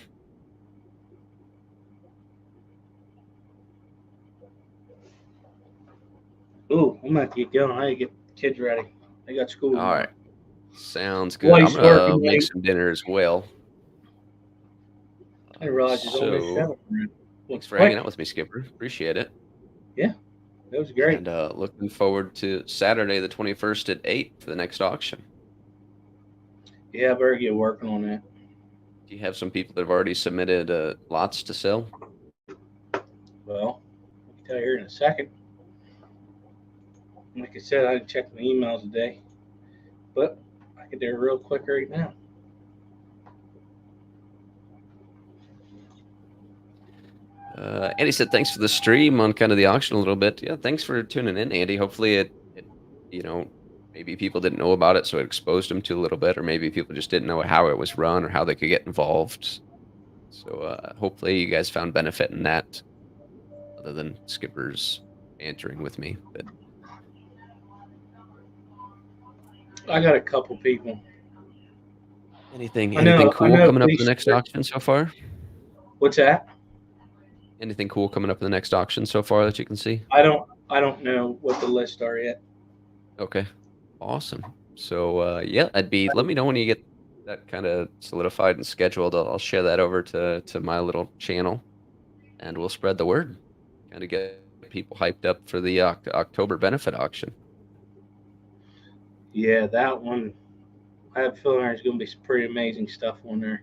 Speaker 2: Ooh, I'm gonna have to get going. I gotta get the kids ready. They got school.
Speaker 1: All right. Sounds good.
Speaker 2: Wife's
Speaker 1: I'm gonna
Speaker 2: working
Speaker 1: make
Speaker 2: late.
Speaker 1: some dinner as well.
Speaker 2: I realize it's only
Speaker 1: So,
Speaker 2: 7.
Speaker 1: thanks for hanging out with me, Skipper. Appreciate it.
Speaker 2: Yeah, that was great.
Speaker 1: And looking forward to Saturday the 21st at 8 for the next auction.
Speaker 2: Yeah, I better get working on that.
Speaker 1: Do you have some people that have already submitted lots to sell?
Speaker 2: Well, I'll tell you here in a second. Like I said, I didn't check my emails today, but I could do it real quick right now.
Speaker 1: Andy said, thanks for the stream on kind of the auction a little bit. Yeah, thanks for tuning in, Andy. Hopefully it maybe people didn't know about it, so it exposed them to a little bit, or maybe people just didn't know how it was run or how they could get involved. So hopefully you guys found benefit in that, other than Skipper's answering with me. But
Speaker 2: I got a couple people.
Speaker 1: anything cool coming up in the next auction so far?
Speaker 2: What's that?
Speaker 1: Anything cool coming up in the next auction so far that you can see?
Speaker 2: I don't know what the lists are yet.
Speaker 1: Okay, awesome. So yeah, let me know when you get that kind of solidified and scheduled. I'll share that over to my little channel, and we'll spread the word. Kind of get people hyped up for the October benefit auction.
Speaker 2: Yeah, that one. I have a feeling there's going to be some pretty amazing stuff on there.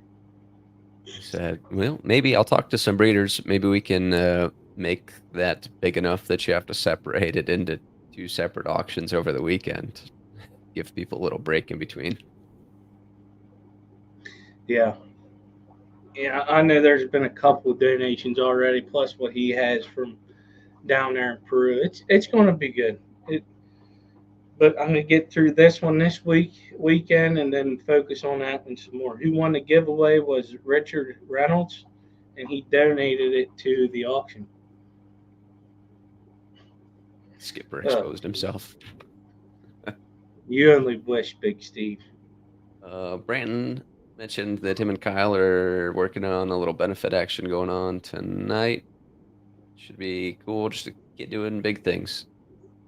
Speaker 1: Said, well, maybe I'll talk to some breeders. Maybe we can make that big enough that you have to separate it into 2 separate auctions over the weekend. Give people a little break in between.
Speaker 2: Yeah. Yeah, I know there's been a couple of donations already, plus what he has from down there in Peru. It's going to be good. But I'm going to get through this one this weekend, and then focus on that and some more. Who won the giveaway was Richard Reynolds, and he donated it to the auction.
Speaker 1: Skipper exposed himself.
Speaker 2: You only wish, Big Steve.
Speaker 1: Brandon mentioned that him and Kyle are working on a little benefit action going on tonight. Should be cool just to get doing big things.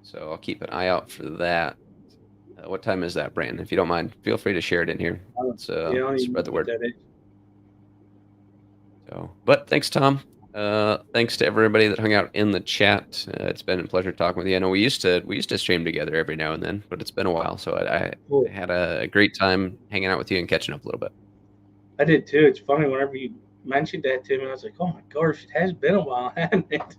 Speaker 1: So I'll keep an eye out for that. What time is that, Brandon? If you don't mind, feel free to share it in here. Let's
Speaker 2: Yeah, I don't even
Speaker 1: spread
Speaker 2: know
Speaker 1: the
Speaker 2: what
Speaker 1: word.
Speaker 2: that is.
Speaker 1: So, but thanks, Tom. Thanks to everybody that hung out in the chat. It's been a pleasure talking with you. I know we used to stream together every now and then, but it's been a while. So I
Speaker 2: Cool.
Speaker 1: had a great time hanging out with you and catching up a little bit.
Speaker 2: I did too. It's funny whenever you mentioned that to me, I was like, oh my gosh, it has been a while, hasn't it?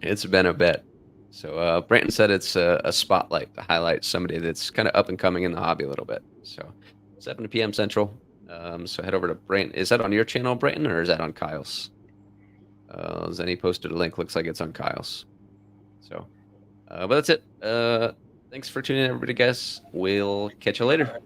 Speaker 1: It's been a bit. So Brandon said it's a spotlight to highlight somebody that's kind of up and coming in the hobby a little bit. So 7 p.m. Central. So head over to Brandon. Is that on your channel, Brandon, or is that on Kyle's? Zenny posted a link. Looks like it's on Kyle's. So, but that's it. Thanks for tuning in, everybody, guys. We'll catch you later.